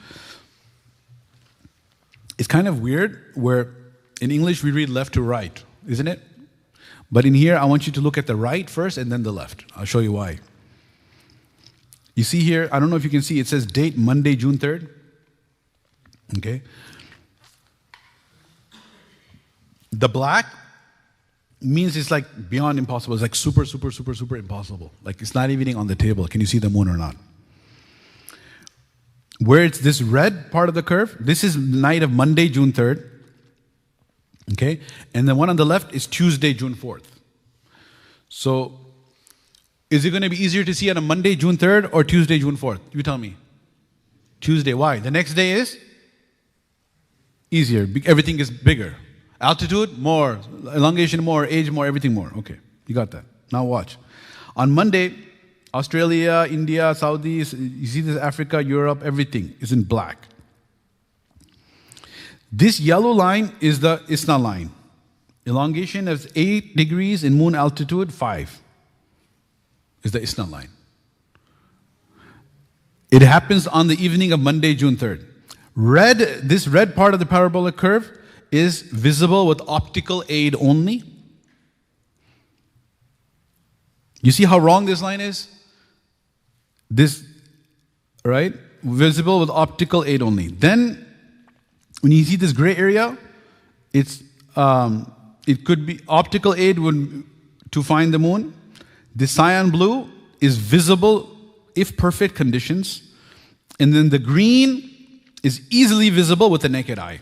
It's kind of weird where in English we read left to right, isn't it? But in here I want you to look at the right first and then the left. I'll show you why. You see here, I don't know if you can see, it says date Monday, June 3rd. Okay. The black means it's like beyond impossible. It's like super, super, super, super impossible. Like it's not even on the table. Can you see the moon or not? Where it's this red part of the curve, this is night of Monday, June 3rd. Okay? And the one on the left is Tuesday, June 4th. So, is it going to be easier to see on a Monday, June 3rd or Tuesday, June 4th? You tell me. Tuesday. Why? The next day is easier. Everything is bigger. Altitude, more. Elongation, more. Age, more. Everything more. Okay. You got that. Now watch. On Monday, Australia, India, Saudi, you see this, Africa, Europe, everything is in black. This yellow line is the ISNA line. Elongation is 8 degrees in moon altitude, 5 is the ISNA line. It happens on the evening of Monday, June 3rd. This red part of the parabolic curve is visible with optical aid only. You see how wrong this line is? This, right? Visible with optical aid only. Then, when you see this gray area, it could be optical aid to find the moon. The cyan blue is visible if perfect conditions. And then the green is easily visible with the naked eye.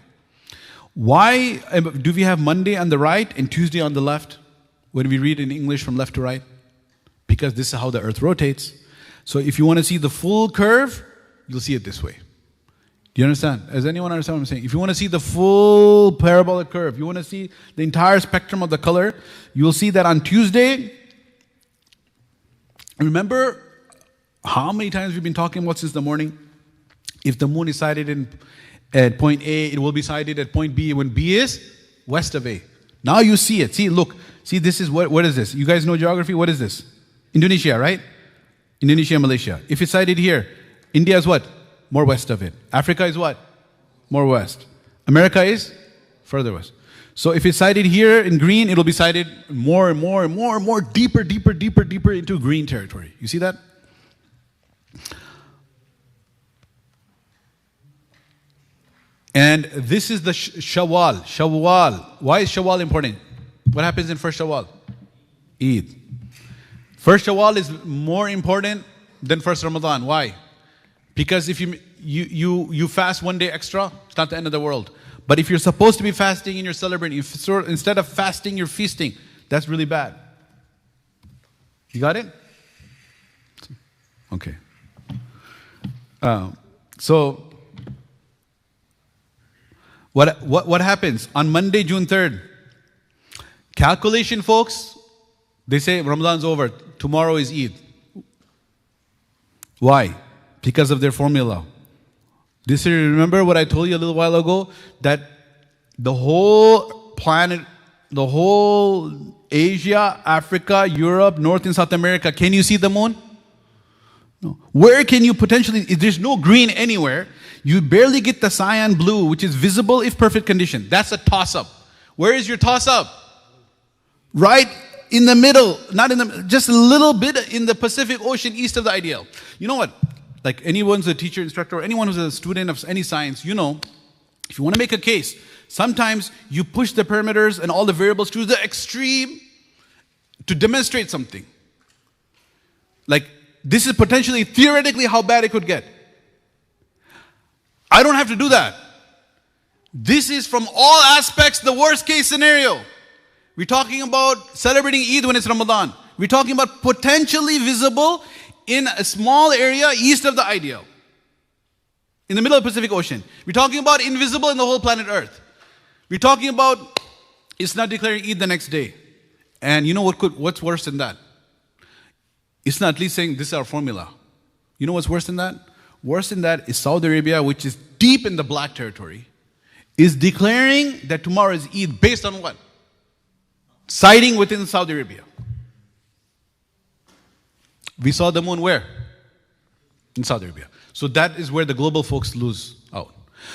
Why do we have Monday on the right and Tuesday on the left when we read in English from left to right? Because this is how the earth rotates. So if you want to see the full curve, you'll see it this way. Do you understand? Does anyone understand what I'm saying? If you want to see the full parabolic curve, you want to see the entire spectrum of the color, you'll see that on Tuesday. Remember how many times we've been talking about since the morning? If the moon is sighted at point A, it will be sighted at point B when B is west of A. Now you see it. See, look. See, this is what is this? You guys know geography? What is this? Indonesia, right? Indonesia, Malaysia. If it's sighted here, India is what? More west of it. Africa is what? More west. America is further west. So if it's sighted here in green, it'll be sighted more and more and more and more deeper into green territory. You see that? And this is the Shawwal. Shawwal. Why is Shawwal important? What happens in first Shawwal? Eid. First Shawwal is more important than first Ramadan. Why? Because if you fast one day extra, it's not the end of the world. But if you're supposed to be fasting and you're celebrating, instead of fasting, you're feasting. That's really bad. You got it? Okay. So, what happens on Monday, June 3rd? Calculation, folks. They say Ramadan's over. Tomorrow is Eid. Why? Because of their formula. Remember what I told you a little while ago? That the whole planet, the whole Asia, Africa, Europe, North and South America, can you see the moon? No. Where can you potentially, if there's no green anywhere, you barely get the cyan blue, which is visible if perfect condition. That's a toss-up. Where is your toss-up? Right in the middle, not in the, just a little bit in the Pacific Ocean east of the ideal. You know what? Like anyone's a teacher, instructor, or anyone who's a student of any science, you know, if you want to make a case, sometimes you push the parameters and all the variables to the extreme to demonstrate something. Like, this is potentially, theoretically, how bad it could get. I don't have to do that. This is from all aspects the worst case scenario. We're talking about celebrating Eid when it's Ramadan. We're talking about potentially visible in a small area east of the ideal. In the middle of the Pacific Ocean. We're talking about invisible in the whole planet Earth. We're talking about it's not declaring Eid the next day. And you know what's worse than that? It's not at least saying this is our formula. You know what's worse than that? Worse than that is Saudi Arabia, which is deep in the black territory, is declaring that tomorrow is Eid based on what? Siding within Saudi Arabia. We saw the moon where? In Saudi Arabia. So that is where the global folks lose out.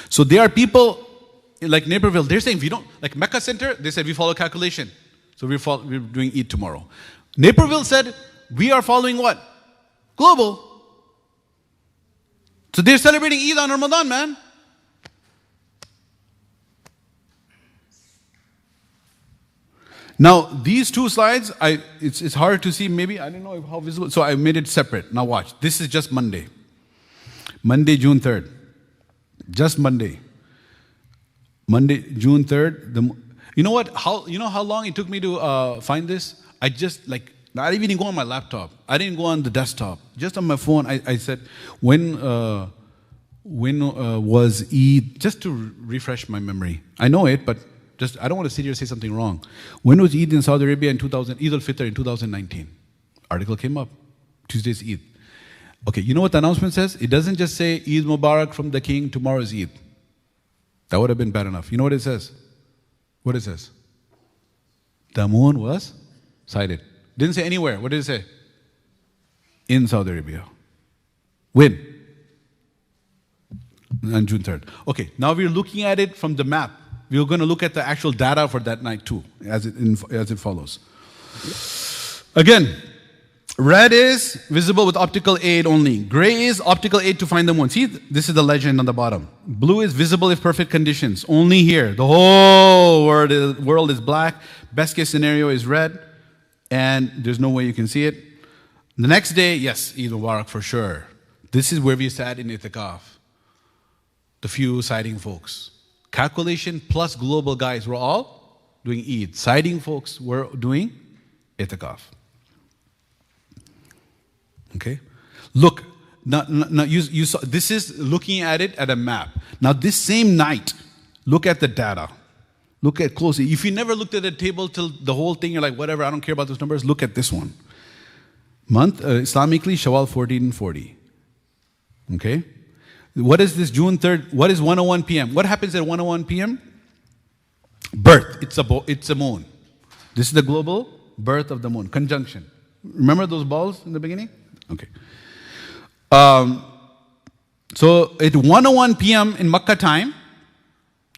So there are people like Naperville, they're saying we don't, like Mecca Center, they said we follow calculation. So we're doing Eid tomorrow. Naperville said we are following what? Global. So they're celebrating Eid on Ramadan, man. Now, these two slides, it's hard to see, maybe, I don't know how visible, so I made it separate. Now watch, this is just Monday. Monday, June 3rd. Just Monday. Monday, June 3rd. You know what, you know how long it took me to find this? I just, like, I didn't even go on my laptop. I didn't go on the desktop. Just on my phone, I said, when was Eid? Just to refresh my memory. I know it, but I don't want to sit here and say something wrong. When was Eid in Saudi Arabia in 2000? Eid al-Fitr in 2019. Article came up. Tuesday's Eid. Okay, you know what the announcement says? It doesn't just say Eid Mubarak from the king, tomorrow is Eid. That would have been bad enough. You know what it says? What it says? The moon was sighted. Didn't say anywhere. What did it say? In Saudi Arabia. When? On June 3rd. Okay, now we're looking at it from the map. We're going to look at the actual data for that night too, as it follows. Again, red is visible with optical aid only. Gray is optical aid to find the moon. See, this is the legend on the bottom. Blue is visible if perfect conditions. Only here. The whole world is black. Best case scenario is red. And there's no way you can see it. The next day, yes, Eid Mubarak for sure. This is where we sat in itikaf. The few sighting folks. Calculation plus global guys were all doing Eid. Sighting folks were doing itikaf. Okay? Look, now you saw, this is looking at it at a map. Now this same night, look at the data. Look at closely. If you never looked at the table till the whole thing, you're like, whatever, I don't care about those numbers, look at this one. Month, Islamically, Shawwal 1440. Okay? What is this June 3rd? What is 1:01 p.m.? What happens at 1:01 p.m.? Birth. It's a moon. This is the global birth of the moon. Conjunction. Remember those balls in the beginning? Okay. So at 1:01 p.m. in Makkah time,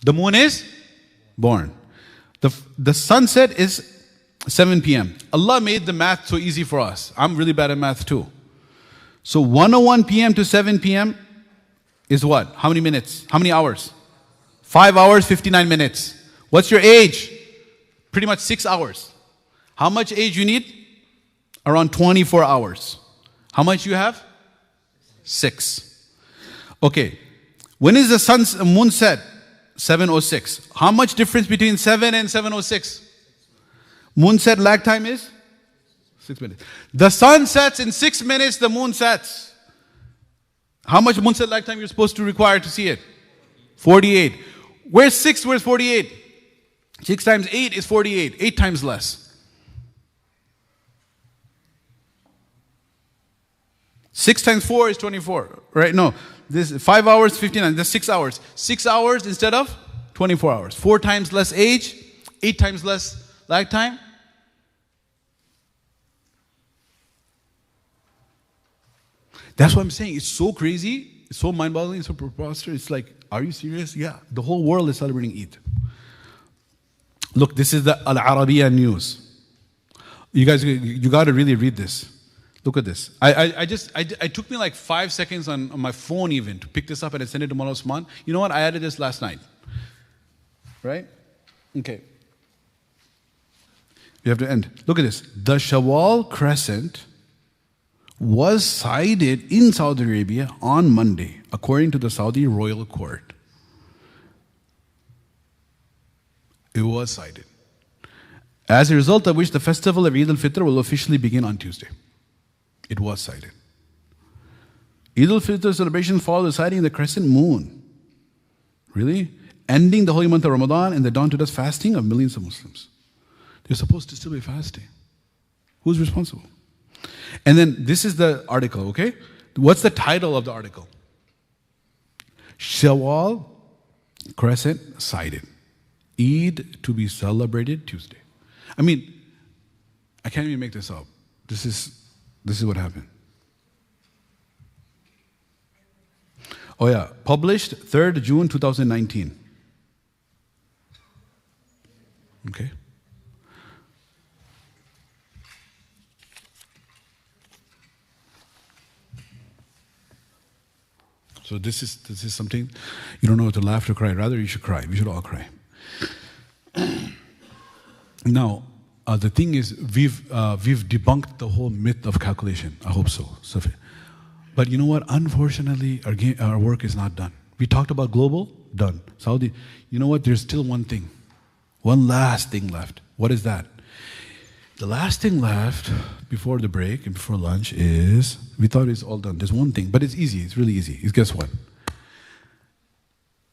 the moon is born. The sunset is 7 p.m. Allah made the math so easy for us. I'm really bad at math too. So 1:01 p.m. to 7 p.m. is what? How many minutes? How many hours? 5 hours, 59 minutes. What's your age? Pretty much 6 hours. How much age you need? Around 24 hours. How much you have? 6. Okay. When is the moon set? 7:06. How much difference between 7 and 7:06? Moon set lag time is 6 minutes. The sun sets in 6 minutes, the moon sets. How much moon set lag time you're supposed to require to see it? 48. Where's 6? Where's 48? 6 times 8 is 48. 8 times less. 6 times 4 is 24. Right? No. This 5 hours, 59. That's 6 hours. 6 hours instead of 24 hours. 4 times less age. 8 times less lag time. That's what I'm saying. It's so crazy. It's so mind-boggling. It's so preposterous. It's like, are you serious? Yeah. The whole world is celebrating Eid. Look, this is the Al-Arabiya news. You guys, you got to really read this. Look at this. It took me like 5 seconds on my phone even to pick this up and I sent it to Mullah Osman. You know what? I added this last night. Right? Okay. You have to end. Look at this. The Shawwal crescent was sighted in Saudi Arabia on Monday, according to the Saudi royal court. It was sighted. As a result of which the festival of Eid al-Fitr will officially begin on Tuesday. It was sighted. Eid al-Fitr celebration followed the sighting of the crescent moon. Really? Ending the holy month of Ramadan and the dawn to dusk fasting of millions of Muslims. They're supposed to still be fasting. Who's responsible? And then this is the article, okay? What's the title of the article? Shawwal crescent sighted. Eid to be celebrated Tuesday. I mean, I can't even make this up. This is what happened. Oh yeah, published 3rd June 2019. Okay. So this is something you don't know whether to laugh or cry. Rather, you should cry. We should all cry. Now, the thing is, we've debunked the whole myth of calculation. I hope so. But you know what? Unfortunately, our work is not done. We talked about global, done. Saudi, you know what? There's still one thing. One last thing left. What is that? The last thing left before the break and before lunch is, we thought it's all done. There's one thing, but it's easy. It's really easy. Guess what?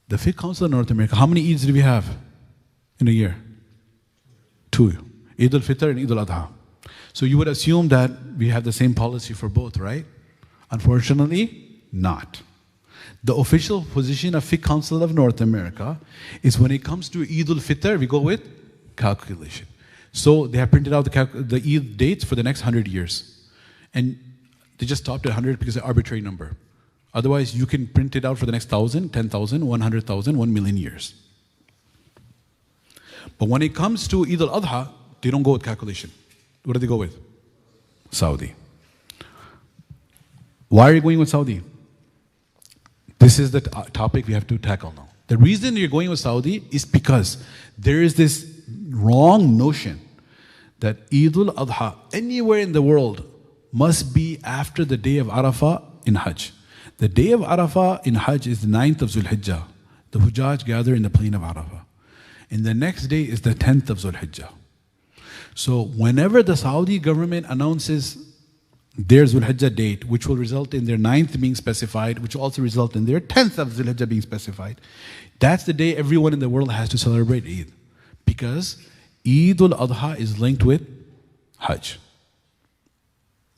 The Fiqh Council of North America, how many Eids do we have in a year? 2. Eid al-Fitr and Eid al-Adha. So you would assume that we have the same policy for both, right? Unfortunately, not. The official position of Fiqh Council of North America is when it comes to Eid al-Fitr, we go with calculation. So they have printed out the Eid dates for the next 100 years. And they just stopped at 100 because it's an arbitrary number. Otherwise, you can print it out for the next 1,000, 10,000, 100,000, 1 million years. But when it comes to Eid al-Adha, they don't go with calculation. What do they go with? Saudi. Why are you going with Saudi? This is the topic we have to tackle now. The reason you're going with Saudi is because there is this wrong notion that Eid al-Adha anywhere in the world must be after the day of Arafah in Hajj. The day of Arafah in Hajj is the 9th of Zulhijjah. The Hujjaj gather in the plain of Arafah. And the next day is the 10th of Zulhijjah. So whenever the Saudi government announces their Zulhijjah date, which will result in their 9th being specified, which will also result in their 10th of Zulhijjah being specified, that's the day everyone in the world has to celebrate Eid. Because Eid al-Adha is linked with Hajj.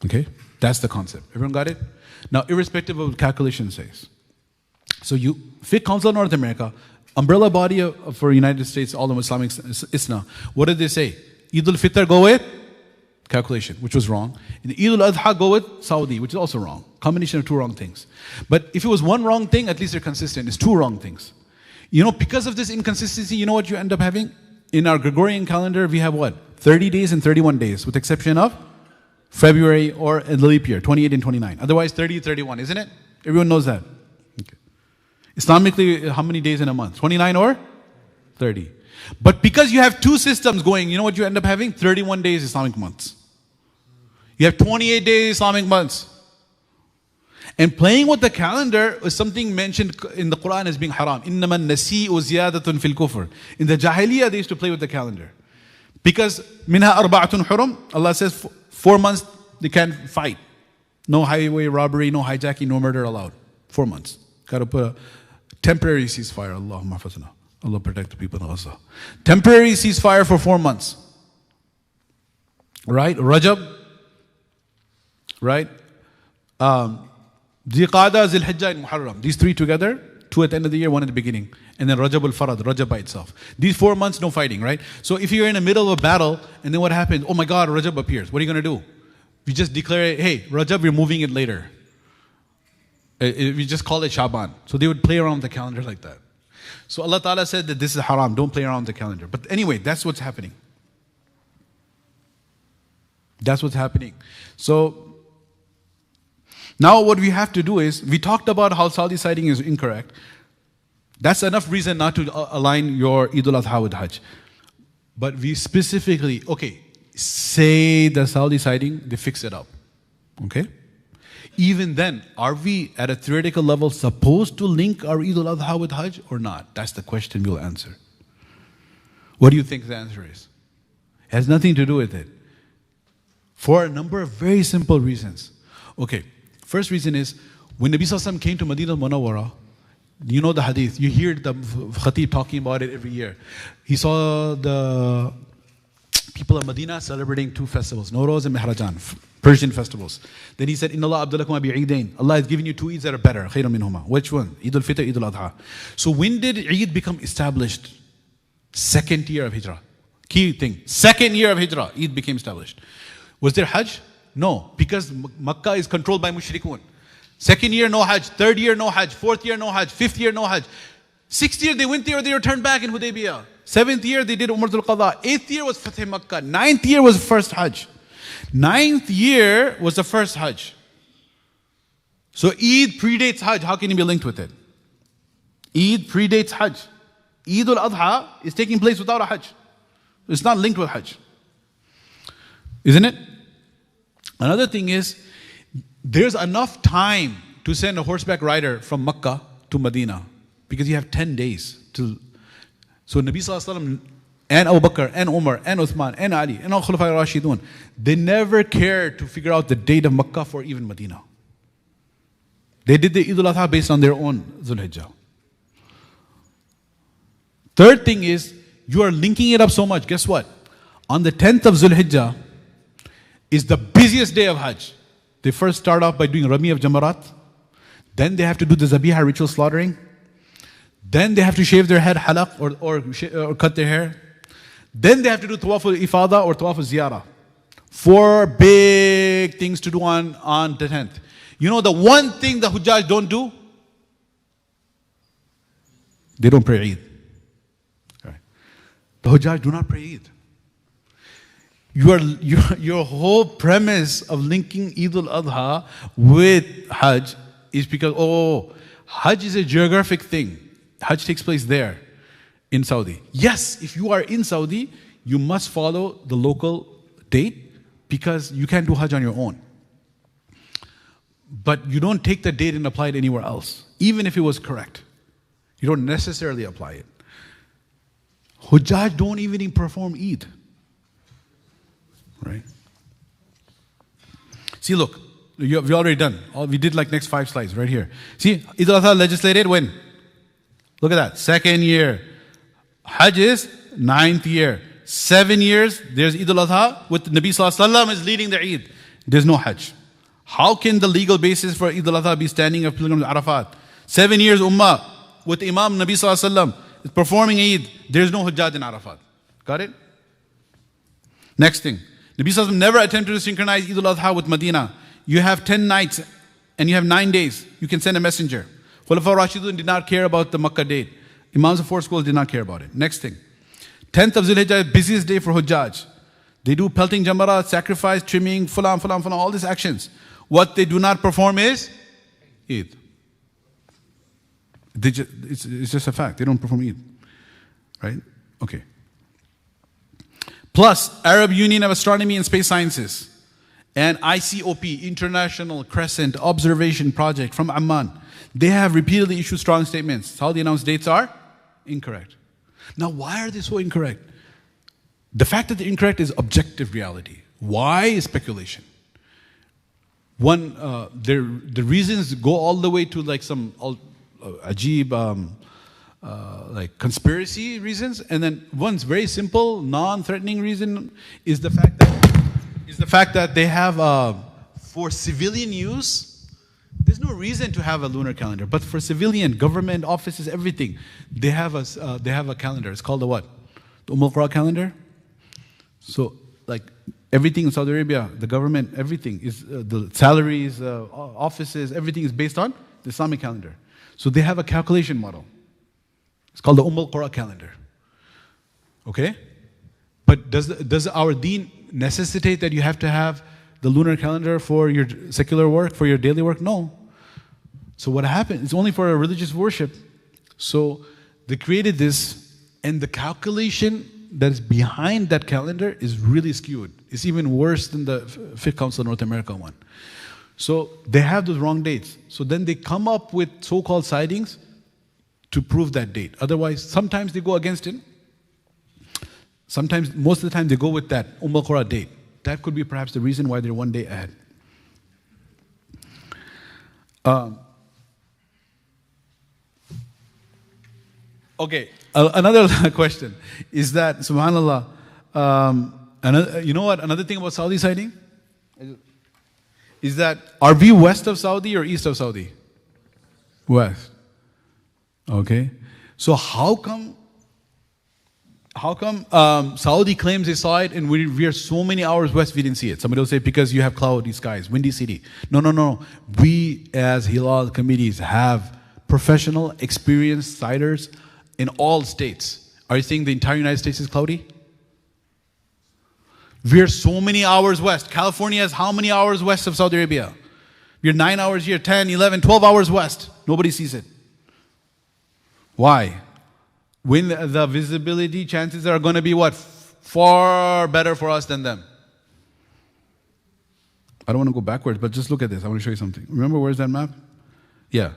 Okay? That's the concept. Everyone got it? Now, irrespective of what calculation says. So Fiqh Council of North America, umbrella body for United States, all the Islamic ISNA, what did they say? Eid al-Fitr go with calculation, which was wrong. And Eid al-Adha go with Saudi, which is also wrong. Combination of 2 wrong things. But if it was one wrong thing, at least they're consistent. It's 2 wrong things. You know, because of this inconsistency, you know what you end up having? In our Gregorian calendar, we have what? 30 days and 31 days, with the exception of February or the leap year, 28 and 29. Otherwise, 30, 31, isn't it? Everyone knows that. Okay. Islamically, how many days in a month? 29 or 30. But because you have two systems going, you know what you end up having? 31 days Islamic months. You have 28 days Islamic months. And playing with the calendar is something mentioned in the Quran as being haram. إِنَّمَا النَّسِيءُ زِيَادَةٌ فِي الْكُفْرِ. In the Jahiliyyah, they used to play with the calendar. Because minha arba'atun hurum, Allah says 4 months they can't fight. No highway robbery, no hijacking, no murder allowed. 4 months. Got to put a temporary ceasefire. Allahumma hafazna. Allah protect the people in Gaza. Temporary ceasefire for 4 months. Right? Rajab. Right? Ziqada, Zilhijjah, and Muharram. These three together, 2 at the end of the year, 1 at the beginning. And then Rajab al-Farad, Rajab by itself. These 4 months, no fighting, right? So if you're in the middle of a battle, and then what happens? Oh my God, Rajab appears. What are you going to do? We just declare, hey, Rajab, we're moving it later. We just call it Shaban. So they would play around with the calendar like that. So Allah Ta'ala said that this is haram, don't play around with the calendar. But anyway, that's what's happening. That's what's happening. So now what we have to do is, we talked about how Saudi sighting is incorrect. That's enough reason not to align your Eid al-Adha with Hajj. But we specifically, okay, say the Saudi sighting, they fix it up. Okay? Even then, are we at a theoretical level supposed to link our Eid al-Adha with Hajj or not? That's the question we'll answer. What do you think the answer is? It has nothing to do with it. For a number of very simple reasons. Okay, first reason is, when Nabi Sallallahu Alaihi Wasallam came to Madinah al-Munawwara, you know the hadith, you hear the khatib talking about it every year. He saw the people of Medina celebrating 2 festivals, Nowruz and Mihrajan, Persian festivals. Then he said, Inna Allah abdalakum bi Eidain. Allah has given you 2 Eids that are better. Khayrun minhuma. Which one? Eid al-Fitr, Eid al-Adha. So when did Eid become established? 2nd year of Hijrah. Key thing. 2nd year of Hijrah, Eid became established. Was there Hajj? No, because Makkah is controlled by Mushrikun. 2nd year, no Hajj. 3rd year, no Hajj. 4th year, no Hajj. 5th year, no Hajj. 6th year, they went there, they returned back in Hudaybiyah. 7th year, they did Umratul Qadha. 8th year was Fatih Makkah. 9th year was the first Hajj. 9th year was the first Hajj. So Eid predates Hajj. How can you be linked with it? Eid predates Hajj. Eid al-Adha is taking place without a Hajj. It's not linked with Hajj. Isn't it? Another thing is, there's enough time to send a horseback rider from Makkah to Medina, because you have 10 days to. So Nabi Sallallahu Alaihi Wasallam and Abu Bakr and Umar and Uthman and Ali and all Khulafa Rashidun, they never cared to figure out the date of Makkah for even Medina. They did the Eid al-Adha based on their own Zulhijjah. Third thing is, you are linking it up so much. Guess what? On the 10th of Zulhijjah is the busiest day of Hajj. They first start off by doing Rami of Jamarat. Then they have to do the Zabiha ritual slaughtering. Then they have to shave their head, halaq, or cut their hair. Then they have to do Tawaf al-Ifada or Tawaf al-Ziyarah. 4 big things to do on the 10th. You know the one thing the Hujjaj don't do? They don't pray Eid. Right. The Hujjaj do not pray Eid. Your whole premise of linking Eid al-Adha with Hajj is because, Hajj is a geographic thing. Hajj takes place there in Saudi. Yes, if you are in Saudi, you must follow the local date because you can't do Hajj on your own. But you don't take the date and apply it anywhere else, even if it was correct. You don't necessarily apply it. Hujjaj don't even perform Eid. Right? See, look, we already done. We did like next 5 slides right here. See, Eid al-Adha legislated when? Look at that, 2nd year. Hajj is 9th year. 7 years, there's Eid al-Adha with Nabi Sallallahu Alaihi Wasallam is leading the Eid. There's no Hajj. How can the legal basis for Eid al-Adha be standing of pilgrims at Arafat? 7 years Ummah with Imam Nabi Sallallahu Alaihi Wasallam is performing Eid. There's no Hujjaj in Arafat. Got it? Next thing. Nabi Sallallahu Alaihi Wasallam never attempted to synchronize Eid al-Adha with Medina. You have 10 nights and you have 9 days. You can send a messenger. Khulafa Rashidun did not care about the Makkah date. Imams of 4 schools did not care about it. Next thing. 10th of Zulhijjah is busiest day for Hujjaj. They do pelting jamarat, sacrifice, trimming, fulan, all these actions. What they do not perform is Eid. It's just a fact. They don't perform Eid. Right? Okay. Plus, Arab Union of Astronomy and Space Sciences and ICOP, International Crescent Observation Project from Amman, they have repeatedly issued strong statements. Saudi announced dates are incorrect. Now, why are they so incorrect? The fact that they're incorrect is objective reality. Why is speculation? One, the reasons go all the way to like some ajib, like conspiracy reasons, and then one's very simple, non-threatening reason is the fact that they have for civilian use. There's no reason to have a lunar calendar, but for civilian, government, offices, everything, they have a calendar. It's called the what? The Qura calendar. So, like everything in Saudi Arabia, the government, everything is the salaries, offices, everything is based on the Islamic calendar. So they have a calculation model. It's called the Qura calendar. Okay, but does our Deen necessitate that you have to have the lunar calendar for your secular work, for your daily work? No. So what happened? It's only for a religious worship. So they created this, and the calculation that is behind that calendar is really skewed. It's even worse than the Fiqh Council of North America one. So they have those wrong dates. So then they come up with so-called sightings to prove that date. Otherwise, sometimes they go against it. Sometimes, most of the time, they go with that Qura date. That could be perhaps the reason why they're one day ahead. Okay, another question is that, subhanAllah, you know what, another thing about Saudi sighting is that, are we west of Saudi or east of Saudi? West. Okay, so how come Saudi claims they saw it and we are so many hours west we didn't see it? Somebody will say because you have cloudy skies, windy city. No. We as Hilal committees have professional, experienced sighters in all states. Are you saying the entire United States is cloudy? We're so many hours west. California is how many hours west of Saudi Arabia? We're 9 hours here, 10, 11, 12 hours west. Nobody sees it. Why? When the visibility chances are going to be what? Far better for us than them. I don't want to go backwards, but just look at this. I want to show you something. Remember, where's that map? Yeah.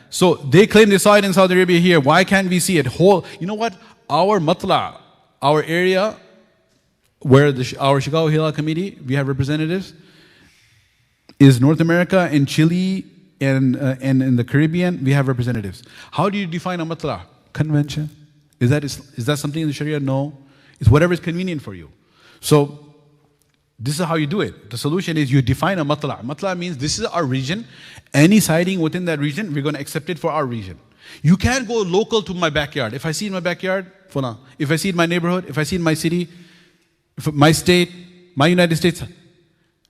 So they claim they saw it in Saudi Arabia here. Why can't we see it? You know what? Our matla, our area where our Chicago Hilal Committee, we have representatives, is North America and Chile and in the Caribbean, we have representatives. How do you define a matla? Convention. Is that something in the Sharia? No. It's whatever is convenient for you. So this is how you do it. The solution is you define a matla. Matla means this is our region. Any sighting within that region, we're going to accept it for our region. You can't go local to my backyard. If I see in my backyard, funa. If I see in my neighborhood, if I see in my city, my state, my United States.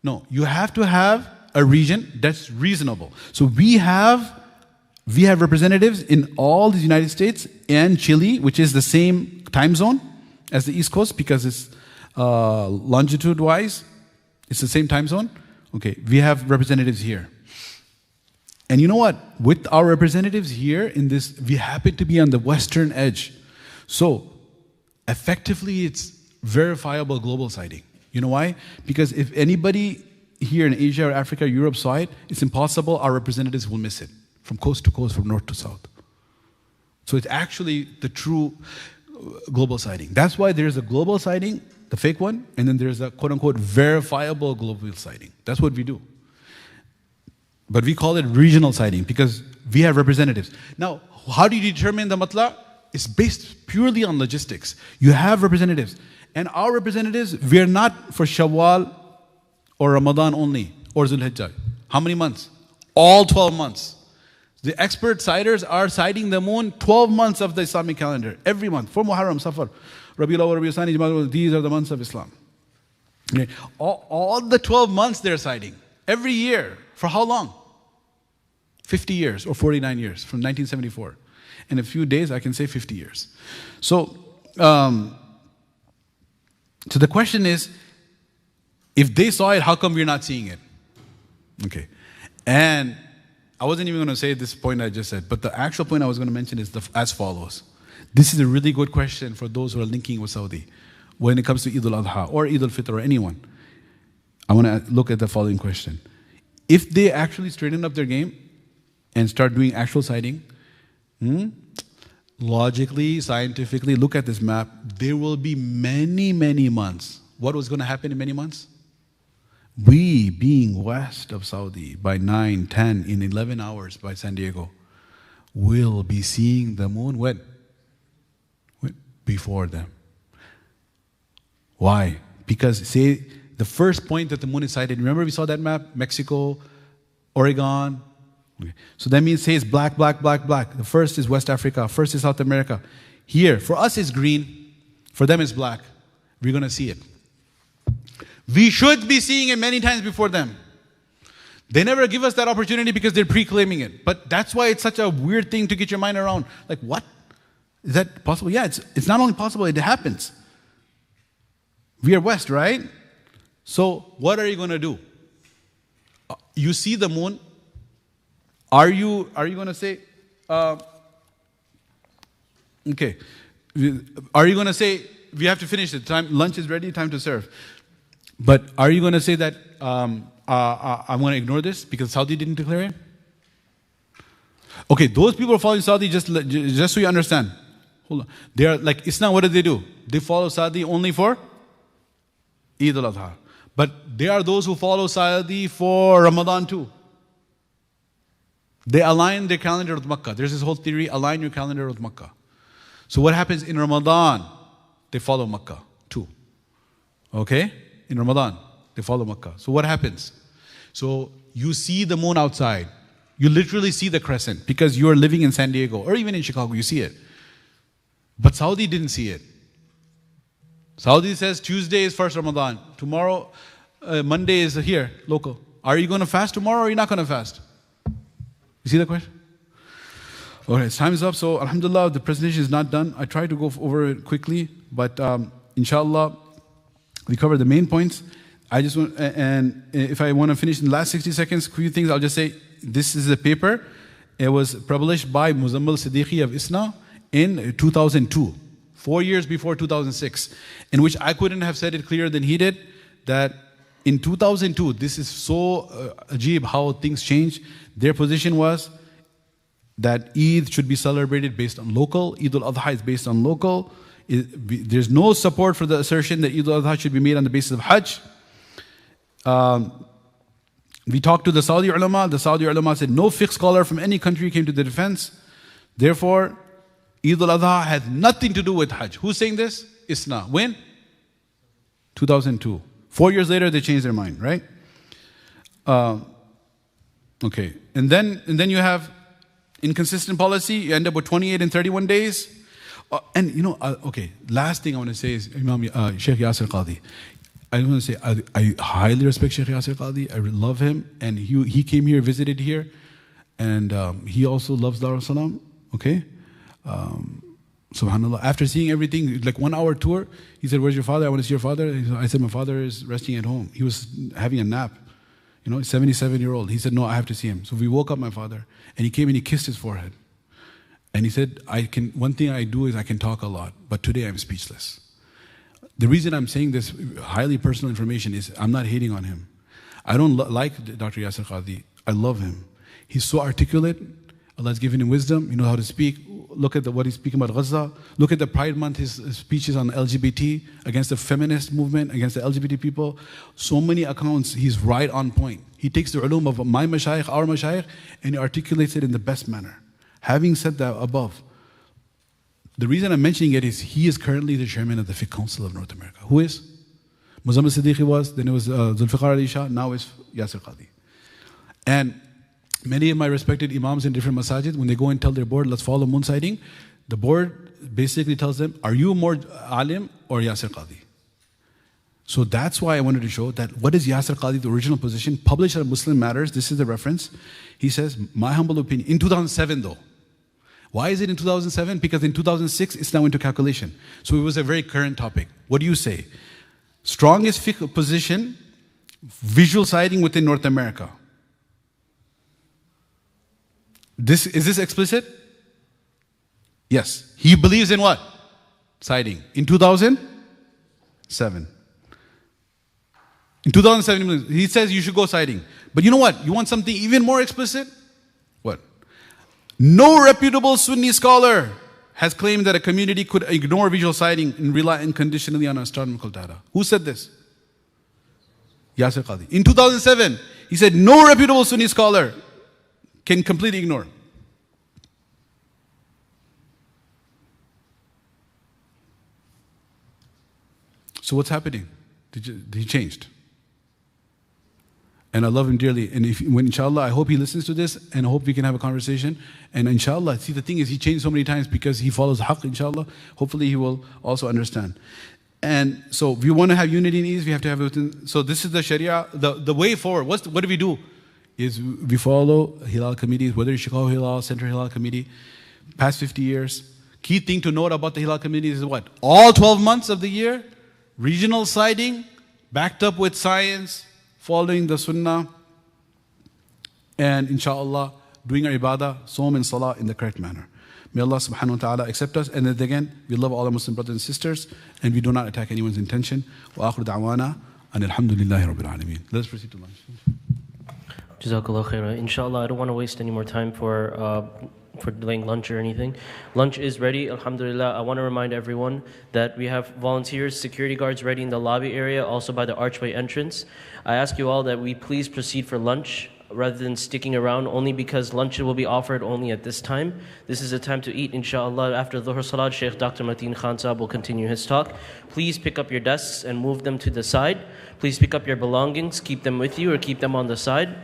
No, you have to have a region that's reasonable. So we have representatives in all the United States and Chile, which is the same time zone as the East Coast because it's longitude-wise, it's the same time zone. Okay, we have representatives here. And you know what? With our representatives here in this, we happen to be on the western edge. So, effectively, it's verifiable global sighting. You know why? Because if anybody here in Asia or Africa or Europe saw it, it's impossible our representatives will miss it. From coast to coast, from north to south. So it's actually the true global sighting. That's why there's a global sighting, the fake one, and then there's a quote-unquote verifiable global sighting. That's what we do. But we call it regional sighting because we have representatives. Now, how do you determine the matla? It's based purely on logistics. You have representatives. And our representatives, we are not for Shawwal or Ramadan only, or Zulhijjah. How many months? All 12 months. The expert sighters are sighting the moon 12 months of the Islamic calendar. Every month. For Muharram, Safar, Rabiul Awwal, Rabiul Thani, Jama'at, these are the months of Islam. Okay. All the 12 months they're sighting. Every year. For how long? 50 years or 49 years from 1974. In a few days, I can say 50 years. So the question is, if they saw it, how come we're not seeing it? Okay. And I wasn't even going to say this point I just said, but the actual point I was going to mention is as follows. This is a really good question for those who are linking with Saudi when it comes to Eid al-Adha or Eid al-Fitr or anyone. I want to look at the following question. If they actually straighten up their game and start doing actual sighting, logically, scientifically, look at this map, there will be many, many months. What was going to happen in many months? We, being west of Saudi by 9, 10, in 11 hours by San Diego, will be seeing the moon when? Before them. Why? Because say the first point that the moon is sighted, remember we saw that map? Mexico, Oregon. Okay. So that means say it's black, black, black, black. The first is West Africa, first is South America. Here, for us it's green, for them it's black. We're going to see it. We should be seeing it many times before them. They never give us that opportunity because they're pre-claiming it. But that's why it's such a weird thing to get your mind around. Like, what? Is that possible? Yeah, it's not only possible, it happens. We are west, right? So what are you going to do? You see the moon. Are you going to say, okay. Are you going to say, we have to finish it, lunch is ready, time to serve. But are you going to say that I'm going to ignore this because Saudi didn't declare it? Okay, those people following Saudi, just so you understand. Hold on. They are like Islam, what do? They follow Saudi only for Eid al-Adha. But there are those who follow Saudi for Ramadan too. They align their calendar with Makkah. There's this whole theory, align your calendar with Makkah. So what happens in Ramadan? They follow Makkah too. Okay? In Ramadan, they follow Makkah. So what happens? So you see the moon outside. You literally see the crescent because you are living in San Diego or even in Chicago, you see it. But Saudi didn't see it. Saudi says Tuesday is first Ramadan. Tomorrow, Monday is here, local. Are you going to fast tomorrow or are you not going to fast? You see the question? Alright, time's up. So alhamdulillah, the presentation is not done. I tried to go over it quickly, but inshallah, we covered the main points. I just want, and if I want to finish in the last 60 seconds, a few things, I'll just say, this is a paper. It was published by Muzammil Siddiqui of ISNA in 2002, 4 years before 2006, in which I couldn't have said it clearer than he did, that in 2002, this is so ajib how things change. Their position was that Eid should be celebrated based on local, Eid al-Adha is based on local. There's no support for the assertion that Eid al-Adha should be made on the basis of Hajj. We talked to the Saudi ulama. The Saudi ulama said no fiqh scholar from any country came to the defense. Therefore, Eid al-Adha has nothing to do with Hajj. Who's saying this? ISNA. When? 2002. 4 years later, they changed their mind, right? Okay. And then you have inconsistent policy. You end up with 28 and 31 days. And you know, okay, last thing I want to say is Imam Sheikh Yasir Qadhi. I want to say I highly respect Sheikh Yasir Qadhi. I love him, and he came here, visited here, and he also loves Dar es-Salaam. Okay, subhanallah. After seeing everything, like 1 hour tour, he said, "Where's your father? I want to see your father." I said, "My father is resting at home. He was having a nap. You know, 77-year-old." He said, "No, I have to see him." So we woke up my father, and he came and he kissed his forehead. And he said, one thing I do is I can talk a lot, but today I'm speechless. The reason I'm saying this highly personal information is I'm not hating on him. I don't like Dr. Yasir Qadhi. I love him. He's so articulate. Allah's given him wisdom. You know how to speak. Look at what he's speaking about Gaza. Look at the Pride Month, his speeches on LGBT, against the feminist movement, against the LGBT people. So many accounts, he's right on point. He takes the ulum of my mashayikh, our mashayikh, and he articulates it in the best manner. Having said that above, the reason I'm mentioning it is he is currently the chairman of the Fiqh Council of North America. Who is? Muzammil Siddiqui was, then it was Zulfiqar Ali Shah, now it's Yasir Qadhi. And many of my respected imams in different masajid, when they go and tell their board, let's follow moon sighting, the board basically tells them, are you more alim or Yasir Qadhi? So that's why I wanted to show that what is Yasir Qadhi, the original position, published on Muslim Matters, this is the reference. He says, my humble opinion, in 2007 though. Why is it in 2007? Because in 2006, it's now into calculation. So it was a very current topic. What do you say? Strongest fiqh position, visual sighting within North America. Is this explicit? Yes. He believes in what? Siding. In 2007. In 2007, he says you should go siding. But you know what? You want something even more explicit? What? No reputable Sunni scholar has claimed that a community could ignore visual sighting and rely unconditionally on astronomical data. Who said this? Yasir Qadhi. In 2007, he said no reputable Sunni scholar can completely ignore. So what's happening? He changed. And I love him dearly. And when inshallah, I hope he listens to this and I hope we can have a conversation. And inshallah, see the thing is he changed so many times because he follows haqq, inshallah. Hopefully he will also understand. And so if we want to have unity and ease, we have to have it within. So this is the Sharia, the way forward. What do we do? Is we follow Hilal committees, whether it's Chicago Hilal, Central Hilal Committee, past 50 years. Key thing to note about the Hilal committees is what? All 12 months of the year, regional siding, backed up with science, following the sunnah, and inshallah, doing our ibadah, sawm and salah in the correct manner. May Allah subhanahu wa ta'ala accept us. And then again, we love all our Muslim brothers and sisters, and we do not attack anyone's intention. Wa akhiru da'wana, and alhamdulillahi rabbil alameen. Let's proceed to lunch. Jazakullahu Khairun. Inshallah, I don't want to waste any more time for delaying lunch or anything. Lunch is ready, alhamdulillah. I want to remind everyone that we have volunteers, security guards ready in the lobby area, also by the archway entrance. I ask you all that we please proceed for lunch rather than sticking around, only because lunch will be offered only at this time. This is a time to eat, inshallah. After Dhuhr Salat, Shaykh Dr. Mateen Khan Sahab will continue his talk. Please pick up your desks and move them to the side. Please pick up your belongings, keep them with you or keep them on the side.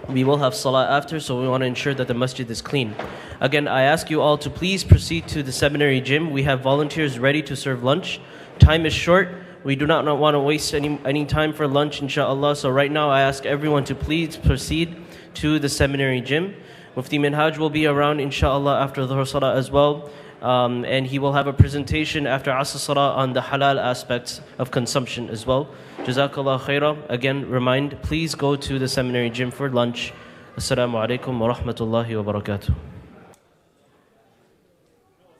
We will have salah after, so we want to ensure that the masjid is clean. Again, I ask you all to please proceed to the seminary gym. We have volunteers ready to serve lunch. Time is short. We do not want to waste any time for lunch, inshallah. So right now, I ask everyone to please proceed to the seminary gym. Mufti Minhaj will be around, inshallah, after the Dhuhr Salah as well. And he will have a presentation after Asr Salah on the halal aspects of consumption as well. Jazakallahu Khairun. Again, please go to the seminary gym for lunch. Assalamu alaikum wa rahmatullahi wa barakatuh.